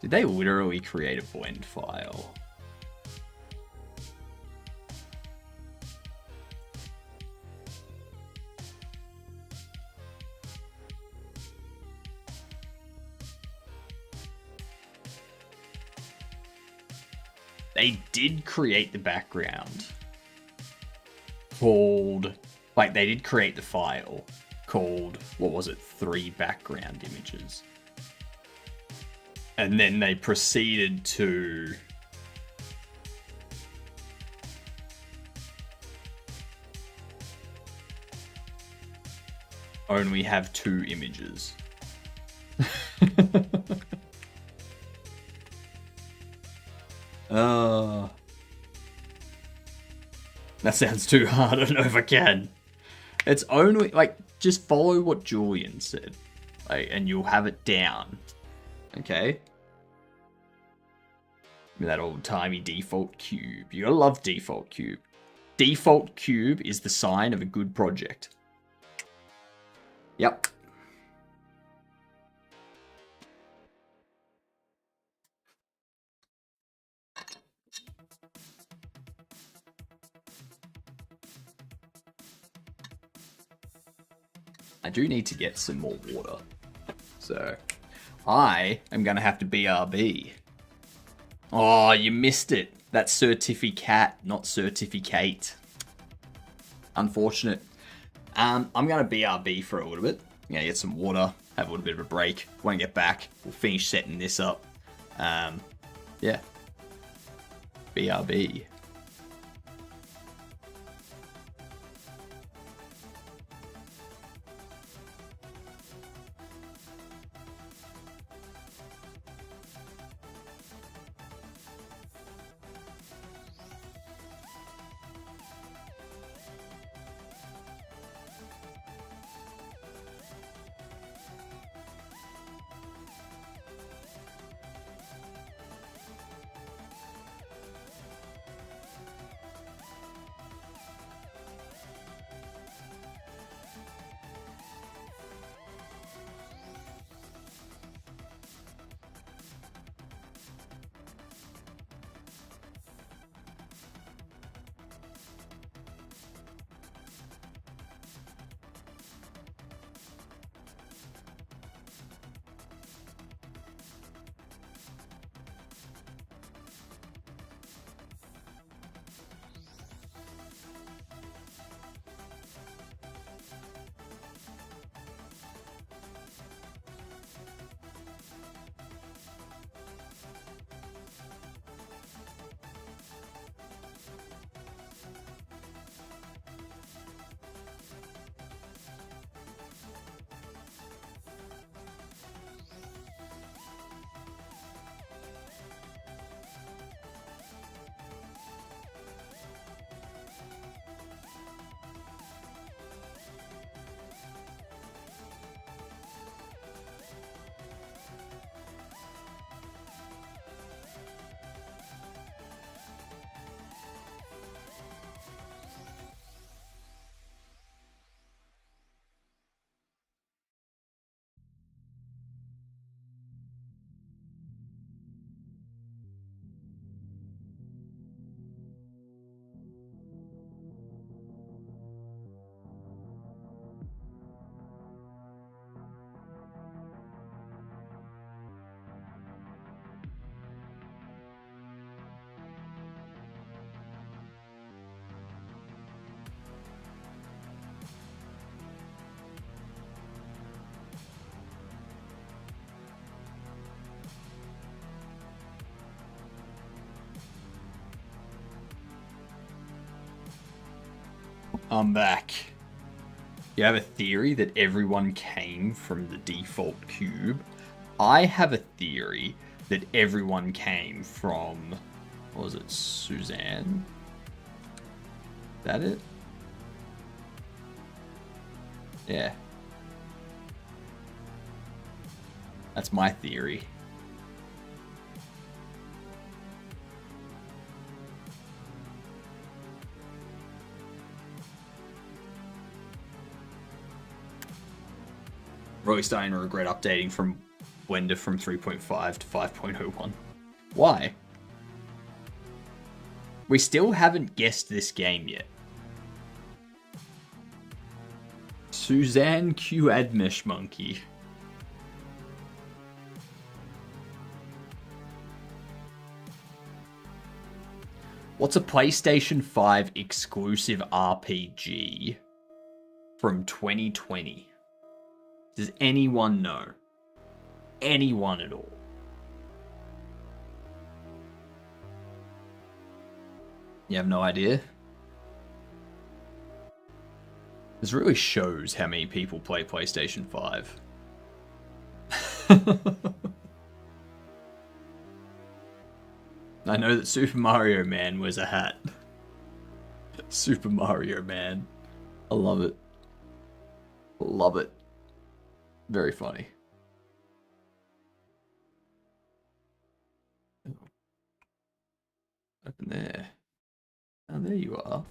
Did they literally create a blend file? They did create the background called, like, they did create the file called, what was it, 3 background images. And then they proceeded to only have 2 images. That sounds too hard. I don't know if I can. It's only, like, just follow what Julian said. Like, and you'll have it down. Okay? That old-timey default cube. You gotta love default cube. Default cube is the sign of a good project. Yep. I do need to get some more water. So, I am going to have to BRB. Oh, you missed it. That's certificate, not certificate. Unfortunate. I'm going to BRB for a little bit. I'm going to get some water, have a little bit of a break. When I get back, we'll finish setting this up. Yeah. BRB. I'm back. You have a theory that everyone came from the default cube. I have a theory that everyone came from, what was it, Suzanne? Is that it? Yeah. That's my theory. Really starting to regret updating from Blender from 3.5 to 5.01. Why? We still haven't guessed this game yet. Suzanne Q Admesh Monkey. What's a PlayStation 5 exclusive RPG from 2020? Does anyone know? Anyone at all? You have no idea? This really shows how many people play PlayStation 5. I know that Super Mario Man wears a hat. Super Mario Man. I love it. Love it. Very funny. Open there. Oh, there you are.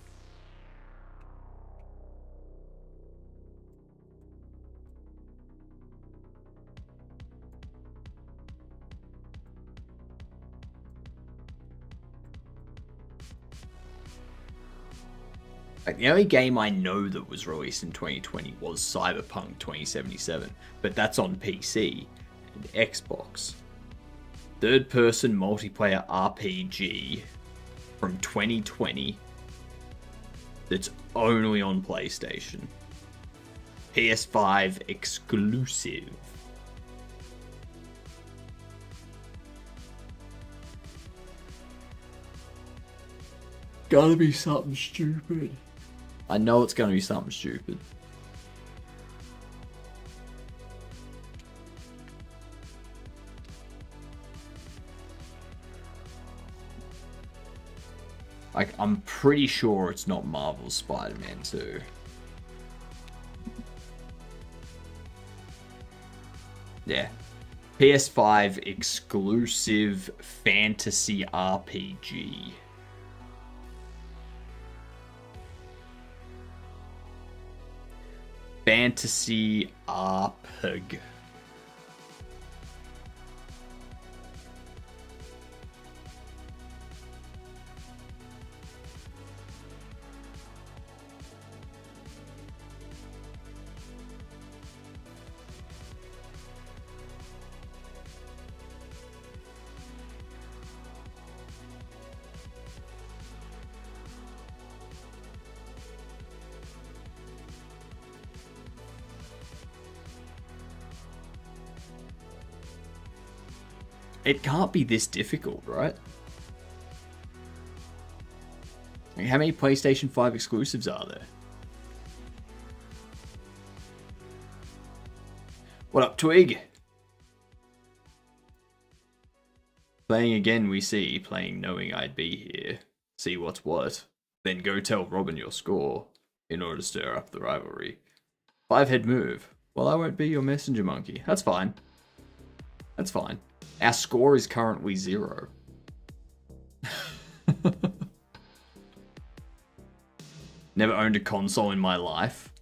Like, the only game I know that was released in 2020 was Cyberpunk 2077, but that's on PC and Xbox. Third-person multiplayer RPG from 2020 that's only on PlayStation. PS5 exclusive. Gotta be something stupid. I know it's gonna be something stupid. Like, I'm pretty sure it's not Marvel's Spider-Man 2. Yeah. PS5 exclusive fantasy RPG. Fantasy RPG. It can't be this difficult, right? Like, how many PlayStation 5 exclusives are there? What up, Twig? Playing again, we see. Playing knowing I'd be here. See what's what. Then go tell Robin your score in order to stir up the rivalry. 5-head move. Well, I won't be your messenger monkey. That's fine. That's fine. Our score is currently 0. Never owned a console in my life.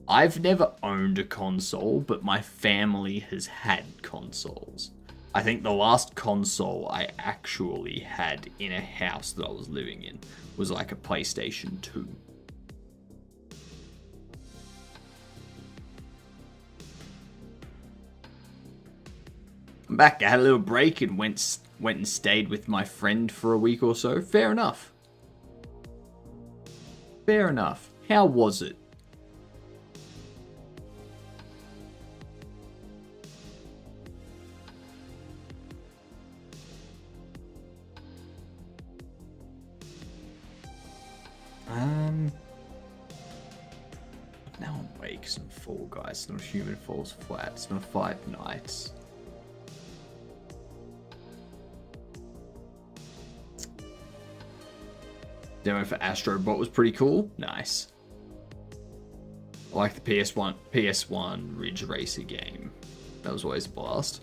I've never owned a console, but my family has had consoles. I think the last console I actually had in a house that I was living in was like a PlayStation 2. I'm back. I had a little break and went and stayed with my friend for a week or so. Fair enough. Fair enough. How was it? Now I'm awake. Some Fall Guys. Not Human Falls Flat. It's not 5 Nights. Demo for Astro Bot was pretty cool. Nice. I like the PS1 Ridge Racer game. That was always a blast.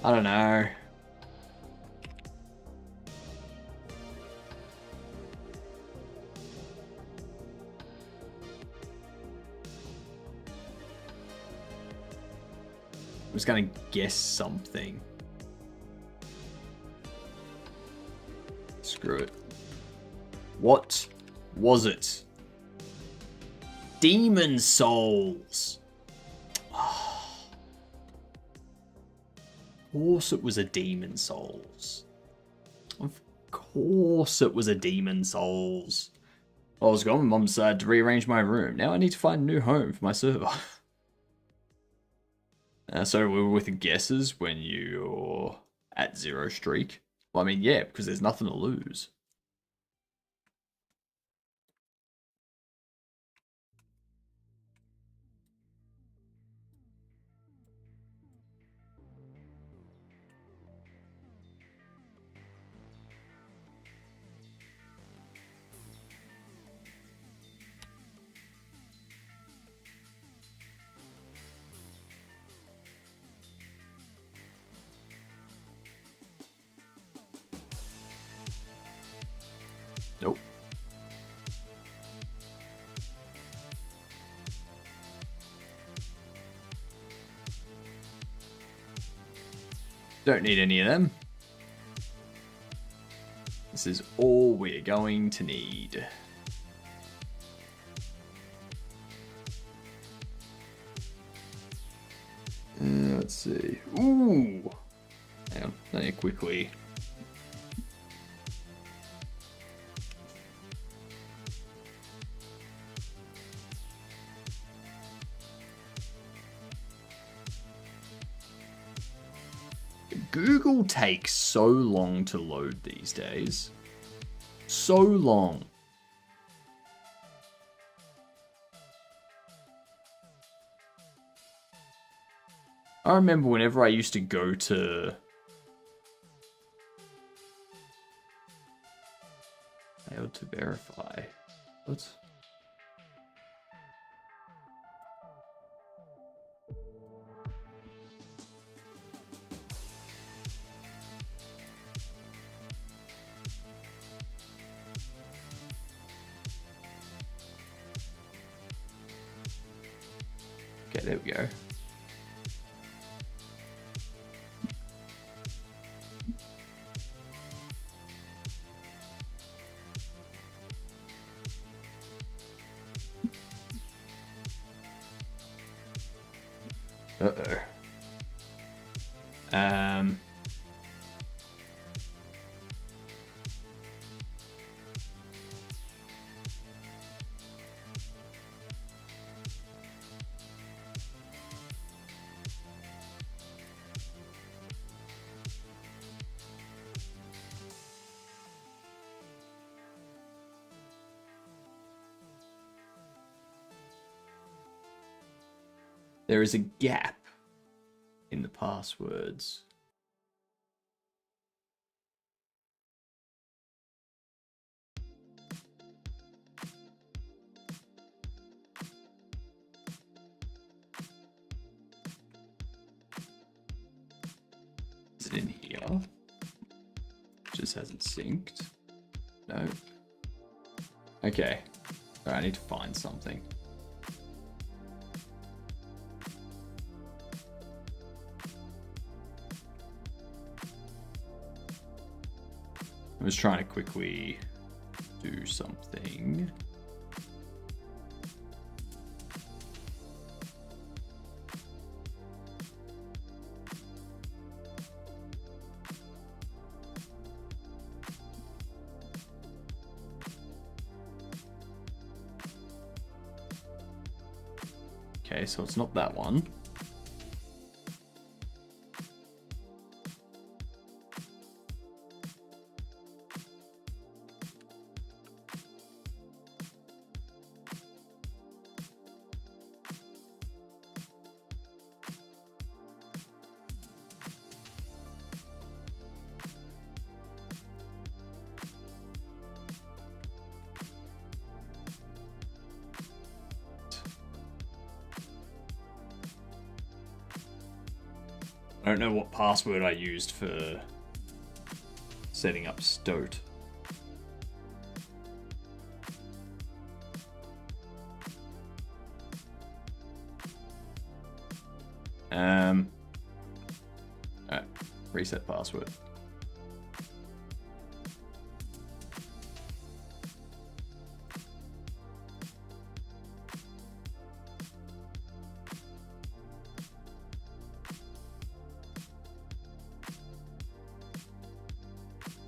I don't know. I'm just gonna guess something. Screw it. What was it? Demon Souls. Of course it was a Demon Souls. Of course it was a Demon Souls. I was going, Mum decided to rearrange my room. Now I need to find a new home for my server. So we were with guesses when you're at 0 streak. Well, I mean, yeah, because there's nothing to lose. Nope. Don't need any of them. This is all we're going to need. Let's see. Ooh. Hang on. Let me quickly. Google takes so long to load these days. So long. I remember whenever I used to go to... Failed to verify. What? Okay, there we go. Uh-oh. There is a gap in the passwords. Is it in here? Just hasn't synced. No. Okay. Alright, I need to find something. I was trying to quickly do something. Okay, so it's not that one. I don't know what password I used for setting up Stoat. Alright, reset password.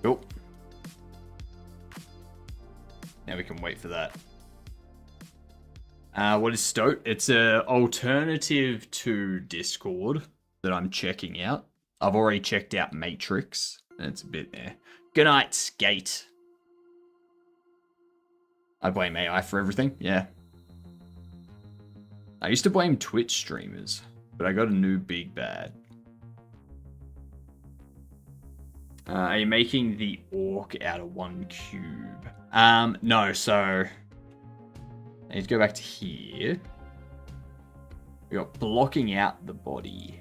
Cool. Now we can wait for that. What is Stoat? It's an alternative to Discord that I'm checking out. I've already checked out Matrix. It's a bit there. Good night, Skate. I blame AI for everything, yeah. I used to blame Twitch streamers, but I got a new big bad. Are you making the orc out of one cube? No, so... I need to go back to here. We got blocking out the body.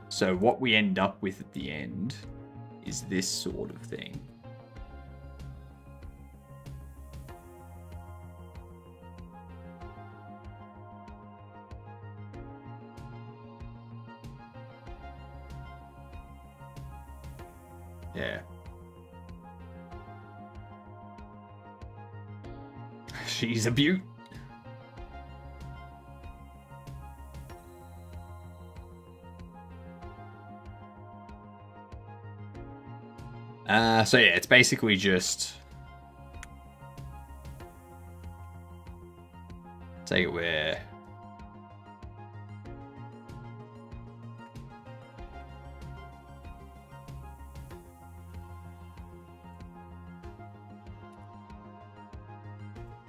So what we end up with at the end is this sort of thing. Yeah. She's a beaut. So yeah, it's basically just take it where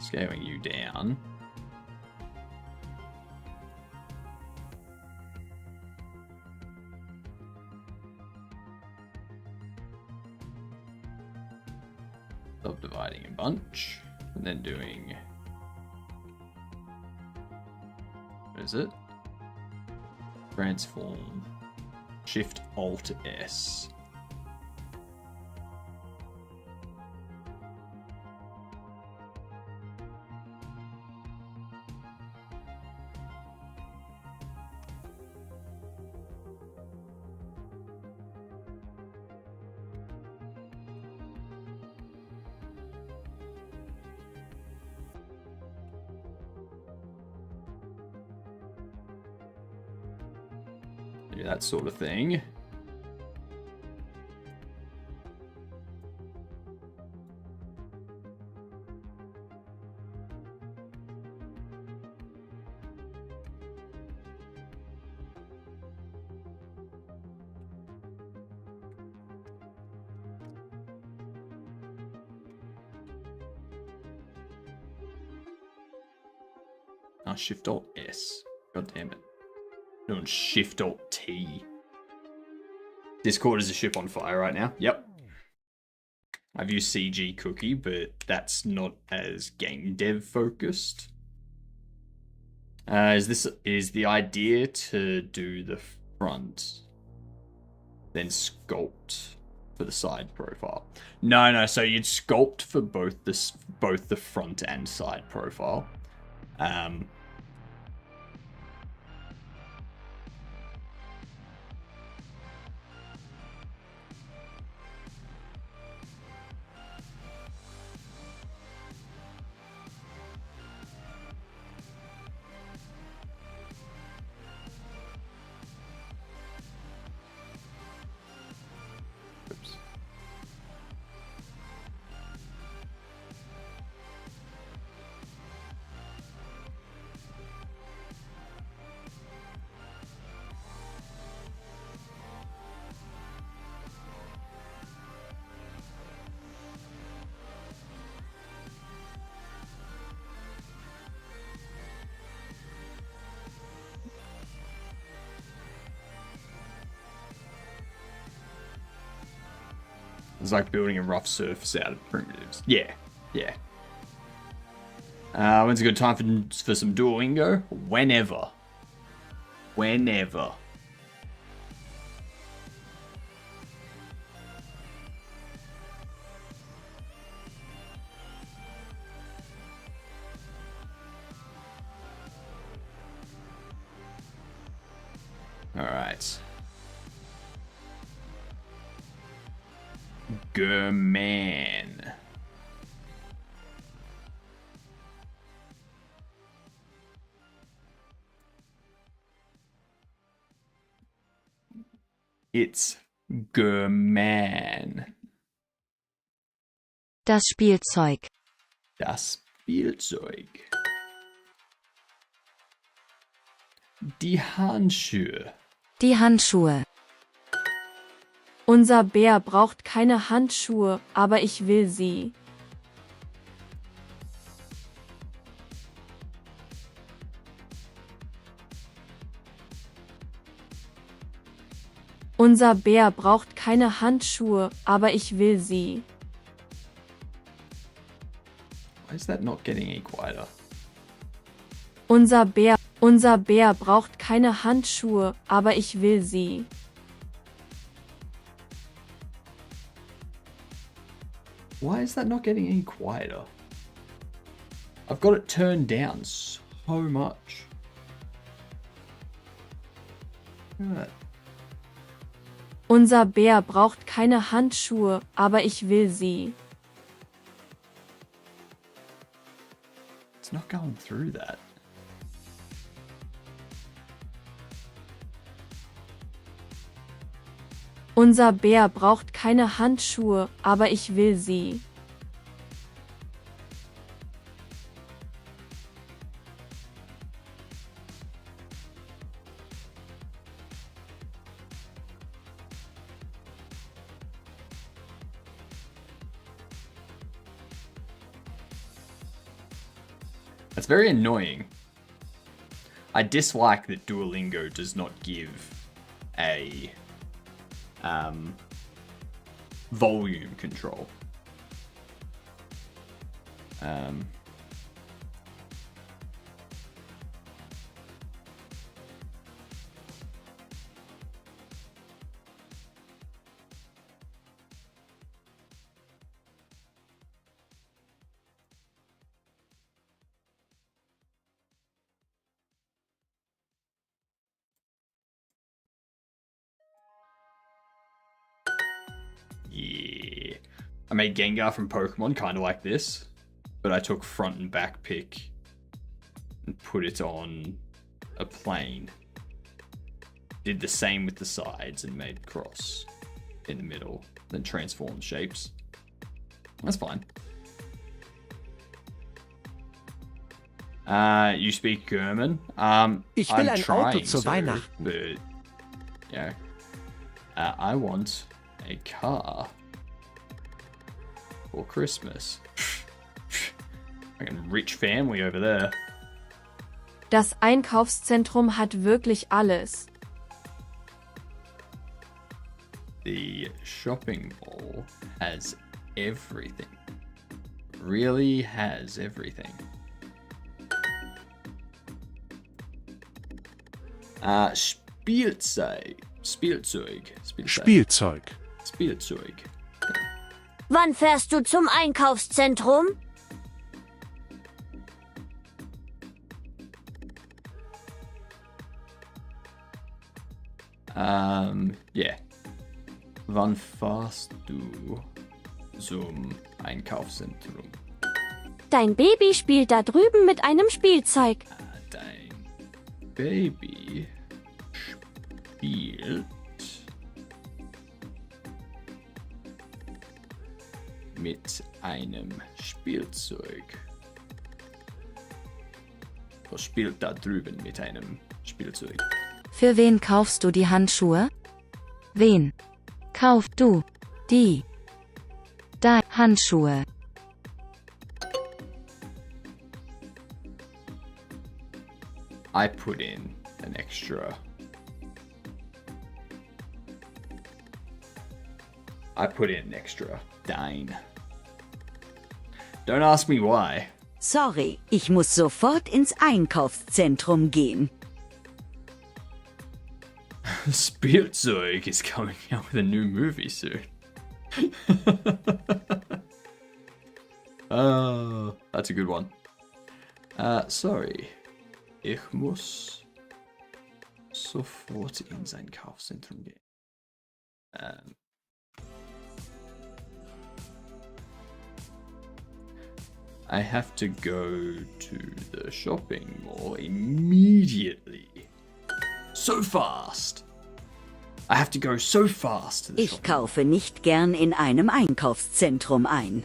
scaling you down. Subdividing a bunch, and then doing, what is it? Transform, Shift Alt S. Do that sort of thing. Shift Alt S. God damn it. Doing Shift Alt T. Discord is a ship on fire right now. Yep. I've used CG Cookie, but that's not as game dev focused. Is the idea to do the front, then sculpt for the side profile? No. So you'd sculpt for both the front and side profile. It's like building a rough surface out of primitives. Yeah. When's a good time for some Duolingo? Whenever. Alright. German. It's German. Das Spielzeug. Das Spielzeug. Die Handschuhe. Die Handschuhe. Unser Bär braucht keine Handschuhe, aber ich will sie. Unser Bär braucht keine Handschuhe, aber ich will sie. Why is that not getting any quieter? Unser Bär braucht keine Handschuhe, aber ich will sie. Why is that not getting any quieter? I've got it turned down so much. Look at that. Unser Bär braucht keine Handschuhe, aber ich will sie. It's not going through that. Unser Bär braucht keine Handschuhe, aber ich will sie. That's very annoying. I dislike that Duolingo does not give a volume control. Yeah. I made Gengar from Pokemon kind of like this, but I took front and back pick and put it on a plane. Did the same with the sides and made cross in the middle, then transformed shapes. That's fine. You speak German? Ich will I'm ein trying Auto zu to, Weihnachten. but yeah. I want a car for Christmas. Fucking rich family over there. Das Einkaufszentrum hat wirklich alles. The shopping mall has everything. Really has everything. Spielzeug. Wann fährst du zum Einkaufszentrum? Yeah. Wann fahrst du zum Einkaufszentrum? Dein Baby spielt da drüben mit einem Spielzeug. Dein Baby spielt mit einem Spielzeug. Was spielt da drüben mit einem Spielzeug? Für wen kaufst du die Handschuhe? Wen kaufst du die Handschuhe? I put in an extra. Dein. Don't ask me why. Sorry, ich muss sofort ins Einkaufszentrum gehen. Spielzeug is coming out with a new movie soon. Oh, that's a good one. Sorry. Ich muss sofort ins Einkaufszentrum gehen. I have to go to the shopping mall immediately. So fast. I have to go so fast to the Ich shopping kaufe nicht gern in einem Einkaufszentrum ein.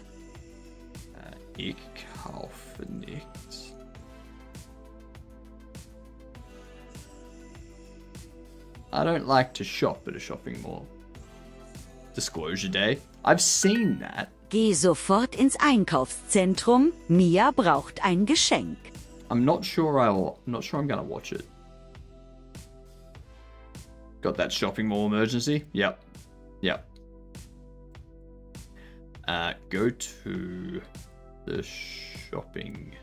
Ich kaufe nicht. I don't like to shop at a shopping mall. Disclosure day. I've seen that. Geh sofort ins Einkaufszentrum. Mia braucht ein Geschenk. I'm not sure I'm gonna watch it. Got that shopping mall emergency? Yep. Go to the shopping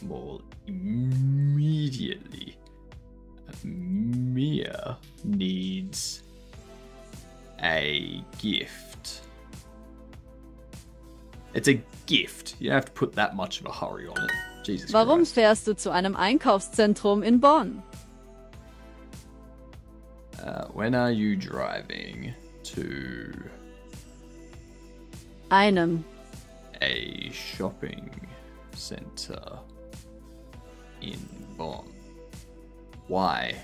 mall immediately. Mia needs a gift. It's a gift. You don't have to put that much of a hurry on it. Jesus Warum Christ. fährst du zu einem Einkaufszentrum in Bonn? When are you driving to Einem. a shopping center in Bonn. Why?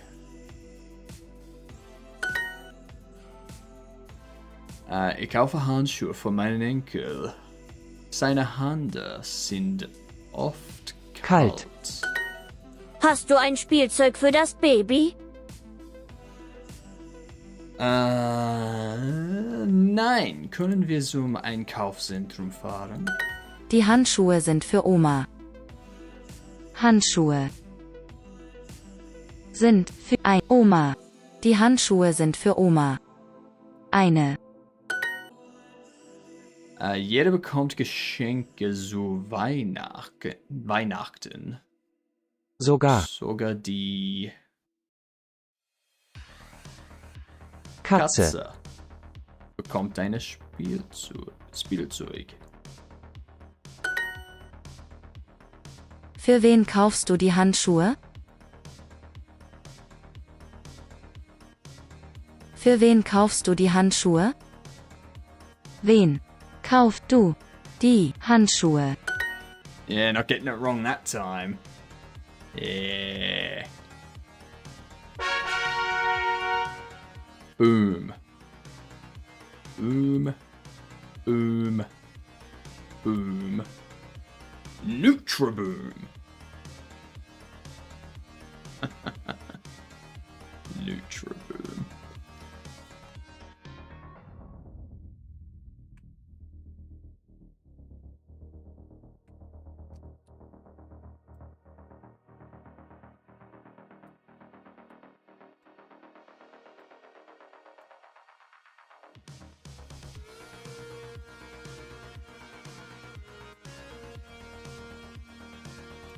Ich kaufe Handschuhe für meinen Enkel. Seine Hände sind oft kalt. Hast du ein Spielzeug für das Baby? Nein. Können wir zum Einkaufszentrum fahren? Die Handschuhe sind für Oma. Handschuhe sind für Oma. Die Handschuhe sind für Oma. Eine. Jeder bekommt Geschenke zu Weihnachten. Sogar die Katze bekommt ein Spielzeug. Für wen kaufst du die Handschuhe? Für wen kaufst du die Handschuhe? Wen kaufst du die Handschuhe? Yeah, not getting it wrong that time. Yeah. Boom. Boom. Boom. Boom. Nutraboom. Nutraboom.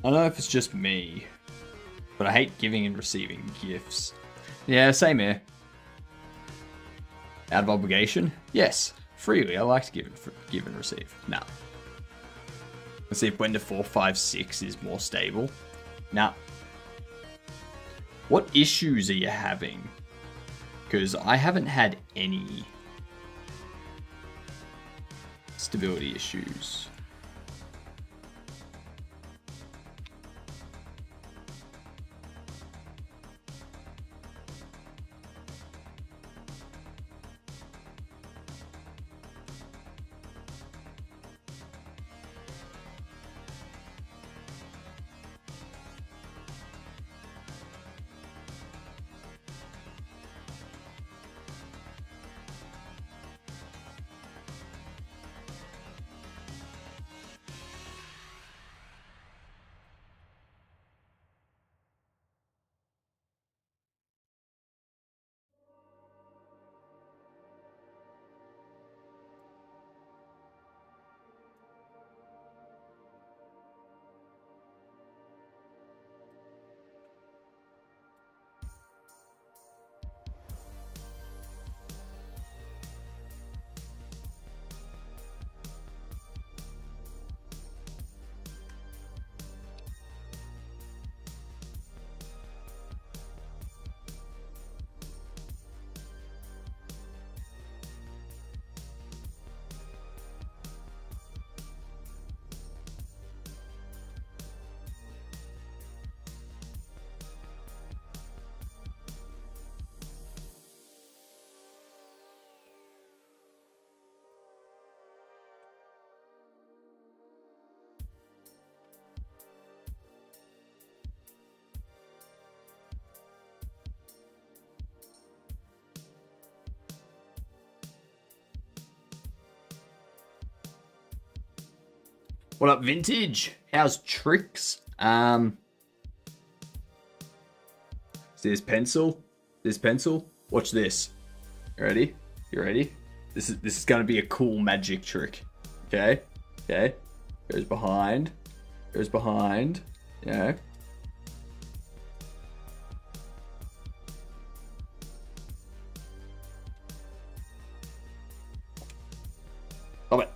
I don't know if it's just me, but I hate giving and receiving gifts. Yeah, same here. Out of obligation? Yes. Freely, I like to give and receive. Nah. Let's see if Blender 456 is more stable. Nah. What issues are you having? Because I haven't had any stability issues. What up, Vintage? How's tricks? This pencil. Watch this. You ready? You ready? This is gonna be a cool magic trick. Okay? Okay. Goes behind. Yeah. Stop it.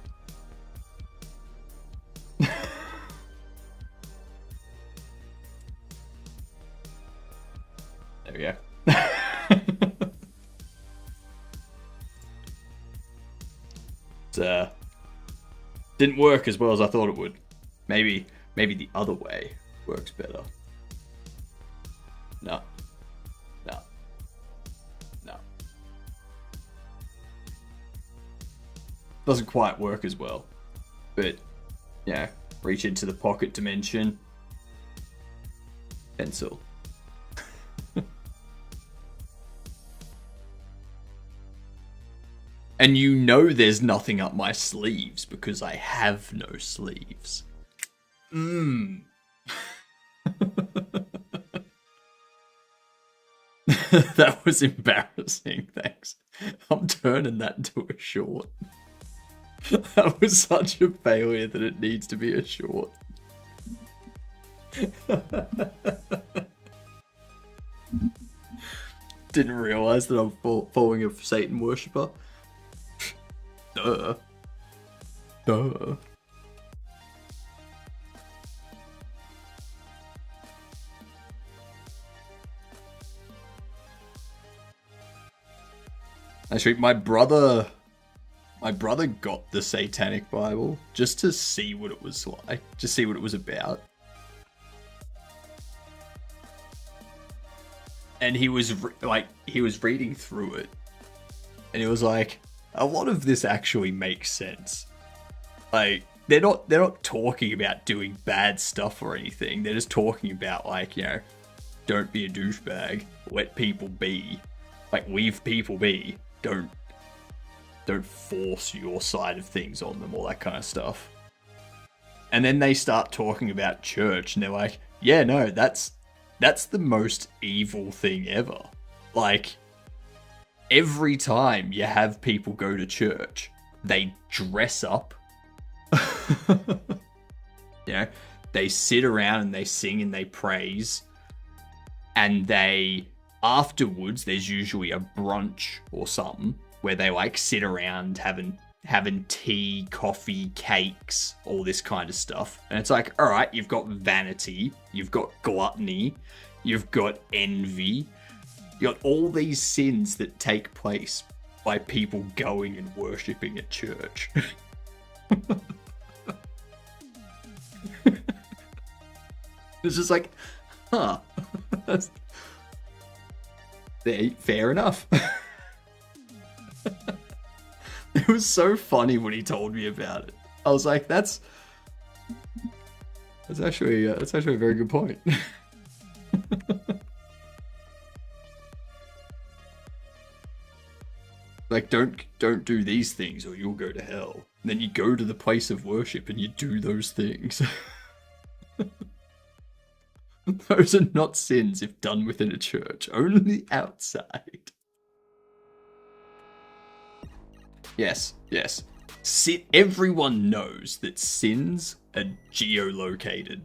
There we go. Didn't work as well as I thought it would. Maybe the other way works better. No. No. No. Doesn't quite work as well. But, yeah, reach into the pocket dimension. Pencil. And you know there's nothing up my sleeves because I have no sleeves. That was embarrassing, thanks. I'm turning that into a short. That was such a failure that it needs to be a short. Didn't realize that I'm following a Satan worshipper. Duh. Duh. Actually, my brother got the Satanic Bible just to see what it was like, just see what it was about. And he was reading through it, and he was like, a lot of this actually makes sense. Like, they're not talking about doing bad stuff or anything. They're just talking about, like, you know, don't be a douchebag, let people be, like, leave people be. Don't force your side of things on them, all that kind of stuff. And then they start talking about church, and they're like, yeah, no, that's the most evil thing ever. Like, every time you have people go to church, they dress up. You know, they sit around and they sing and they praise. And they, afterwards, there's usually a brunch or something where they like sit around having tea, coffee, cakes, all this kind of stuff. And it's like, all right, you've got vanity, you've got gluttony, you've got envy, you got all these sins that take place by people going and worshipping at church. It's just like, huh. Fair enough. It was so funny when he told me about it. I was like, that's actually a very good point. Like, don't do these things or you'll go to hell. And then you go to the place of worship and you do those things. Those are not sins if done within a church, only outside. Yes. Everyone knows that sins are geolocated.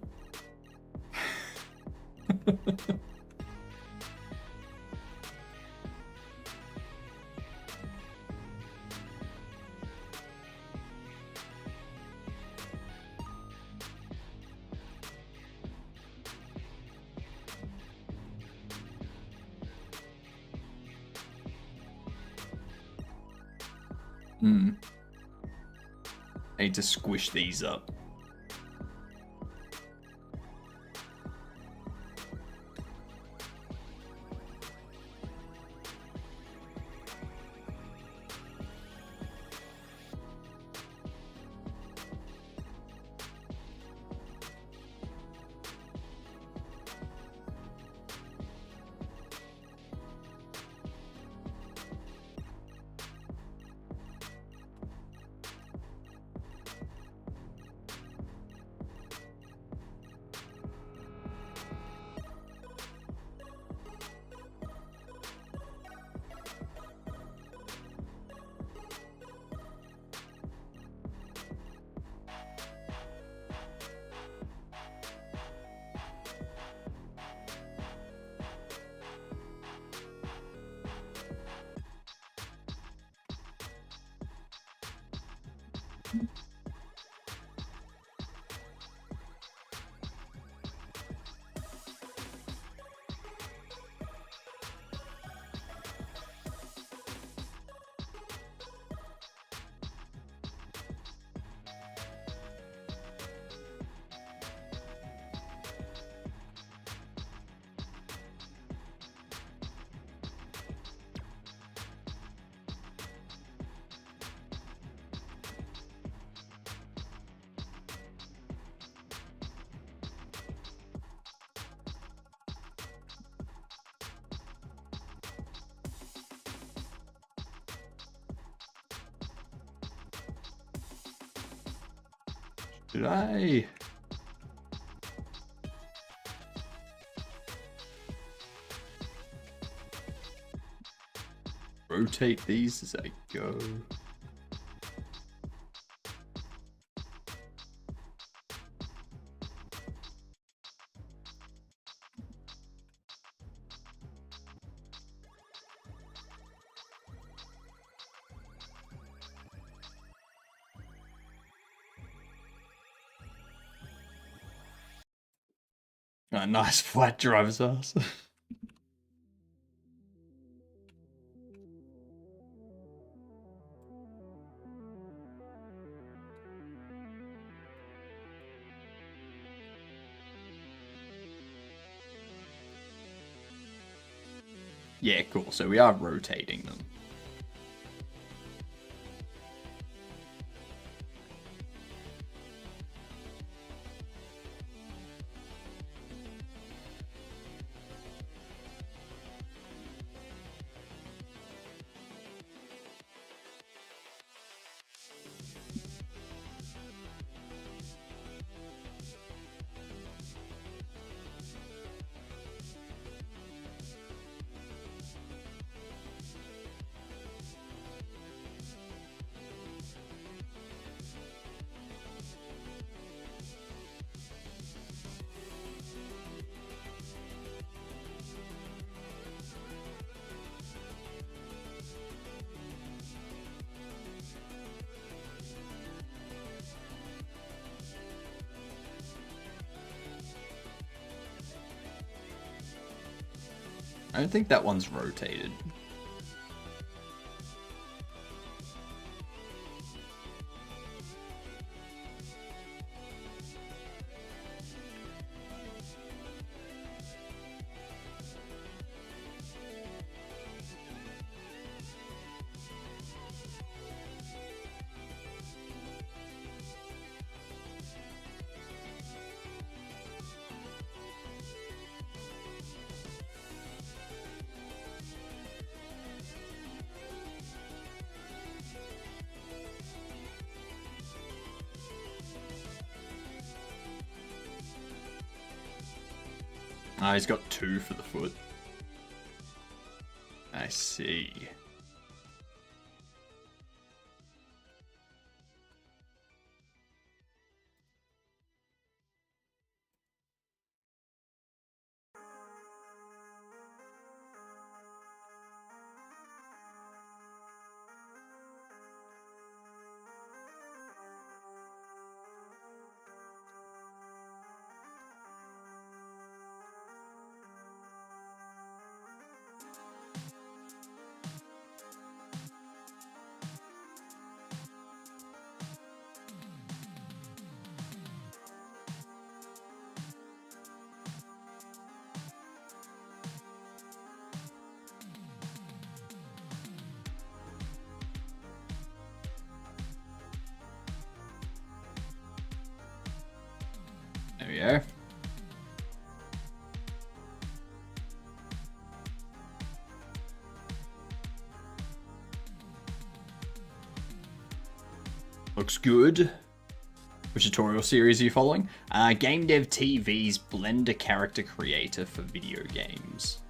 I need to squish these up. Did I? Rotate these as I go. A nice flat driver's ass. Yeah, cool. So we are rotating them. I don't think that one's rotated. Ah, he's got 2 for the foot. I see. There we go. Looks good. Which tutorial series are you following? Game Dev TV's Blender character creator for video games.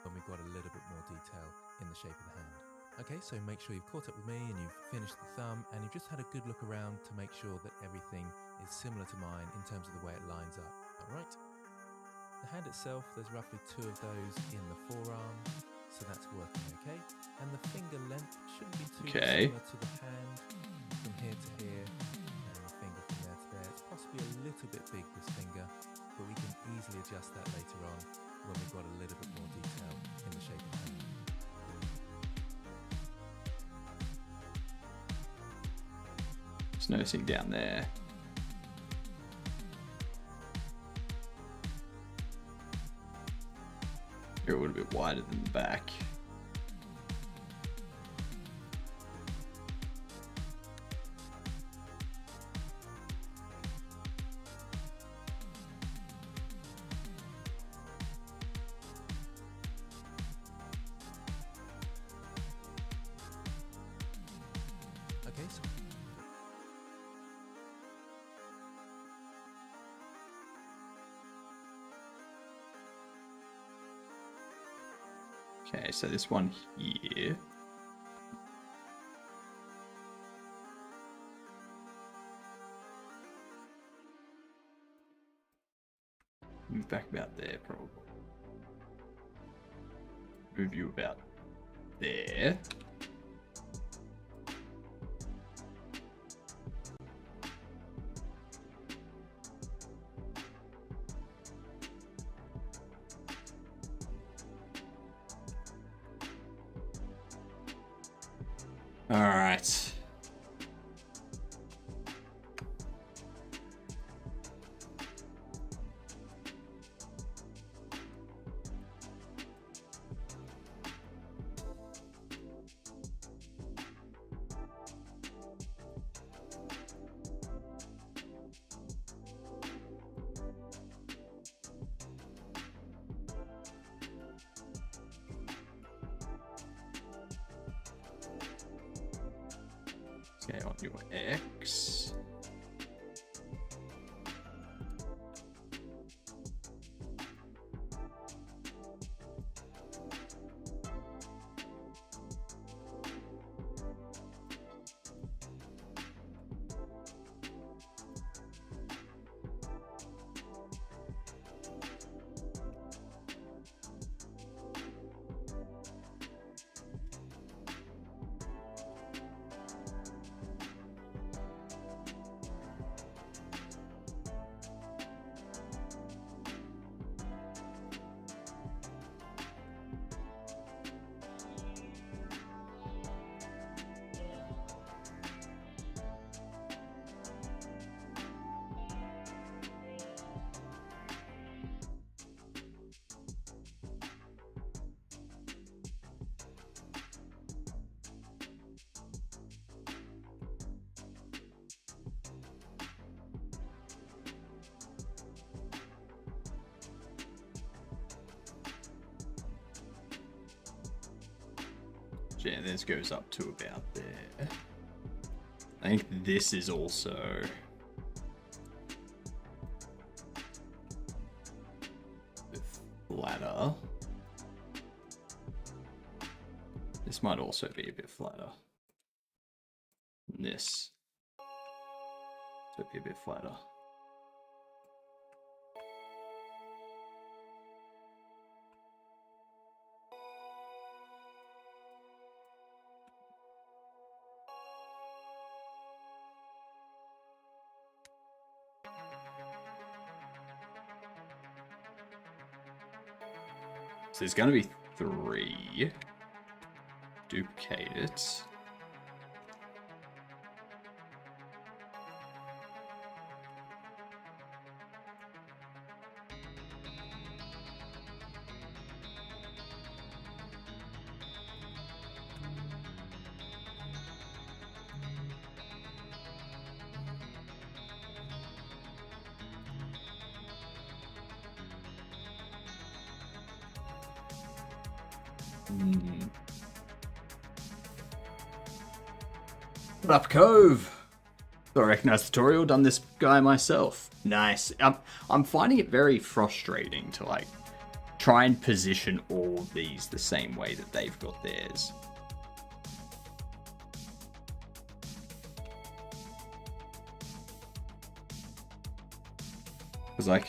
When we've got a little bit more detail in the shape of the hand. Okay, so make sure you've caught up with me and you've finished the thumb and you've just had a good look around to make sure that everything is similar to mine in terms of the way it lines up. Alright? The hand itself, there's roughly 2 of those in the forearm, so that's working okay. And the finger length shouldn't be too similar to the hand from here to here, and the finger from there to there. It's possibly a little bit big, this finger, but we can easily adjust that later on when we've got a little bit more detail in the shape of the hand. Just noticing down there. You're a little bit wider than the back. Okay, so this one here. Move back about there, probably. Move you about there. All right. Okay, on your X. Yeah, this goes up to about there. I think this is also flatter. This might also be a bit flatter. This so be a bit flatter. So there's going to be 3. Duplicate it. What up, Cove? So I recognize the tutorial, done this guy myself. Nice. I'm finding it very frustrating to like try and position all of these the same way that they've got theirs. It's like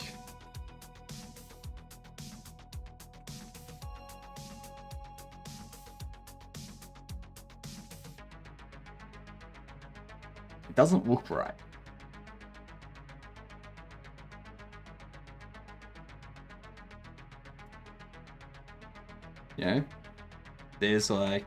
it doesn't look right. You know? There's like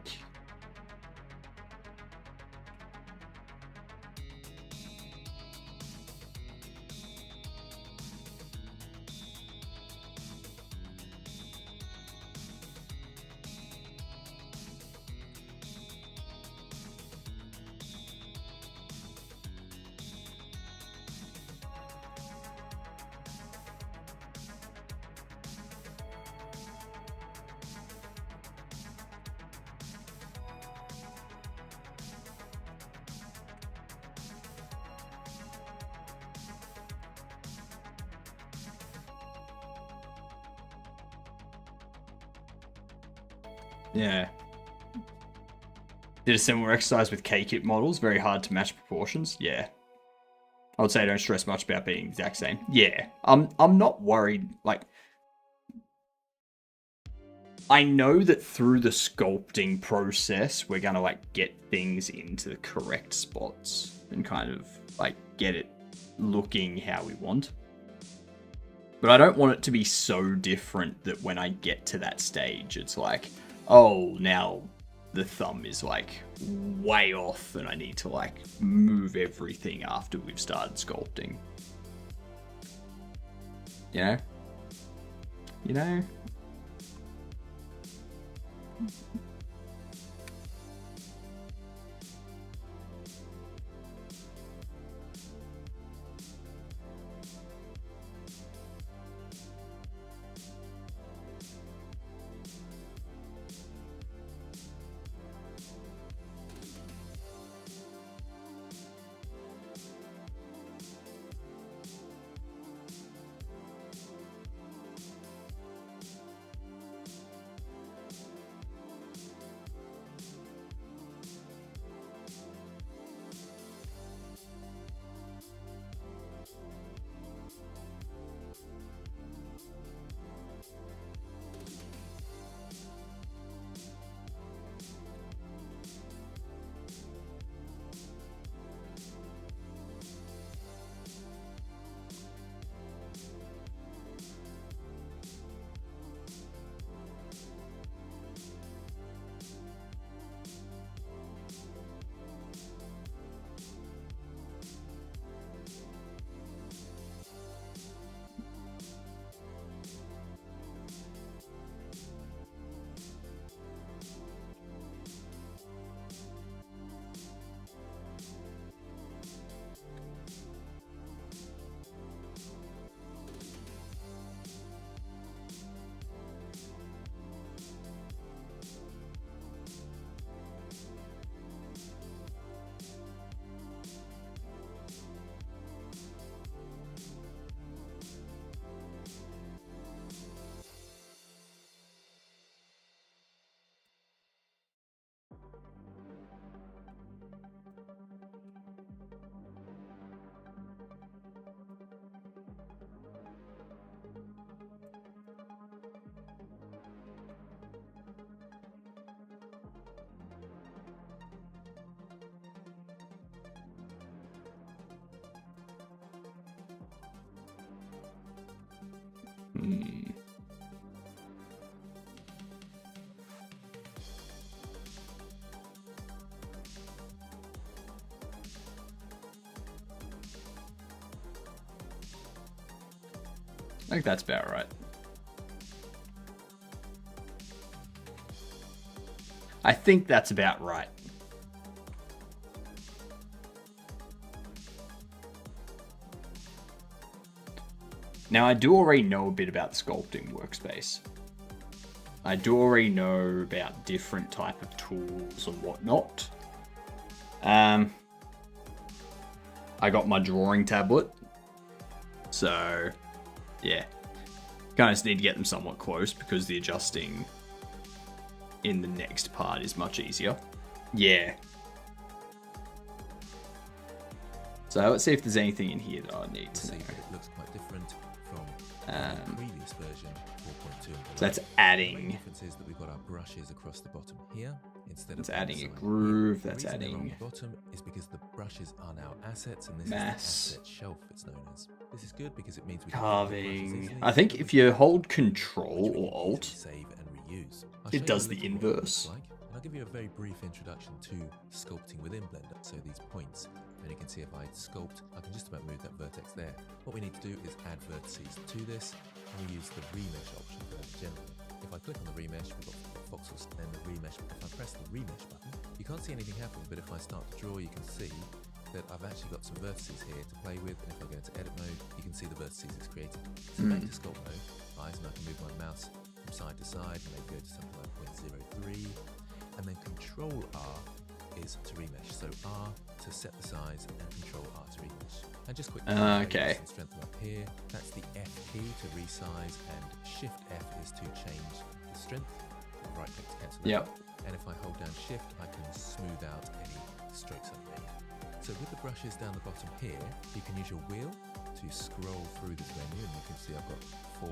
Yeah. Did a similar exercise with K-kit models. Very hard to match proportions. Yeah. I would say don't stress much about being exact same. Yeah. I'm not worried. Like, I know that through the sculpting process, we're gonna like get things into the correct spots and kind of like get it looking how we want. But I don't want it to be so different that when I get to that stage, it's like, oh, now the thumb is like way off and I need to like move everything after we've started sculpting. You know? You know? I think that's about right. I think that's about right. Now, I do already know a bit about the sculpting workspace. I do already know about different type of tools and whatnot. I got my drawing tablet. So, yeah. Kind of just need to get them somewhat close because the adjusting in the next part is much easier. Yeah. So let's see if there's anything in here that I need to know. It looks quite different from the previous version, 4.2. So that's adding. The difference is that we've got our brushes across the bottom here instead of. That's adding a groove. That's adding. On the bottom is because the brushes are now assets, and this mass. is the asset shelf. It's known as. This is good because it means we carving. I think if you hold Control or Alt, save and reuse. it does the inverse. I'll give you a very brief introduction to sculpting within Blender. So these points, and you can see if I sculpt, I can just about move that vertex there. What we need to do is add vertices to this, and we use the remesh option for that generally. If I click on the remesh, we've got voxels, and the remesh. If I press the remesh button, you can't see anything happen, but if I start to draw, you can see that I've actually got some vertices here to play with, and if I go into edit mode, you can see the vertices it's created. So back to sculpt mode, and I can move my mouse from side to side, and maybe go to something like 0.03. And then Control R is to remesh. So R to set the size and Control R to remesh. And just quickly, okay. Strengthen up here. That's the F key to resize, and Shift F is to change the strength. I'll right click to cancel that. Yep. And if I hold down shift, I can smooth out any strokes I've made. So with the brushes down the bottom here, you can use your wheel to scroll through this menu, and you can see I've got 4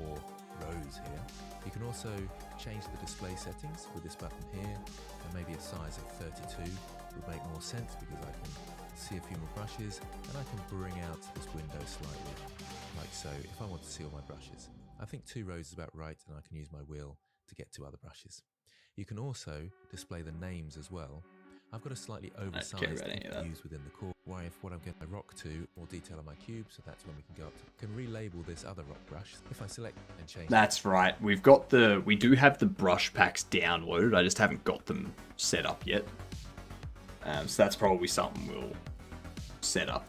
rows here. You can also change the display settings with this button here, and maybe a size of 32 would make more sense because I can see a few more brushes, and I can bring out this window slightly, like so, if I want to see all my brushes. I think 2 rows is about right, and I can use my wheel to get to other brushes. You can also display the names as well. I've got a slightly oversized views within the core, where if what I'm going to rock to, more detail on my cube, so that's when we can go up to, can relabel this other rock brush if I select and change. That's right. We do have the brush packs downloaded. I just haven't got them set up yet. So that's probably something we'll set up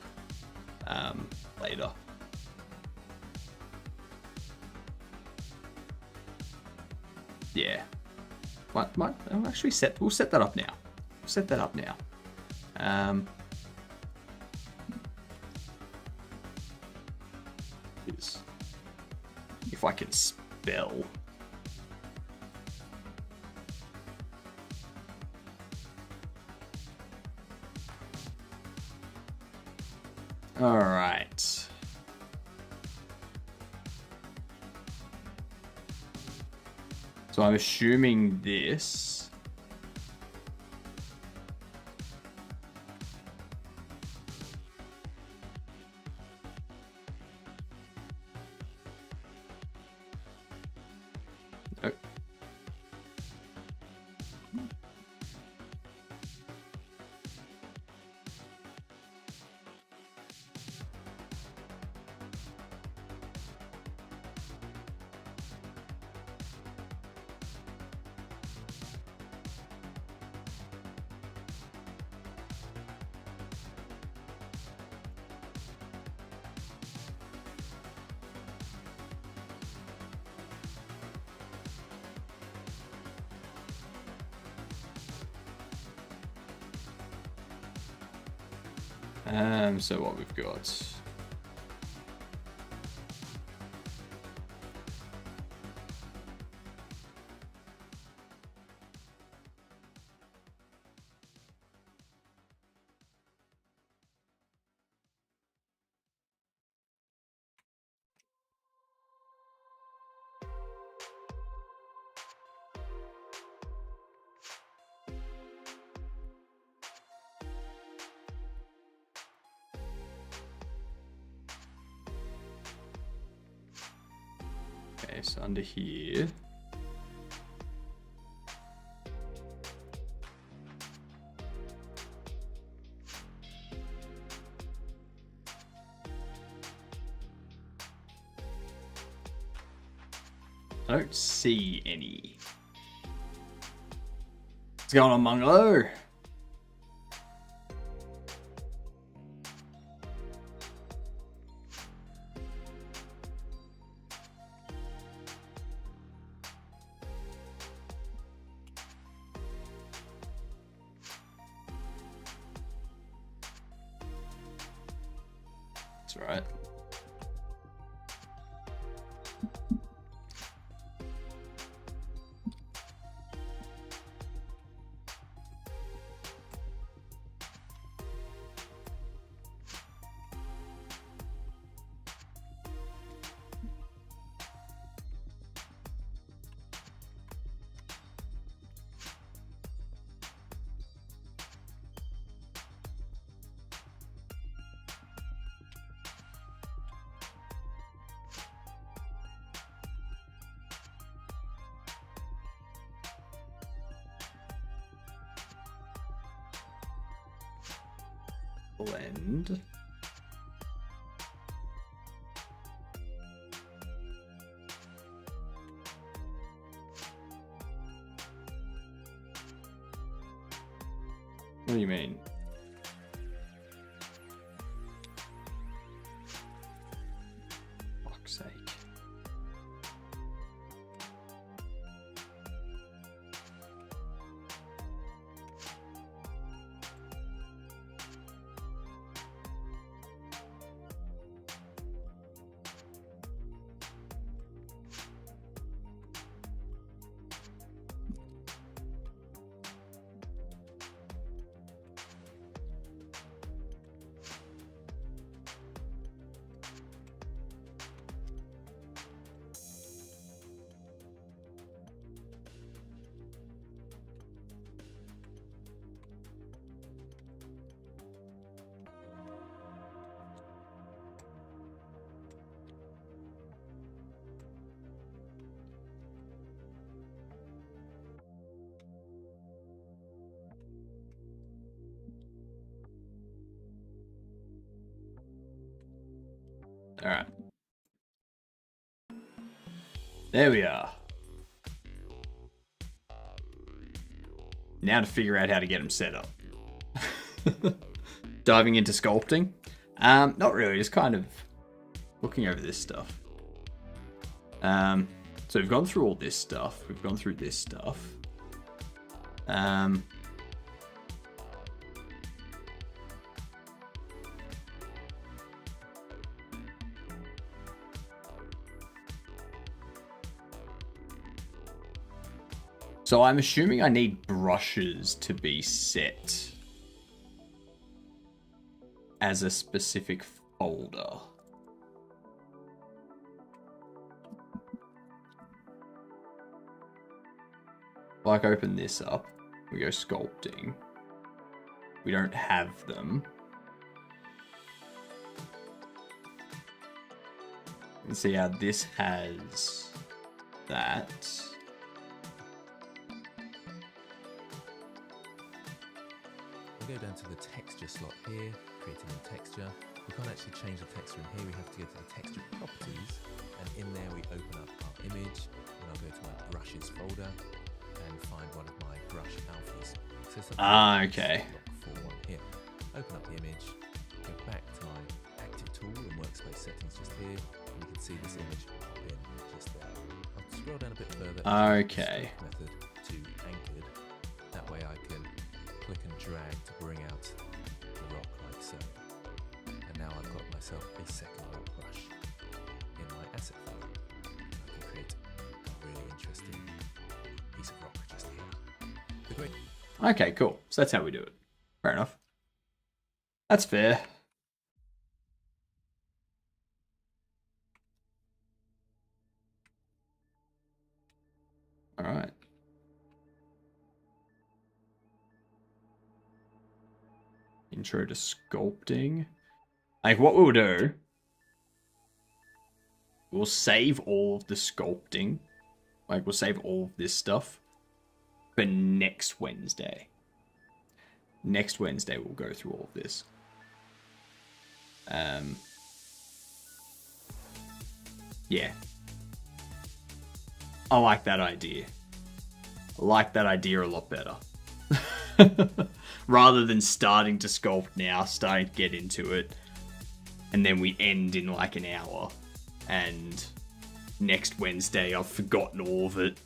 later. Yeah. We'll set that up now. Set that up now. If I can spell. All right. So I'm assuming this. So what we've got. Okay, so under here. I don't see any. What's going on, Mungalo? That's right. Blend. What do you mean? Fuck's sake. Alright. There we are. Now to figure out how to get them set up. Diving into sculpting. Not really, just kind of looking over this stuff. So we've gone through all this stuff. We've gone through this stuff. So I'm assuming I need brushes to be set as a specific folder. Like, open this up. We go sculpting. We don't have them. You can see how this has that. We go down to the texture slot here, creating a texture. We can't actually change the texture in here. We have to go to the texture properties, and in there we open up our image, and I'll go to my brushes folder and find one of my brush alphas. So okay. For one here. Open up the image, go back to my active tool and workspace settings just here, and you can see this image pop in just there. I'll scroll down a bit further. Okay. Method to anchored. That way I can click and drag to bring out the rock like so. And now I've got myself a second rock brush in my asset folder. I can create a really interesting piece of rock just here. The great Okay, cool. So that's how we do it. Fair enough. That's fair. All right. Intro to sculpting. Like, what we'll do, we'll save all of the sculpting. Like, we'll save all of this stuff for next Wednesday. Next Wednesday, we'll go through all of this. Yeah. I like that idea. I like that idea a lot better. Rather than starting to sculpt now, starting to get into it, and then we end in like an hour, and next Wednesday I've forgotten all of it.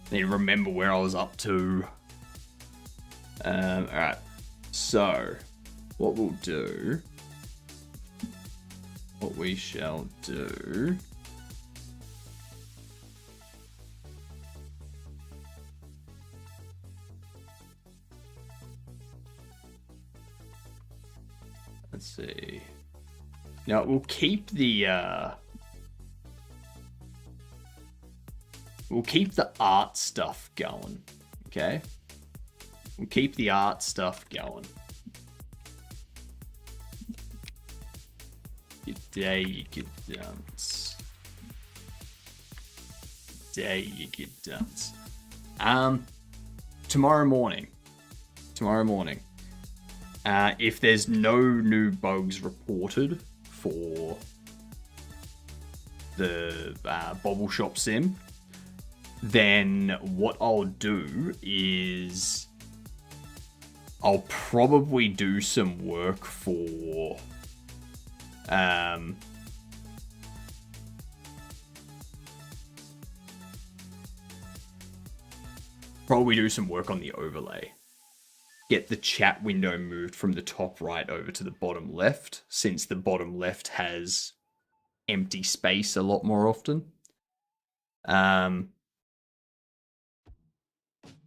Then remember where I was up to. Alright, so what we'll do, what we shall do, let's see. Now we'll keep the art stuff going. Okay? We'll keep the art stuff going. Today you could dance. Today you could dance. Tomorrow morning. If there's no new bugs reported for the Bobble Shop Sim, then what I'll do is I'll probably do some work for probably do some work on the overlay. Get the chat window moved from the top right over to the bottom left, since the bottom left has empty space a lot more often.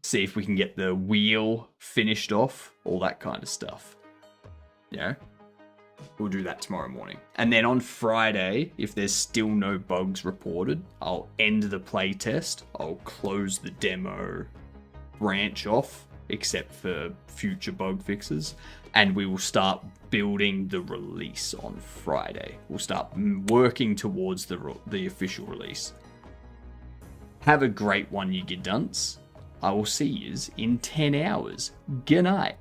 See if we can get the wheel finished off, all that kind of stuff. Yeah, we'll do that tomorrow morning. And then on Friday, if there's still no bugs reported, I'll end the playtest. I'll close the demo branch off, except for future bug fixes, and we will start building the release on Friday. We'll start working towards the official release. Have a great one, you good dunce. I will see yous in 10 hours. Good night.